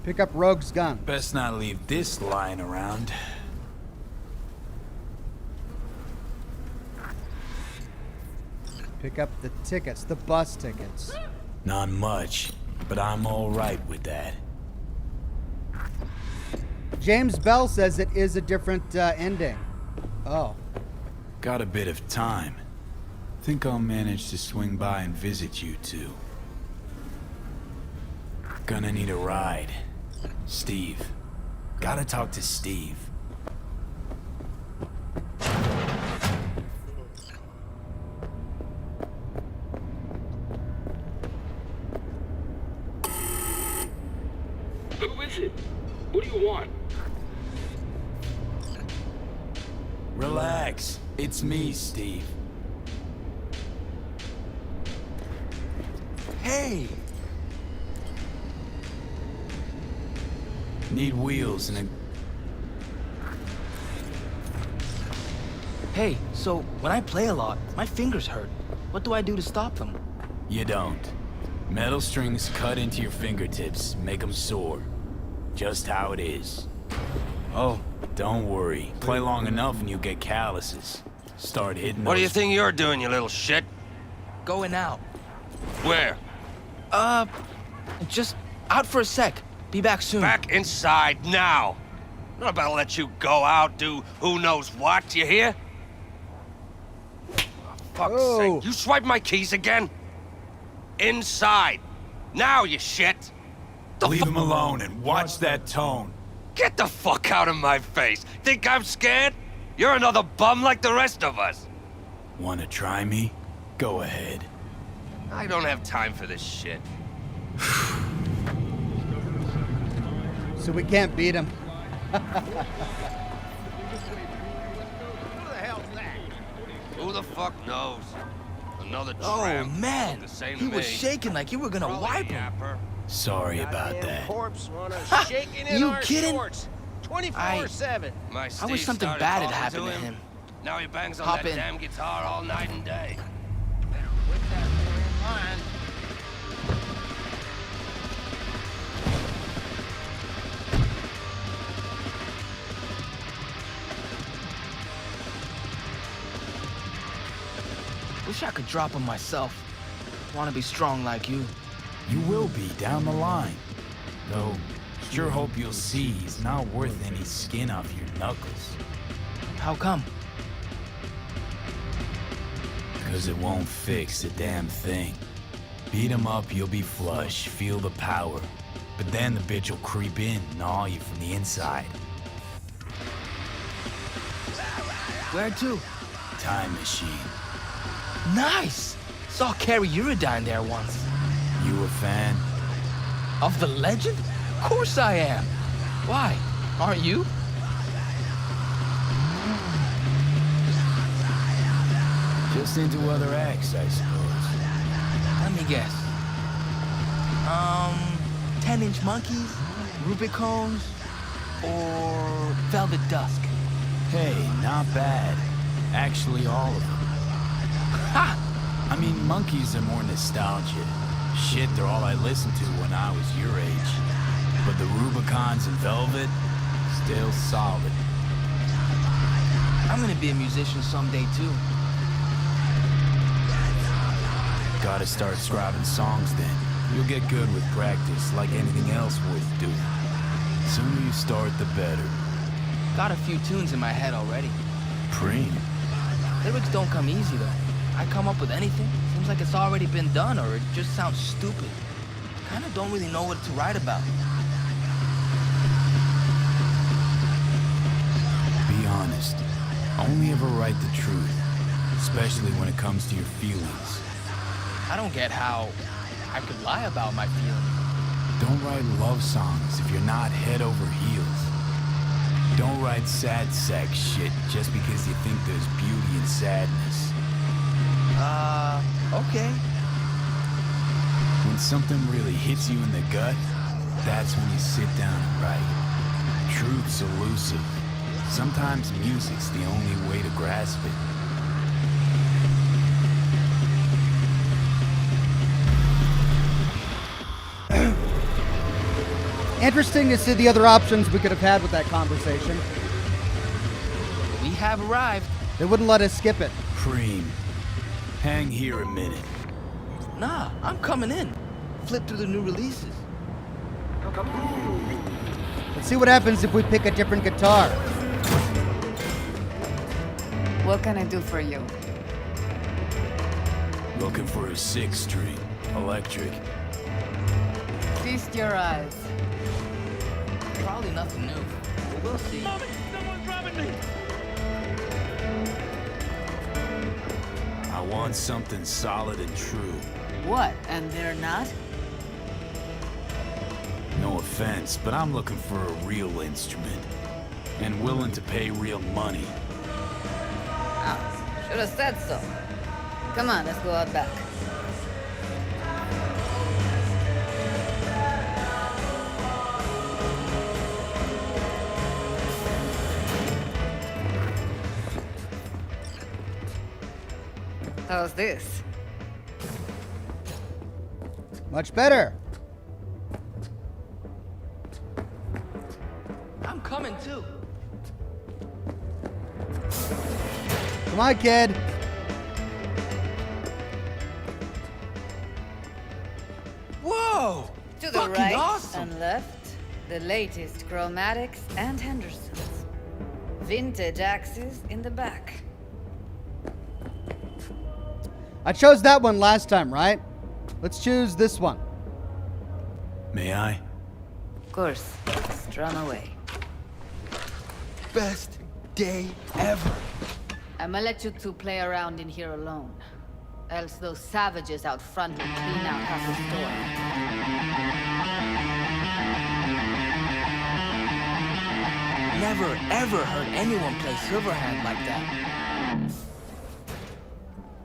Pick up Rogue's gun. Best not leave this lying around. Pick up the tickets, the bus tickets. Not much, but I'm all right with that. James Bell says it is a different ending. Oh. Got a bit of time. Think I'll manage to swing by and visit you two. Gonna need a ride. Steve. Gotta talk to Steve. Who is it? What do you want? Relax. It's me, Steve. Hey! Need wheels and a... Hey, so when I play a lot, my fingers hurt. What do I do to stop them? You don't. Metal strings cut into your fingertips, make them sore. Just how it is. Oh. Don't worry. Play long enough and you get calluses. Start hitting What do you those... think you're doing, you little shit? Going out. Where? Just out for a sec. Be back soon. Back inside now. I'm not about to let you go out, do who knows what, you hear? For fuck's sake, you swipe my keys again? Inside. Now, you shit. Leave him alone and watch that tone. Get the fuck out of my face. Think I'm scared? You're another bum like the rest of us. Wanna try me? Go ahead. I don't have time for this shit. So we can't beat him. Who the fuck knows? Another Oh, tramp. man. The same He to was me. shaking like you were gonna wipe him. Sorry about that. Corpse on us Ha! shaking in You our kidding? shorts. 24/7. My I wish Steve something started bad had talking happened to him. him. Now he bangs on Hop that in. damn guitar all night and day. Put that in mind. Wish I could drop him myself. Want to be strong like you. You will be down the line. Though, sure hope you'll see he's not worth any skin off your knuckles. How come? Because it won't fix a damn thing. Beat him up, you'll be flush, feel the power. But then the bitch will creep in, gnaw you from the inside. Where to? Time machine. Nice! Saw Carrie Uridine there once. You a fan? Of the legend? Of course I am. Why? Aren't you? Just into other acts, I suppose. Let me guess. 10-inch monkeys, Rubicones, or Velvet Dusk? Hey, not bad. Actually, all of them. Ha! I mean, monkeys are more nostalgia. Shit, they're all I listened to when I was your age. But the Rubicons and Velvet, still solid. I'm gonna be a musician someday, too. Gotta start scribing songs then. You'll get good with practice, like anything else worth doing. Sooner you start, the better. Got a few tunes in my head already. Preem. Lyrics don't come easy, though. I come up with anything, seems like it's already been done, or it just sounds stupid. Kinda don't really know what to write about. Be honest. Only ever write the truth. Especially when it comes to your feelings. I don't get how I could lie about my feelings. Don't write love songs if you're not head over heels. Don't write sad sack shit just because you think there's beauty in sadness. Okay. When something really hits you in the gut, that's when you sit down and write. Truth's elusive. Sometimes music's the only way to grasp it. Interesting to see the other options we could have had with that conversation. We have arrived. They wouldn't let us skip it. Preem. Hang here a minute. Nah, I'm coming in. Flip through the new releases. Let's see what happens if we pick a different guitar. What can I do for you? Looking for a 6-string, electric. Feast your eyes. Probably nothing new. But we'll see. Someone's robbing me! I want something solid and true. What, and they're not? No offense, but I'm looking for a real instrument. And willing to pay real money. Oh, should have said so. Come on, let's go out back. How's this? Much better. I'm coming too. Come on, kid. Whoa! To the Fucking right awesome. and left, the latest chromatics and Hendersons. Vintage axes in the back. I chose that one last time, right? Let's choose this one. May I? Of course, strum away. Best day ever. I'ma let you two play around in here alone. Else those savages out front will clean out half the store. Never ever heard anyone play Silverhand like that.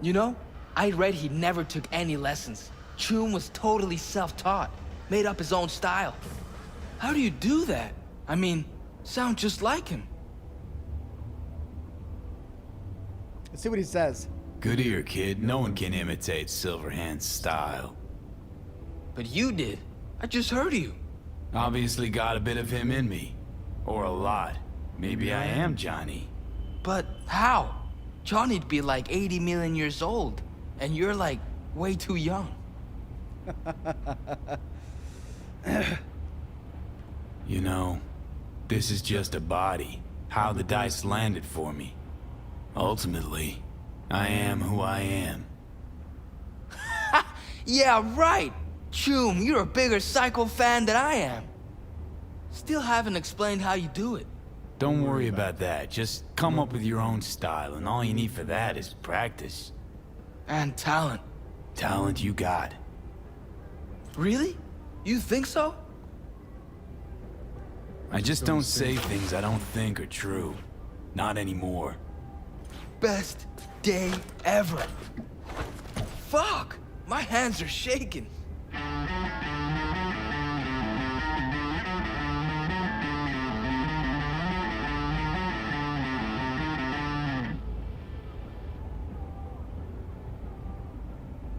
You know, I read he never took any lessons. Chum was totally self-taught, made up his own style. How do you do that? I mean, sound just like him. Let's see what he says. Good ear, kid. No one can imitate Silverhand's style. But you did. I just heard you. Obviously got a bit of him in me. Or a lot. Maybe I am Johnny. But how? Johnny'd be like 80 million years old, and you're like way too young. You know, this is just a body. How the dice landed for me. Ultimately, I am who I am. Yeah, right! Chum, you're a bigger Psycho fan than I am. Still haven't explained how you do it. Don't worry about that. Just come up with your own style, and all you need for that is practice. And talent. Talent you got. Really? You think so? I just don't say things I don't think are true. Not anymore. Best day ever. Fuck! My hands are shaking.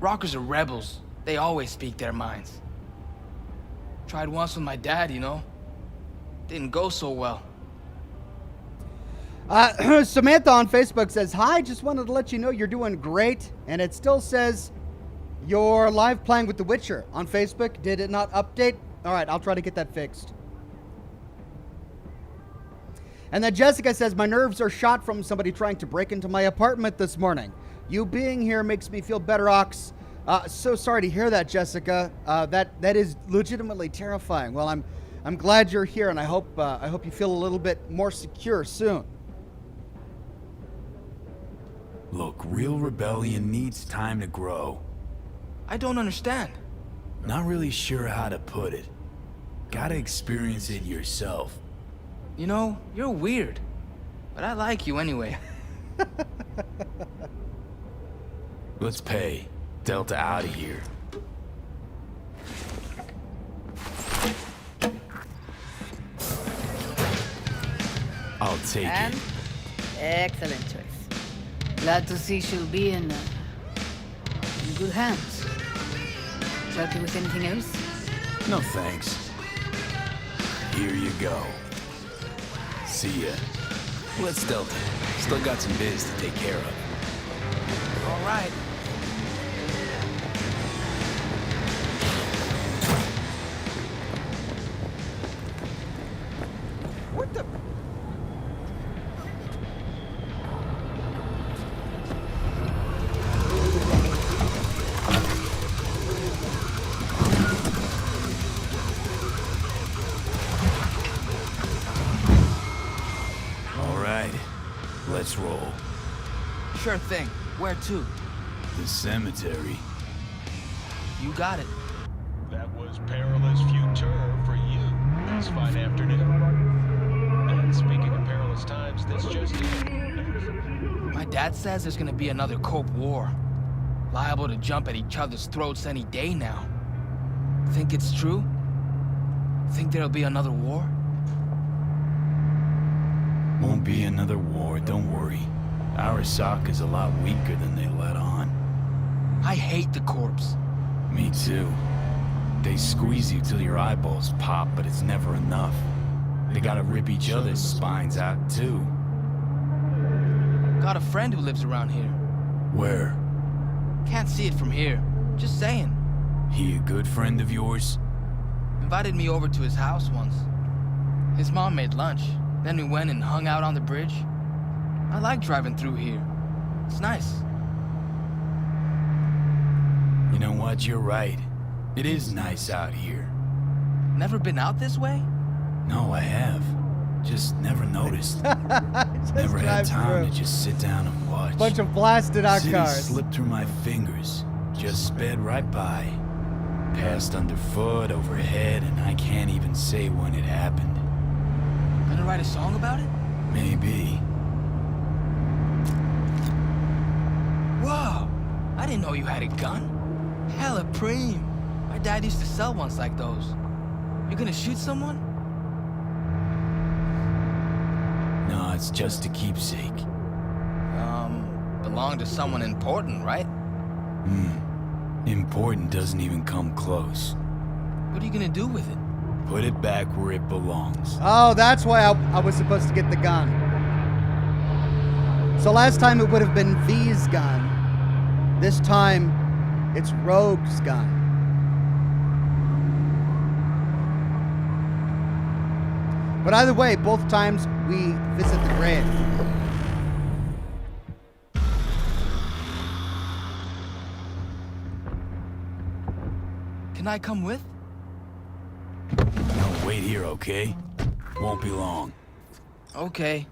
Rockers are rebels. They always speak their minds. Tried once with my dad, you know? Didn't go so well. Samantha on Facebook says, hi, just wanted to let you know you're doing great. And it still says you're live playing with The Witcher on Facebook. Did it not update? All right, I'll try to get that fixed. And then Jessica says, my nerves are shot from somebody trying to break into my apartment this morning. You being here makes me feel better, Ox. So sorry to hear that, Jessica. That is legitimately terrifying. Well, I'm glad you're here, and I hope you feel a little bit more secure soon. Look, real rebellion needs time to grow. I don't understand. Not really sure how to put it. Gotta experience it yourself. You know, you're weird. But I like you anyway. Let's pay. Delta out of here. I'll take And it. excellent choice. Glad to see she'll be in good hands. Help you with anything else? No thanks. Here you go. See ya. Let's Delta. Still got some biz to take care of. All right. What the? Sure thing. Where to? The cemetery. You got it. That was perilous future for you this fine afternoon. And speaking of perilous times, this just in. My dad says there's gonna be another Corp war. Liable to jump at each other's throats any day now. Think it's true? Think there'll be another war? Won't be another war, don't worry. Arasaka's a lot weaker than they let on. I hate the Corps. Me too. They squeeze you till your eyeballs pop, but it's never enough. They gotta rip each other's spines out too. Got a friend who lives around here. Where? Can't see it from here. Just saying. He a good friend of yours? Invited me over to his house once. His mom made lunch. Then we went and hung out on the bridge. I like driving through here. It's nice. You know what? You're right. It is nice out here. Never been out this way? No, I have. Just never noticed. Never had time to just sit down and watch. Bunch of blasted out City cars. slipped through my fingers. Just sped right by. Passed underfoot, overhead, and I can't even say when it happened. Gonna write a song about it? Maybe. Whoa! I didn't know you had a gun. Hella preem. My dad used to sell ones like those. You gonna shoot someone? No, it's just a keepsake. Belong to someone important, right? Important doesn't even come close. What are you gonna do with it? Put it back where it belongs. Oh, that's why I was supposed to get the gun. So last time it would have been V's gun. This time, it's Rogue's gun. But either way, both times we visit the grave. Can I come with? No, wait here, okay? Won't be long. Okay.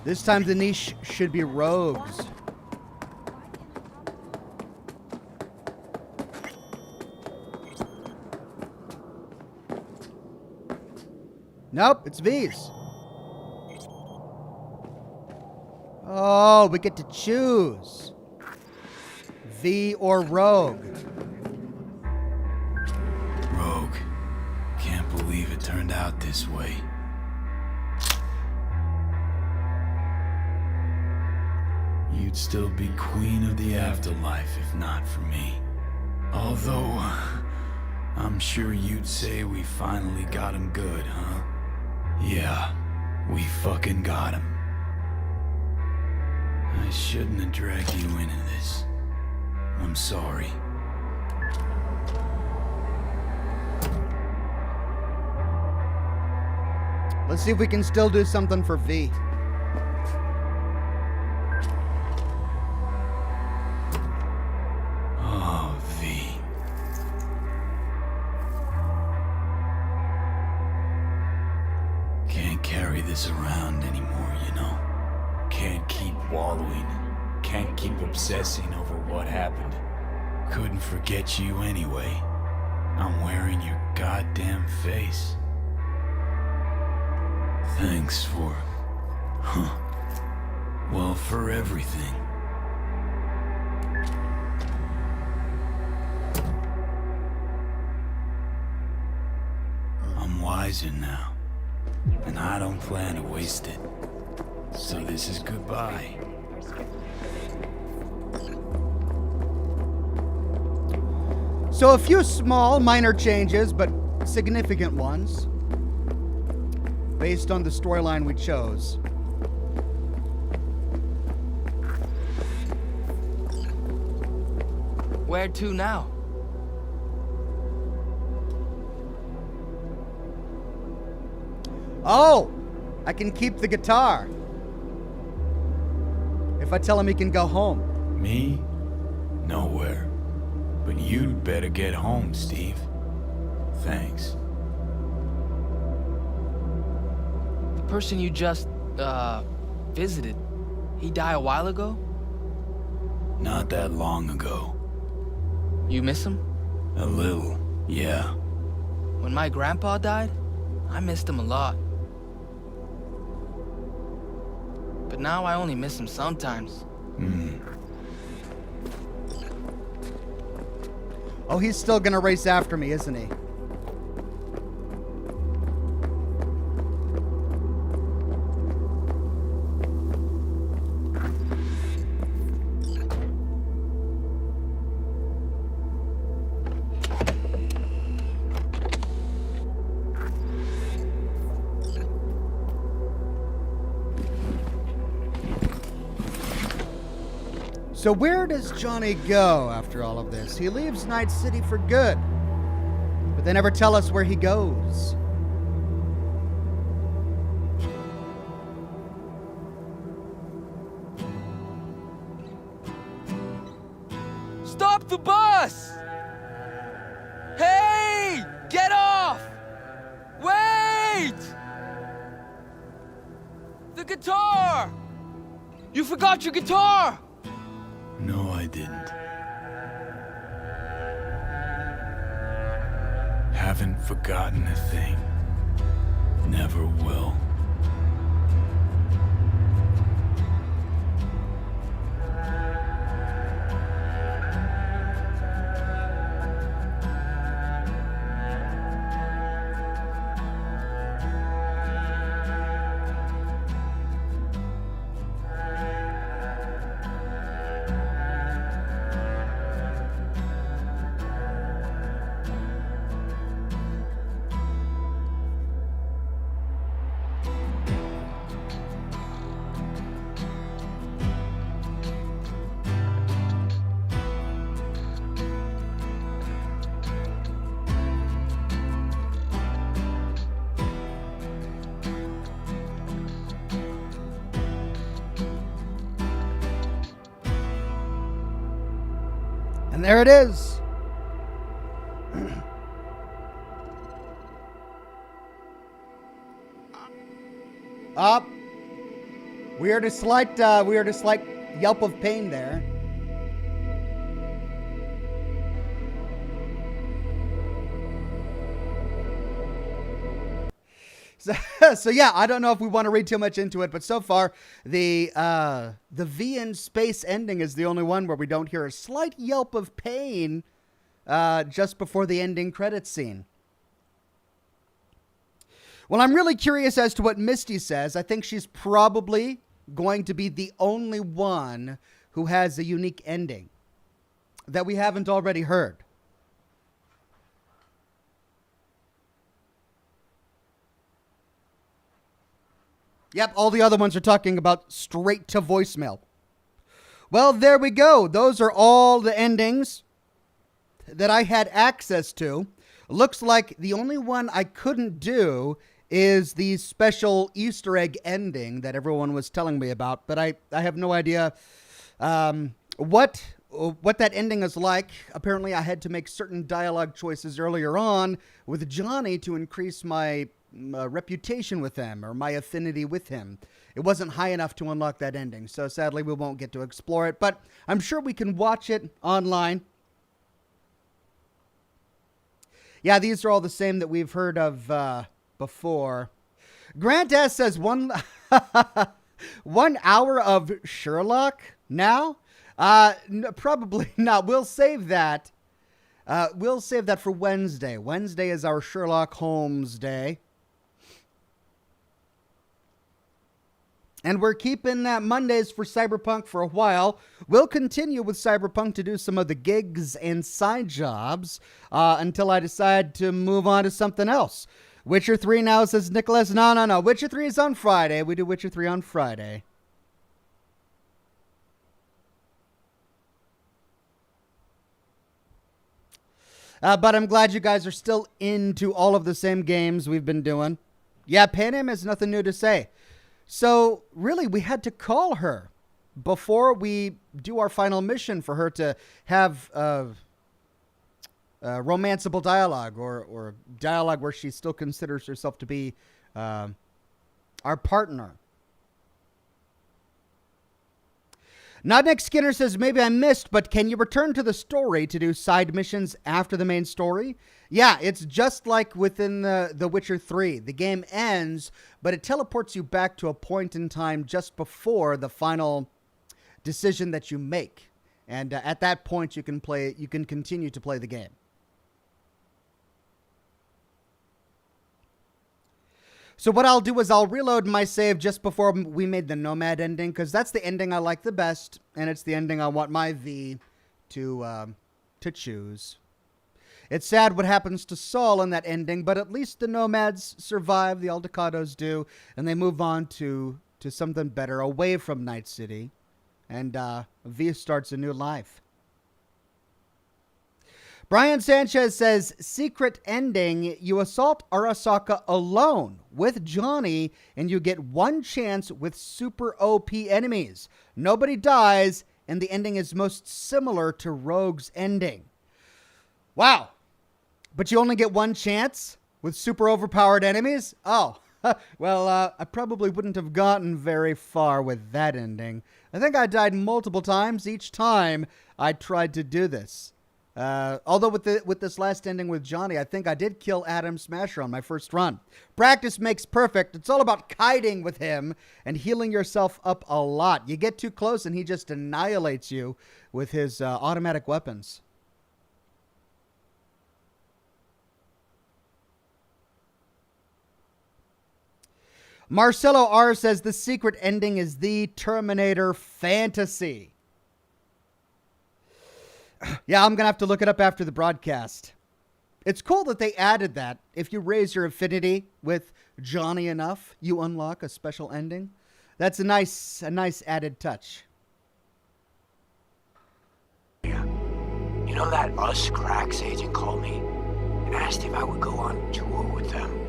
This time the niche should be Rogues. Nope, it's V's. Oh, we get to choose. V or Rogue. Rogue. Can't believe it turned out this way. You'd still be queen of the afterlife if not for me. Although, I'm sure you'd say we finally got him good, huh? Yeah, we fucking got him. I shouldn't have dragged you into this. I'm sorry. Let's see if we can still do something for V. Oh, V. Can't carry this around anymore, you know? Can't keep wallowing. Can't keep obsessing over what happened. Couldn't forget you anyway. I'm wearing your goddamn face. Thanks for... well, for everything. I'm wiser now, and I don't plan to waste it. So this is goodbye. So a few small, minor changes, but significant ones, based on the storyline we chose. Where to now? Oh! I can keep the guitar. If I tell him he can go home. Me? Nowhere. But you'd better get home, Steve. Thanks. The person you just, visited, he died a while ago? Not that long ago. You miss him? A little, yeah. When my grandpa died, I missed him a lot. But now I only miss him sometimes. Oh, he's still gonna race after me, isn't he? So where does Johnny go after all of this? He leaves Night City for good, but they never tell us where he goes. Stop the bus! Hey! Get off! Wait! The guitar! You forgot your guitar! No, I didn't. Haven't forgotten a thing. Never will. And there it is. Up. We heard a slight yelp of pain there. So yeah, I don't know if we want to read too much into it, but so far the V in space ending is the only one where we don't hear a slight yelp of pain just before the ending credits scene. Well, I'm really curious as to what Misty says. I think she's probably going to be the only one who has a unique ending that we haven't already heard. Yep, all the other ones are talking about straight to voicemail. Well, there we go. Those are all the endings that I had access to. Looks like the only one I couldn't do is the special Easter egg ending that everyone was telling me about. But I have no idea what that ending is like. Apparently, I had to make certain dialogue choices earlier on with Johnny to increase my reputation with him or my affinity with him. It wasn't high enough to unlock that ending, so sadly we won't get to explore it, but I'm sure we can watch it online. Yeah, these are all the same that we've heard of before. Grant S says 1 hour of Sherlock now? Probably not. We'll save that. We'll save that for Wednesday. Wednesday is our Sherlock Holmes day. And we're keeping Mondays for Cyberpunk for a while. We'll continue with Cyberpunk to do some of the gigs and side jobs until I decide to move on to something else. Witcher 3 now, says Nicholas. No. Witcher 3 is on Friday. We do Witcher 3 on Friday. But I'm glad you guys are still into all of the same games we've been doing. Yeah, Panem has nothing new to say. So, really, we had to call her before we do our final mission for her to have romanceable dialogue or dialogue where she still considers herself to be our partner. Nodnick Skinner says, maybe I missed, but can you return to the story to do side missions after the main story? Yeah, it's just like within The Witcher 3. The game ends, but it teleports you back to a point in time just before the final decision that you make. And at that point, you can continue to play the game. So what I'll do is I'll reload my save just before we made the Nomad ending, because that's the ending I like the best, and it's the ending I want my V to choose. It's sad what happens to Saul in that ending, but at least the Nomads survive, the Aldecados do, and they move on to something better, away from Night City, and V starts a new life. Brian Sanchez says, secret ending, you assault Arasaka alone with Johnny, and you get one chance with super OP enemies. Nobody dies, and the ending is most similar to Rogue's ending. Wow. But you only get one chance with super overpowered enemies? Oh, well, I probably wouldn't have gotten very far with that ending. I think I died multiple times each time I tried to do this. Although with this last ending with Johnny, I think I did kill Adam Smasher on my first run. Practice makes perfect. It's all about kiting with him and healing yourself up a lot. You get too close and he just annihilates you with his automatic weapons. Marcelo R says the secret ending is the Terminator fantasy. Yeah, I'm going to have to look it up after the broadcast. It's cool that they added that. If you raise your affinity with Johnny enough, you unlock a special ending. That's a nice added touch. Yeah. You know that Us Cracks agent called me and asked if I would go on tour with them?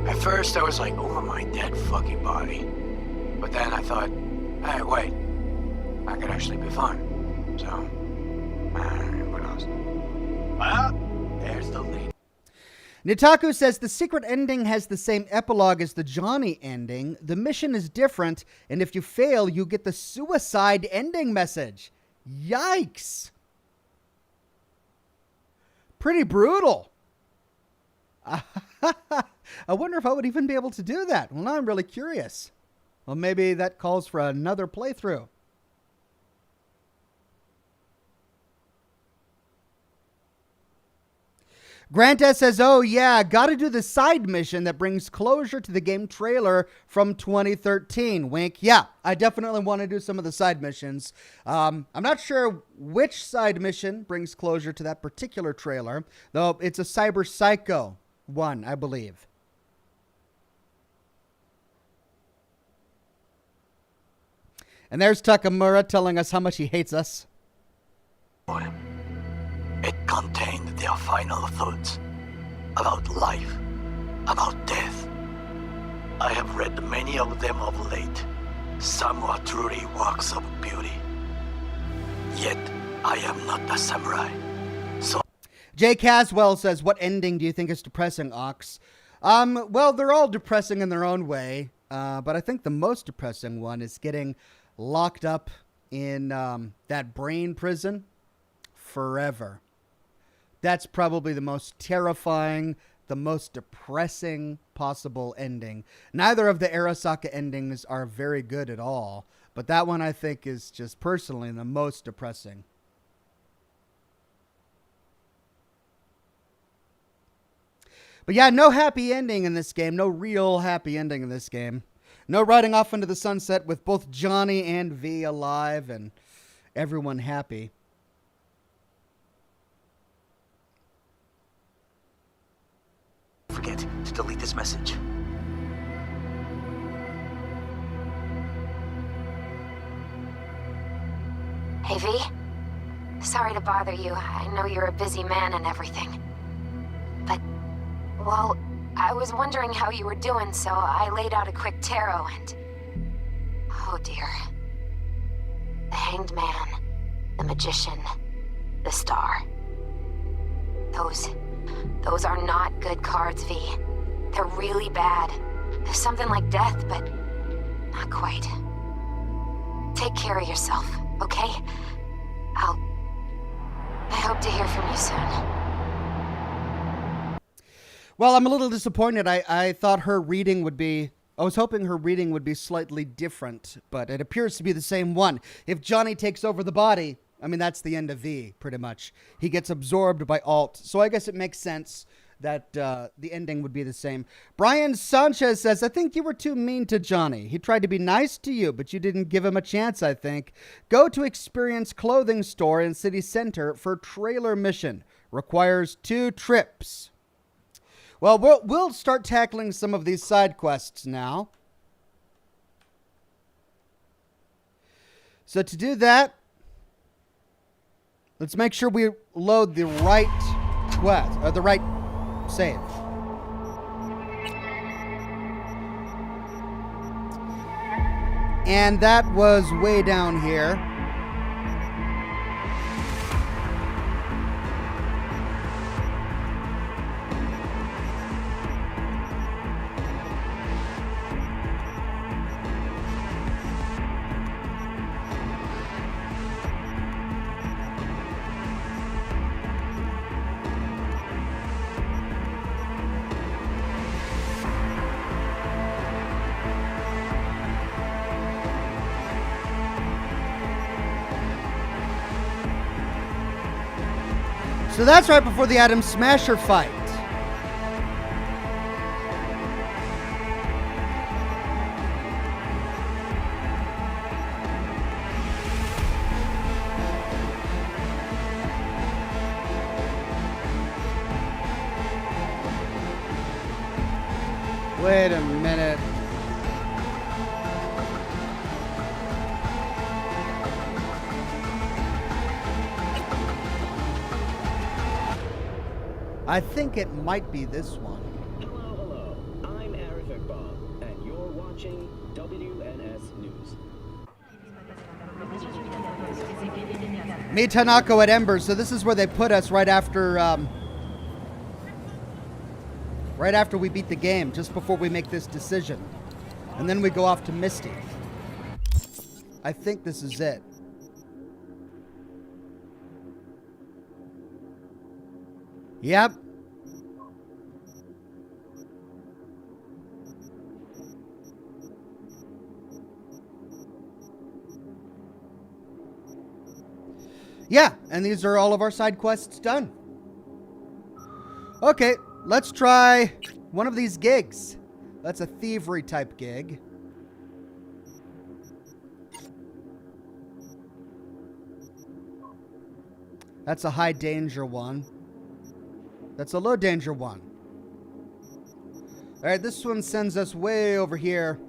At first, I was like, over my dead fucking body. But then I thought, hey, wait, that could actually be fun. So... what else? Well, there's the link. Nitaku says the secret ending has the same epilogue as the Johnny ending. The mission is different, and if you fail, you get the suicide ending message. Yikes. Pretty brutal. I wonder if I would even be able to do that. Well, now I'm really curious. Well, maybe that calls for another playthrough. Grant S says, oh yeah, gotta do the side mission that brings closure to the game trailer from 2013. Wink. Yeah, I definitely want to do some of the side missions. I'm not sure which side mission brings closure to that particular trailer, though it's a Cyber Psycho one, I believe. And there's Takamura telling us how much he hates us. It contained their final thoughts about life, about death. I have read many of them of late. Some are truly works of beauty. Yet, I am not a samurai. So, Jay Caswell says, what ending do you think is depressing, Ox? Well, they're all depressing in their own way. But I think the most depressing one is getting locked up in that brain prison forever. That's probably the most terrifying, the most depressing possible ending. Neither of the Arasaka endings are very good at all, but that one I think is just personally the most depressing. But yeah, no happy ending in this game. No real happy ending in this game. No riding off into the sunset with both Johnny and V alive and everyone happy. forget to delete this message. Hey, V? Sorry to bother you. I know you're a busy man and everything. But, well, I was wondering how you were doing, so I laid out a quick tarot and... oh dear. The Hanged Man, the Magician, the Star. Those are not good cards, V. They're really bad. There's something like death, but not quite. Take care of yourself, okay? I hope to hear from you soon. Well, I'm a little disappointed. I thought her reading would be... I was hoping her reading would be slightly different, but it appears to be the same one. If Johnny takes over the body, I mean, that's the end of V, pretty much. He gets absorbed by Alt, so I guess it makes sense that the ending would be the same. Brian Sanchez says, I think you were too mean to Johnny. He tried to be nice to you, but you didn't give him a chance, I think. Go to Experience Clothing Store in City Center for trailer mission. Requires 2 trips. Well, we'll start tackling some of these side quests now. So to do that, let's make sure we load the right quest, or the right save. And that was way down here. So that's right before the Atom Smasher fight. Wait a minute. I think it might be this one. Hello. I'm Arif Iqbal, and you're watching WNS News. Meet Hanako at Embers. So this is where they put us right after we beat the game, just before we make this decision. And then we go off to Misty. I think this is it. Yep. Yeah, and these are all of our side quests done. Okay, let's try one of these gigs. That's a thievery type gig. That's a high danger one. That's a low danger one. All right, this one sends us way over here.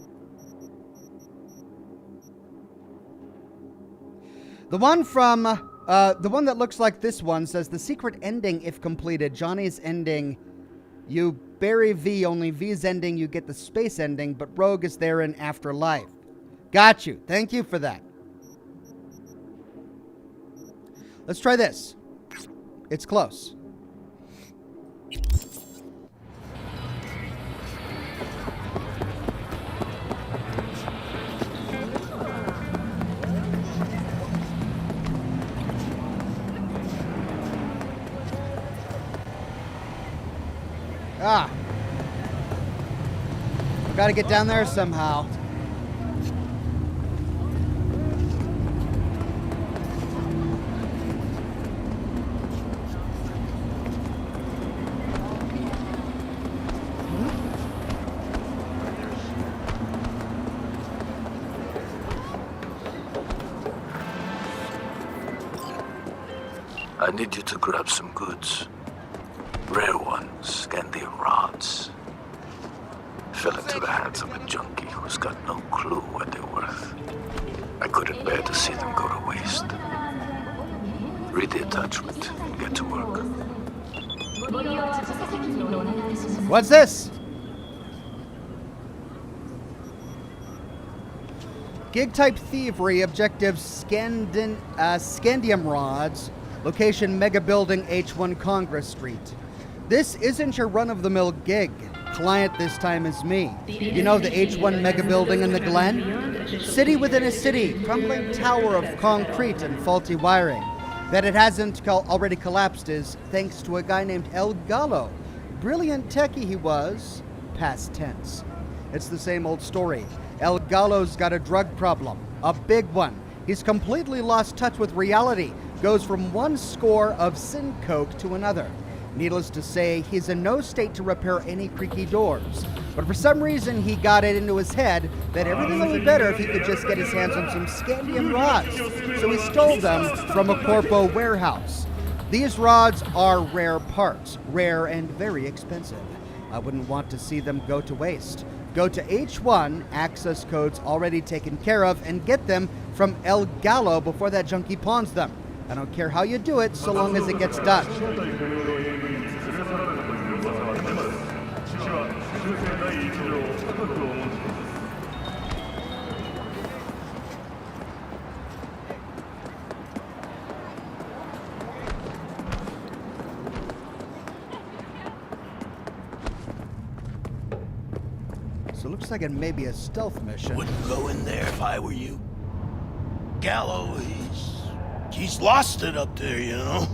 The one from, the one that looks like this one says the secret ending if completed. Johnny's ending, you bury V, only V's ending, you get the space ending, but Rogue is there in Afterlife. Got you. Thank you for that. Let's try this. It's close. Ah. We've got to get down there somehow. I need you to grab some goods. Rare ones, Scandium rods. Fell into the hands of a junkie who's got no clue what they're worth. I couldn't bear to see them go to waste. Read the attachment and get to work. What's this? Gig type thievery, objective Scandium rods. Location Mega Building H1 Congress Street. This isn't your run-of-the-mill gig. Client this time is me. You know the H1 Mega Building in the Glen? City within a city, crumbling tower of concrete and faulty wiring. That it hasn't already collapsed is thanks to a guy named El Gallo. Brilliant techie he was, past tense. It's the same old story. El Gallo's got a drug problem, a big one. He's completely lost touch with reality, goes from one score of sin coke to another. Needless to say, he's in no state to repair any creaky doors. But for some reason, he got it into his head that everything would be better if he could just get his hands on some scandium rods. So he stole them from a corpo warehouse. These rods are rare parts, rare and very expensive. I wouldn't want to see them go to waste. Go to H1, access codes already taken care of, and get them from El Gallo before that junkie pawns them. I don't care how you do it, so long as it gets done. So it looks like it may be a stealth mission. Wouldn't go in there if I were you. Gallo, he's lost it up there, you know?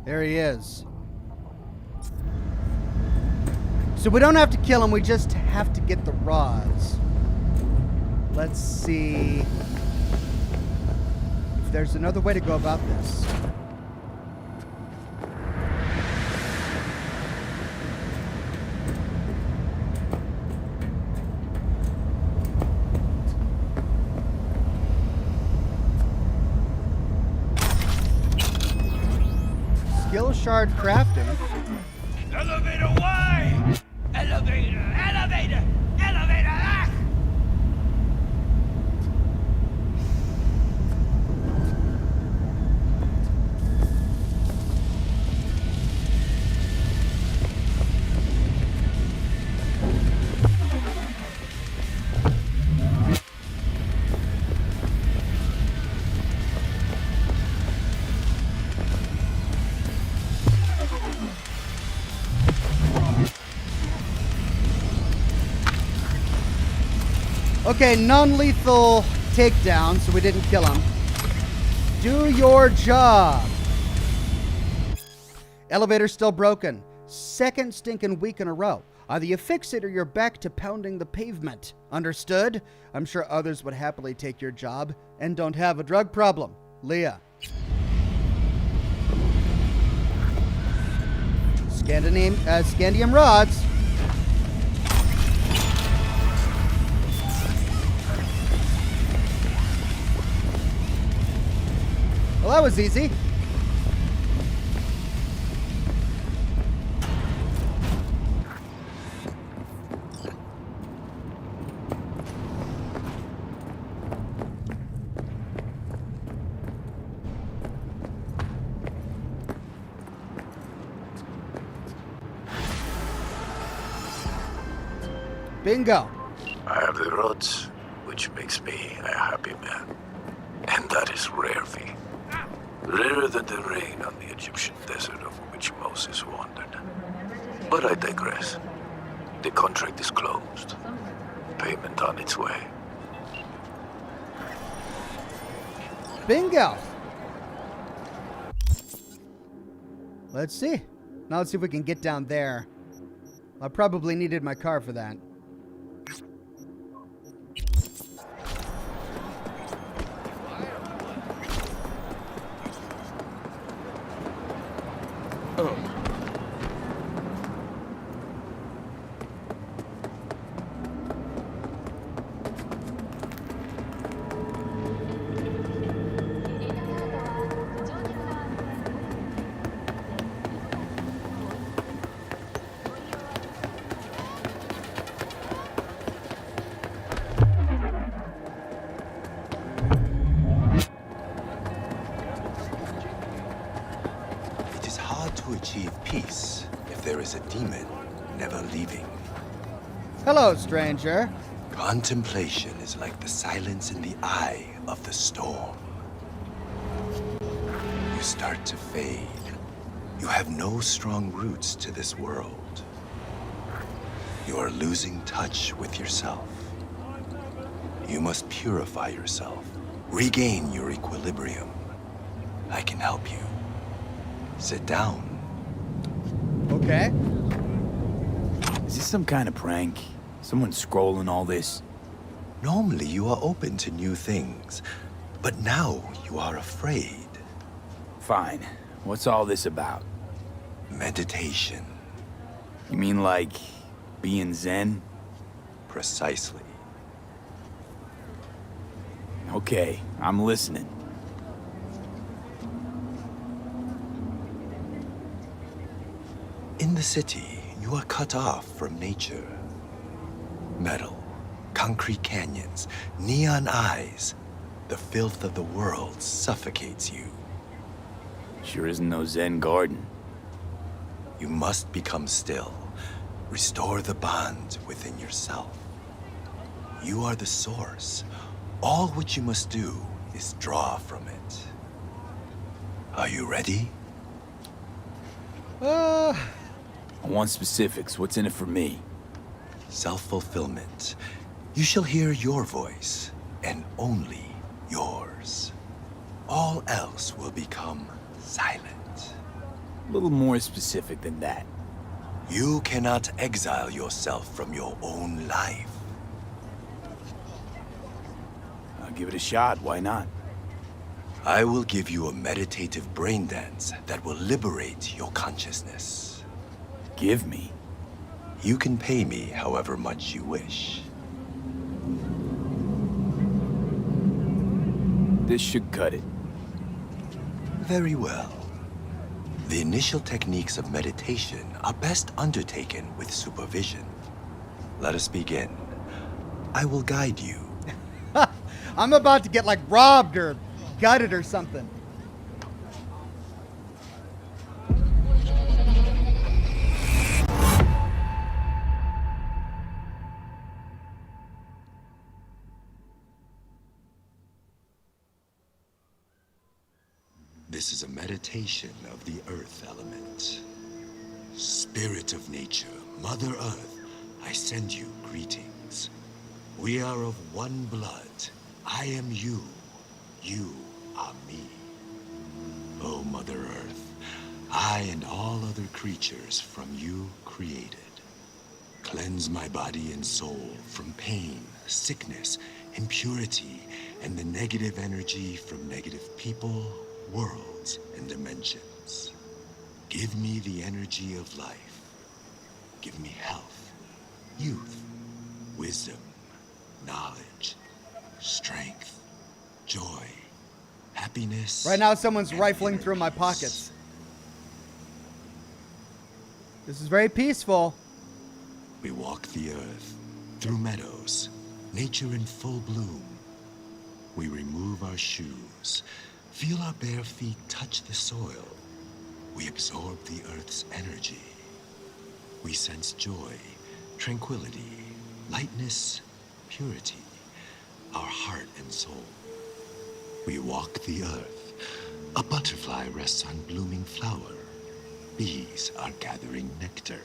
There he is. So we don't have to kill him, we just have to get the rods. Let's see if there's another way to go about this. Skill shard crafting. Elevator Y! Elevator, elevator, elevator, ah! Okay, non-lethal takedown, so we didn't kill him. Do your job. Elevator's still broken. Second stinking week in a row. Either you fix it or you're back to pounding the pavement. Understood? I'm sure others would happily take your job and don't have a drug problem. Leah. Scandium rods. Well, that was easy. Bingo. I have the rods, which makes me a happy man. And that is rare, V. Rarer than the rain on the Egyptian desert over which Moses wandered. But I digress. The contract is closed. Payment on its way. Bingo. Let's see. Now let's see if we can get down there. I probably needed my car for that. It is hard to achieve peace if there is a demon never leaving. Hello, stranger. Contemplation is like the silence in the eye of the storm. You start to fade. You have no strong roots to this world. You are losing touch with yourself. You must purify yourself, regain your equilibrium. I can help you. Sit down. Okay. Is this some kind of prank? Someone scrolling all this? Normally you are open to new things, but now you are afraid. Fine. What's all this about? Meditation. You mean like being zen? Precisely. Okay, I'm listening. In the city, you are cut off from nature. Metal, concrete canyons, neon eyes. The filth of the world suffocates you. Sure isn't no zen garden. You must become still. Restore the bond within yourself. You are the source. All which you must do is draw from it. Are you ready? I want specifics. What's in it for me? Self-fulfillment. You shall hear your voice, and only yours. All else will become silent. A little more specific than that. You cannot exile yourself from your own life. I'll give it a shot. Why not? I will give you a meditative brain dance that will liberate your consciousness. Give me? You can pay me however much you wish. This should cut it. Very well. The initial techniques of meditation are best undertaken with supervision. Let us begin. I will guide you. I'm about to get like robbed or gutted or something. This is a meditation of the earth element. Spirit of nature, Mother Earth, I send you greetings. We are of one blood. I am you. You are me. Oh, Mother Earth, I and all other creatures from you created. Cleanse my body and soul from pain, sickness, impurity, and the negative energy from negative people, worlds, and dimensions. Give me the energy of life. Give me health, youth, wisdom, knowledge, strength, joy, happiness. Right now, someone's and rifling through my pockets. This is very peaceful. We walk the earth, through meadows, nature in full bloom. We remove our shoes, feel our bare feet touch the soil. We absorb the earth's energy. We sense joy, tranquility, lightness, purity, our heart and soul. We walk the earth. A butterfly rests on blooming flower. Bees are gathering nectar.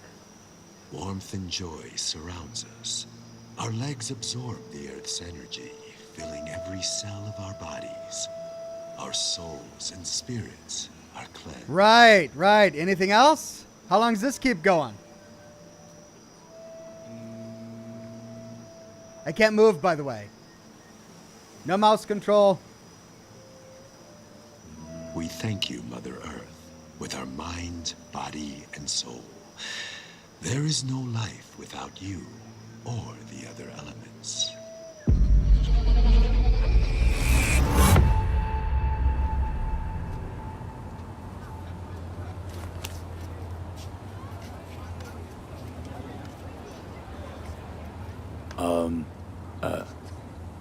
Warmth and joy surrounds us. Our legs absorb the earth's energy, filling every cell of our bodies. Our souls and spirits are cleansed. Right, right. Anything else? How long does this keep going? I can't move, by the way. No mouse control. We thank you, Mother Earth, with our mind, body, and soul. There is no life without you or the other elements.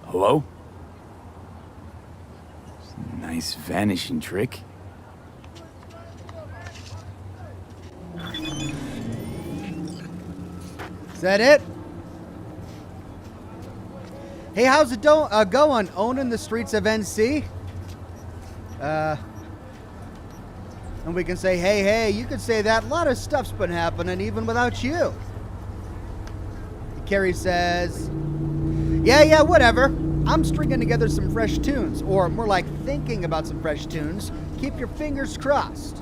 Hello? Nice vanishing trick. Is that it? Hey, how's it going? Owning the streets of NC? And we can say, hey, you could say that. A lot of stuff's been happening even without you. Carrie says, yeah, whatever. I'm stringing together some fresh tunes, or more like thinking about some fresh tunes. Keep your fingers crossed.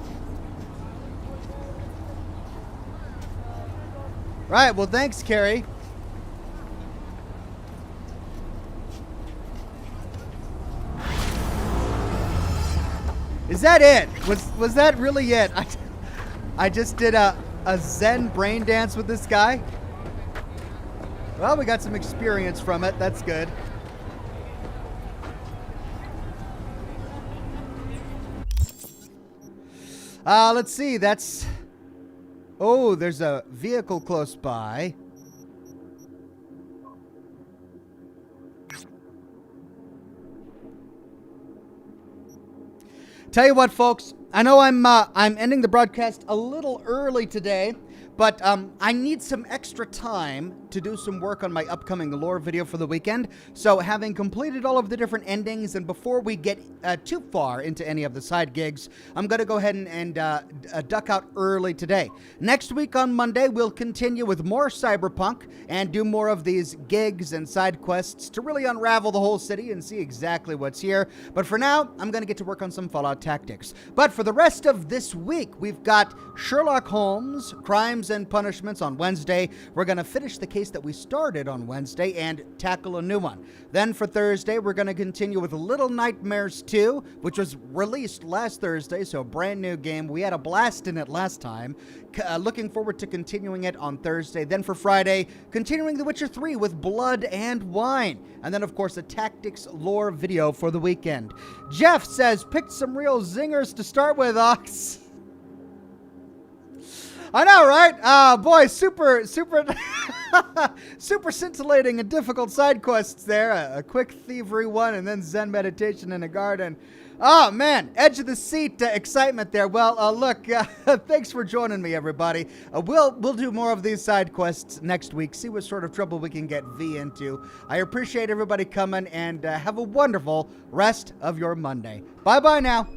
Right, well, thanks, Carrie. Is that it? Was that really it? I just did a Zen brain dance with this guy. Well, we got some experience from it. That's good. Let's see. That's... Oh, there's a vehicle close by. Tell you what, folks. I know I'm ending the broadcast a little early today, but I need some extra time to do some work on my upcoming lore video for the weekend. So having completed all of the different endings, and before we get too far into any of the side gigs, I'm going to go ahead and duck out early today. Next week on Monday, we'll continue with more Cyberpunk and do more of these gigs and side quests to really unravel the whole city and see exactly what's here. But for now, I'm going to get to work on some Fallout Tactics. But for the rest of this week, we've got Sherlock Holmes, Crimes and Punishments on Wednesday. We're going to finish the case that we started on Wednesday and tackle a new one. Then for Thursday, we're going to continue with Little Nightmares 2, which was released last Thursday, so a brand new game. We had a blast in it last time. Looking forward to continuing it on Thursday. Then for Friday, continuing The Witcher 3 with Blood and Wine. And then, of course, a Tactics lore video for the weekend. Jeff says, picked some real zingers to start with, Ox. I know, right? Boy, super scintillating and difficult side quests there. A quick thievery one, and then Zen meditation in a garden. Oh, man, edge of the seat excitement there. Well, look, thanks for joining me, everybody. We'll do more of these side quests next week, see what sort of trouble we can get V into. I appreciate everybody coming, and have a wonderful rest of your Monday. Bye-bye now.